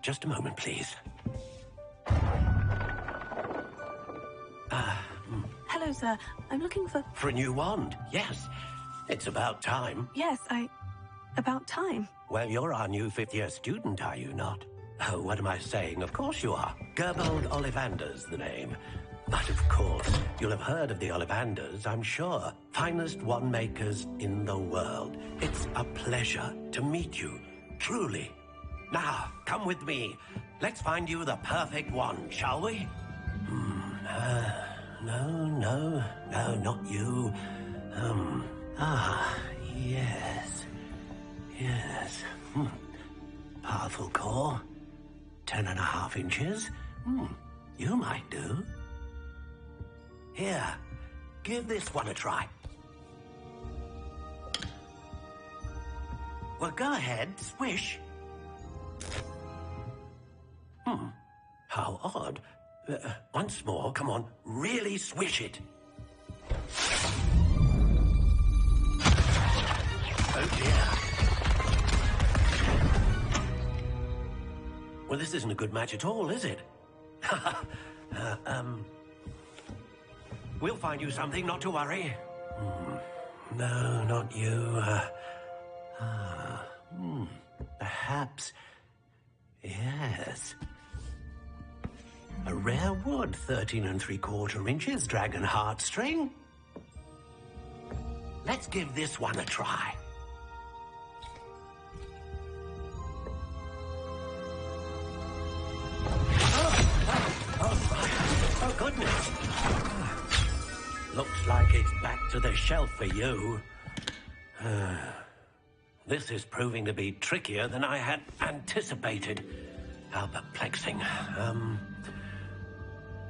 Just a moment, please. Hello, sir. I'm looking for... For a new wand, yes. It's about time. Yes, about time. Well, you're our new fifth-year student, are you not? Oh, what am I saying? Of course you are. Gerbold Ollivander's the name. But of course, you'll have heard of the Ollivanders, I'm sure. Finest wand makers in the world. It's a pleasure to meet you, truly. Now, come with me. Let's find you the perfect wand, shall we? No, not you. Yes. Powerful core. 10.5 inches. You might do. Here, give this one a try. Well, go ahead, swish. How odd. Once more, come on, really swish it. Oh dear. Well, this isn't a good match at all, is it? We'll find you something, not to worry. No, not you. Perhaps... Yes. A rare wood, 13 3/4 inches, dragon heartstring. Let's give this one a try. Oh, goodness. Looks like it's back to the shelf for you. This is proving to be trickier than I had anticipated. How perplexing.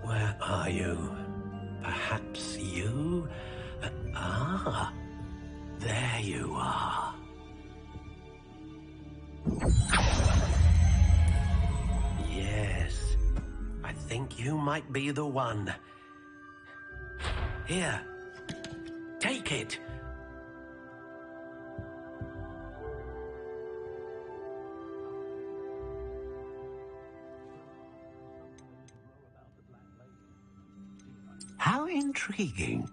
Where are you? Perhaps you? There you are. Yes, I think you might be the one. Here, take it. How intriguing.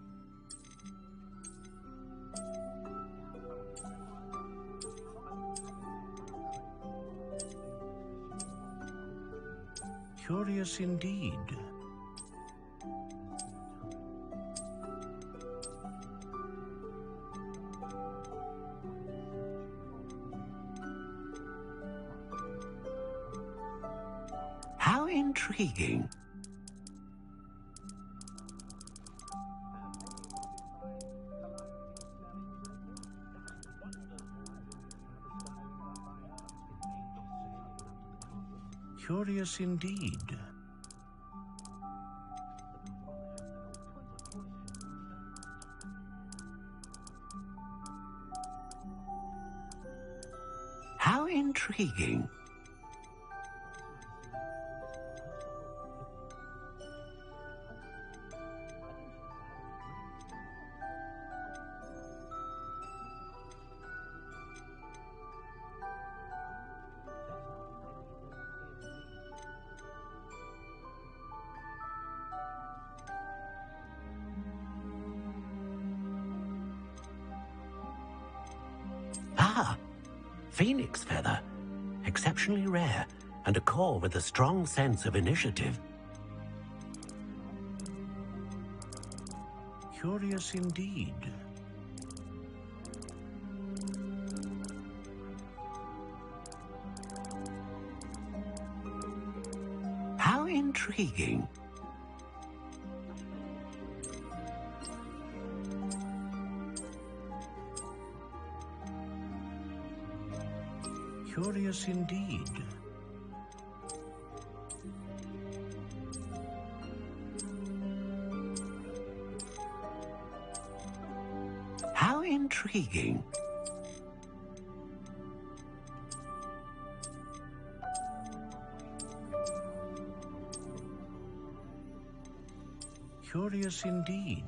Curious indeed. How intriguing. Curious indeed. How intriguing. Phoenix feather. Exceptionally rare, and a core with a strong sense of initiative. Curious indeed. How intriguing. Curious indeed. How intriguing. Curious indeed.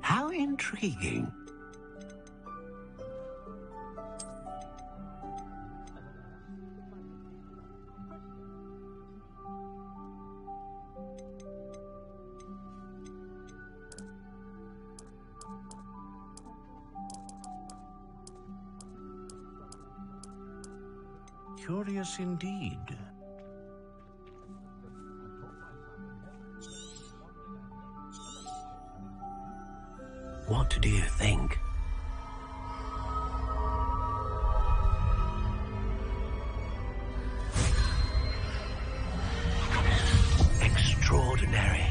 How intriguing. Curious indeed. What do you think? Extraordinary.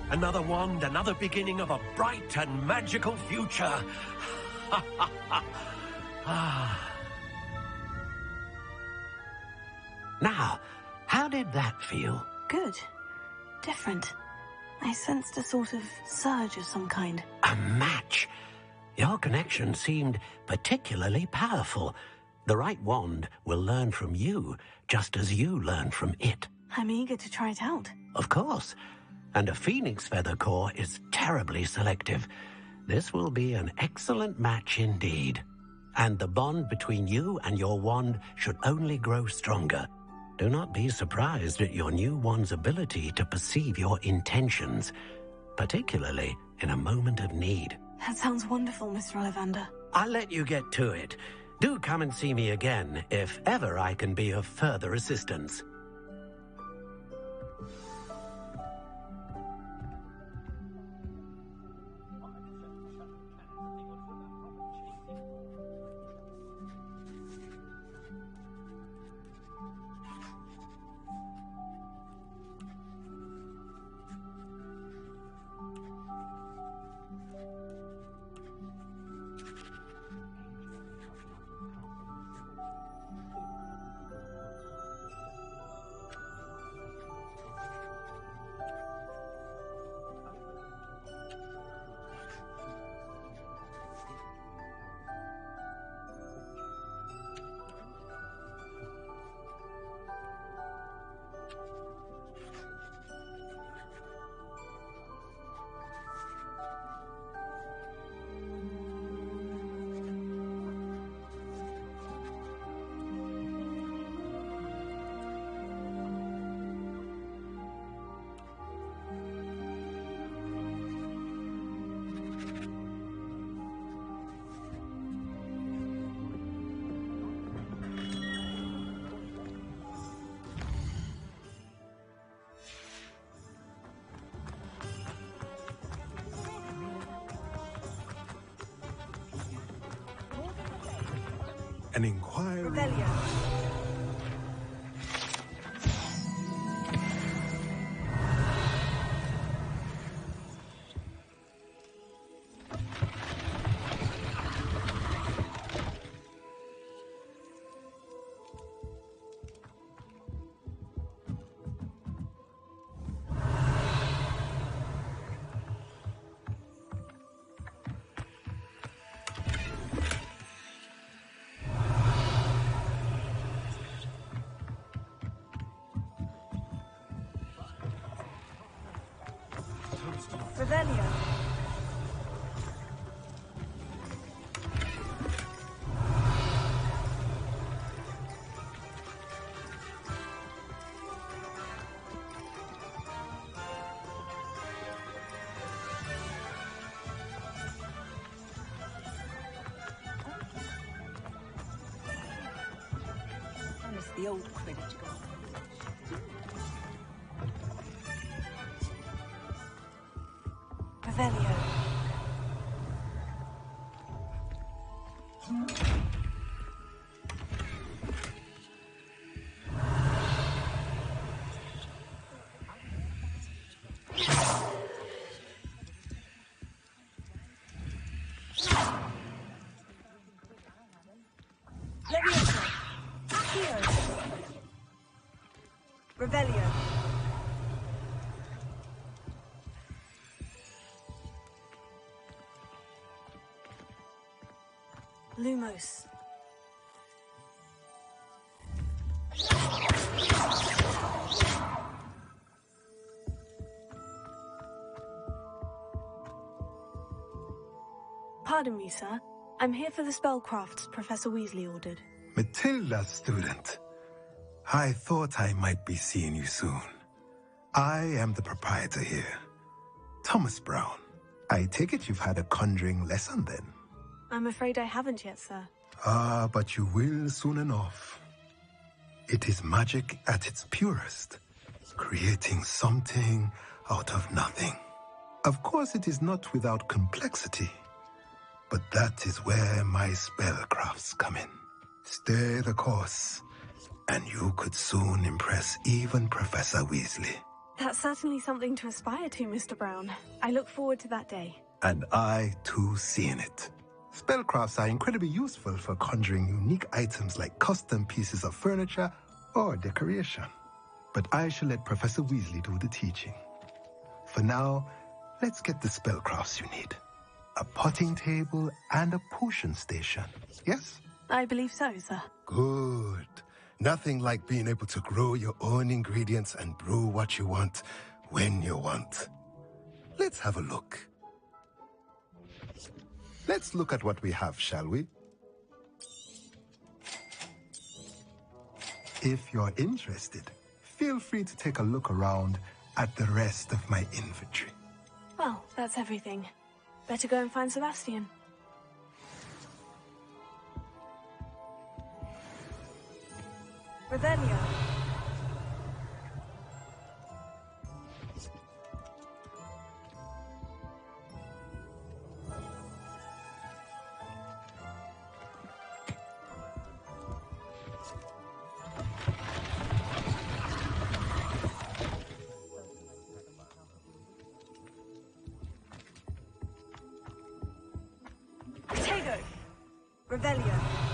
Another wand, another beginning of a bright and magical future. Now, how did that feel? Good. Different. I sensed a sort of surge of some kind. A match. Your connection seemed particularly powerful. The right wand will learn from you, just as you learn from it. I'm eager to try it out. Of course. And a phoenix feather core is terribly selective. This will be an excellent match indeed. And the bond between you and your wand should only grow stronger. Do not be surprised at your new wand's ability to perceive your intentions, particularly in a moment of need. That sounds wonderful, Mr. Ollivander. I'll let you get to it. Do come and see me again if ever I can be of further assistance. An inquiry. Rebellion. Rebellion. I miss the old Quidditch goal. Revelio. Lumos. Pardon me, sir. I'm here for the spellcrafts Professor Weasley ordered. Matilda, student. I thought I might be seeing you soon. I am the proprietor here, Thomas Brown. I take it you've had a conjuring lesson then? I'm afraid I haven't yet, sir. Ah, but you will soon enough. It is magic at its purest, creating something out of nothing. Of course, it is not without complexity, but that is where my spellcrafts come in. Stay the course, and you could soon impress even Professor Weasley. That's certainly something to aspire to, Mr. Brown. I look forward to that day. And I, too, seeing it. Spellcrafts are incredibly useful for conjuring unique items like custom pieces of furniture or decoration. But I shall let Professor Weasley do the teaching. For now, let's get the spellcrafts you need. A potting table and a potion station, yes? I believe so, sir. Good. Nothing like being able to grow your own ingredients and brew what you want when you want. Let's have a look. Let's look at what we have, shall we? If you're interested, feel free to take a look around at the rest of my inventory. Well, that's everything. Better go and find Sebastian. Revelio. Tego. Revelio.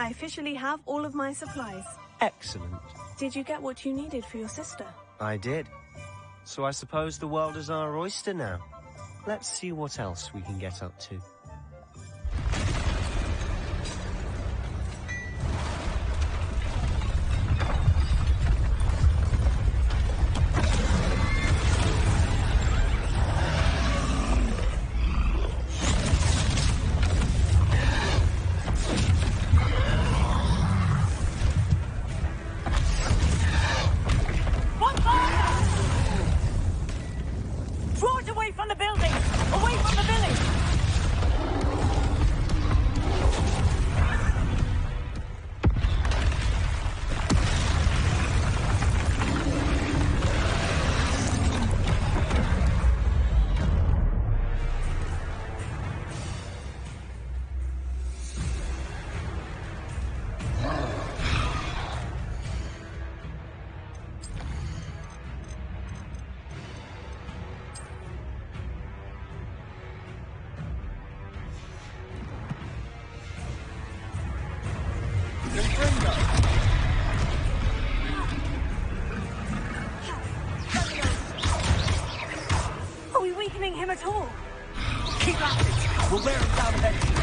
I officially have all of my supplies. Excellent. Did you get what you needed for your sister? I did. So I suppose the world is our oyster now. Let's see what else we can get up to. Are we weakening him at all? Keep at it. We'll wear him down eventually.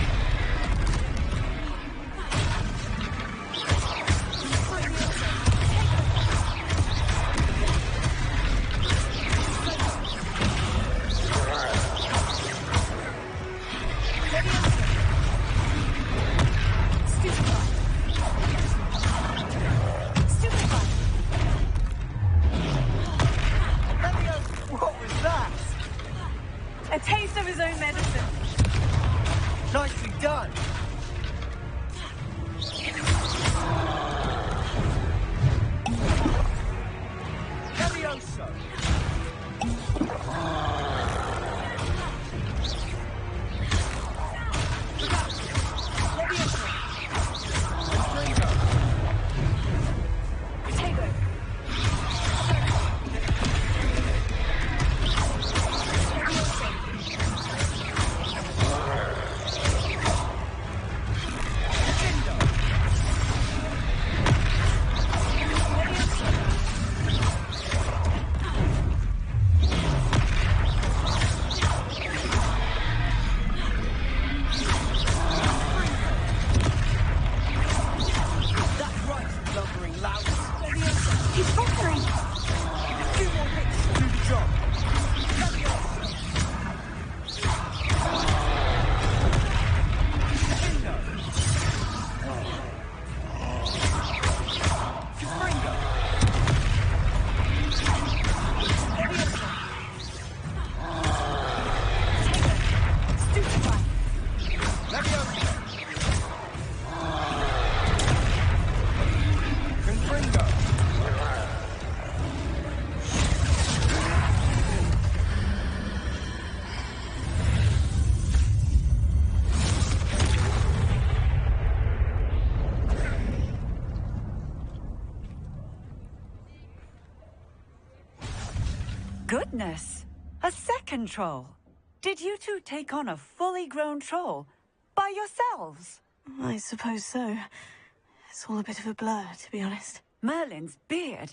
Nicely done. Levioso. Goodness! A second troll! Did you two take on a fully grown troll by yourselves? I suppose so. It's all a bit of a blur, to be honest. Merlin's beard.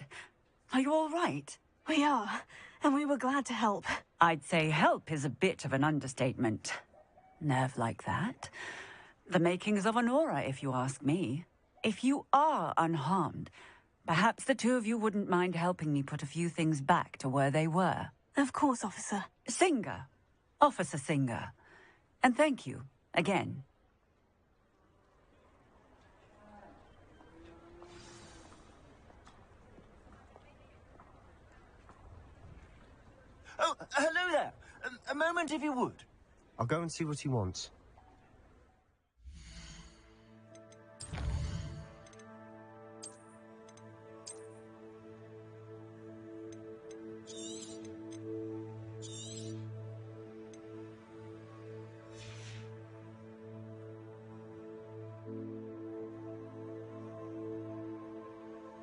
Are you all right? We are, and we were glad to help. I'd say help is a bit of an understatement. Nerve like that. The makings of an aura, if you ask me. If you are unharmed, perhaps the two of you wouldn't mind helping me put a few things back to where they were. Of course, officer. Singer. Officer Singer. And thank you, again. Oh, hello there. A moment, if you would. I'll go and see what he wants.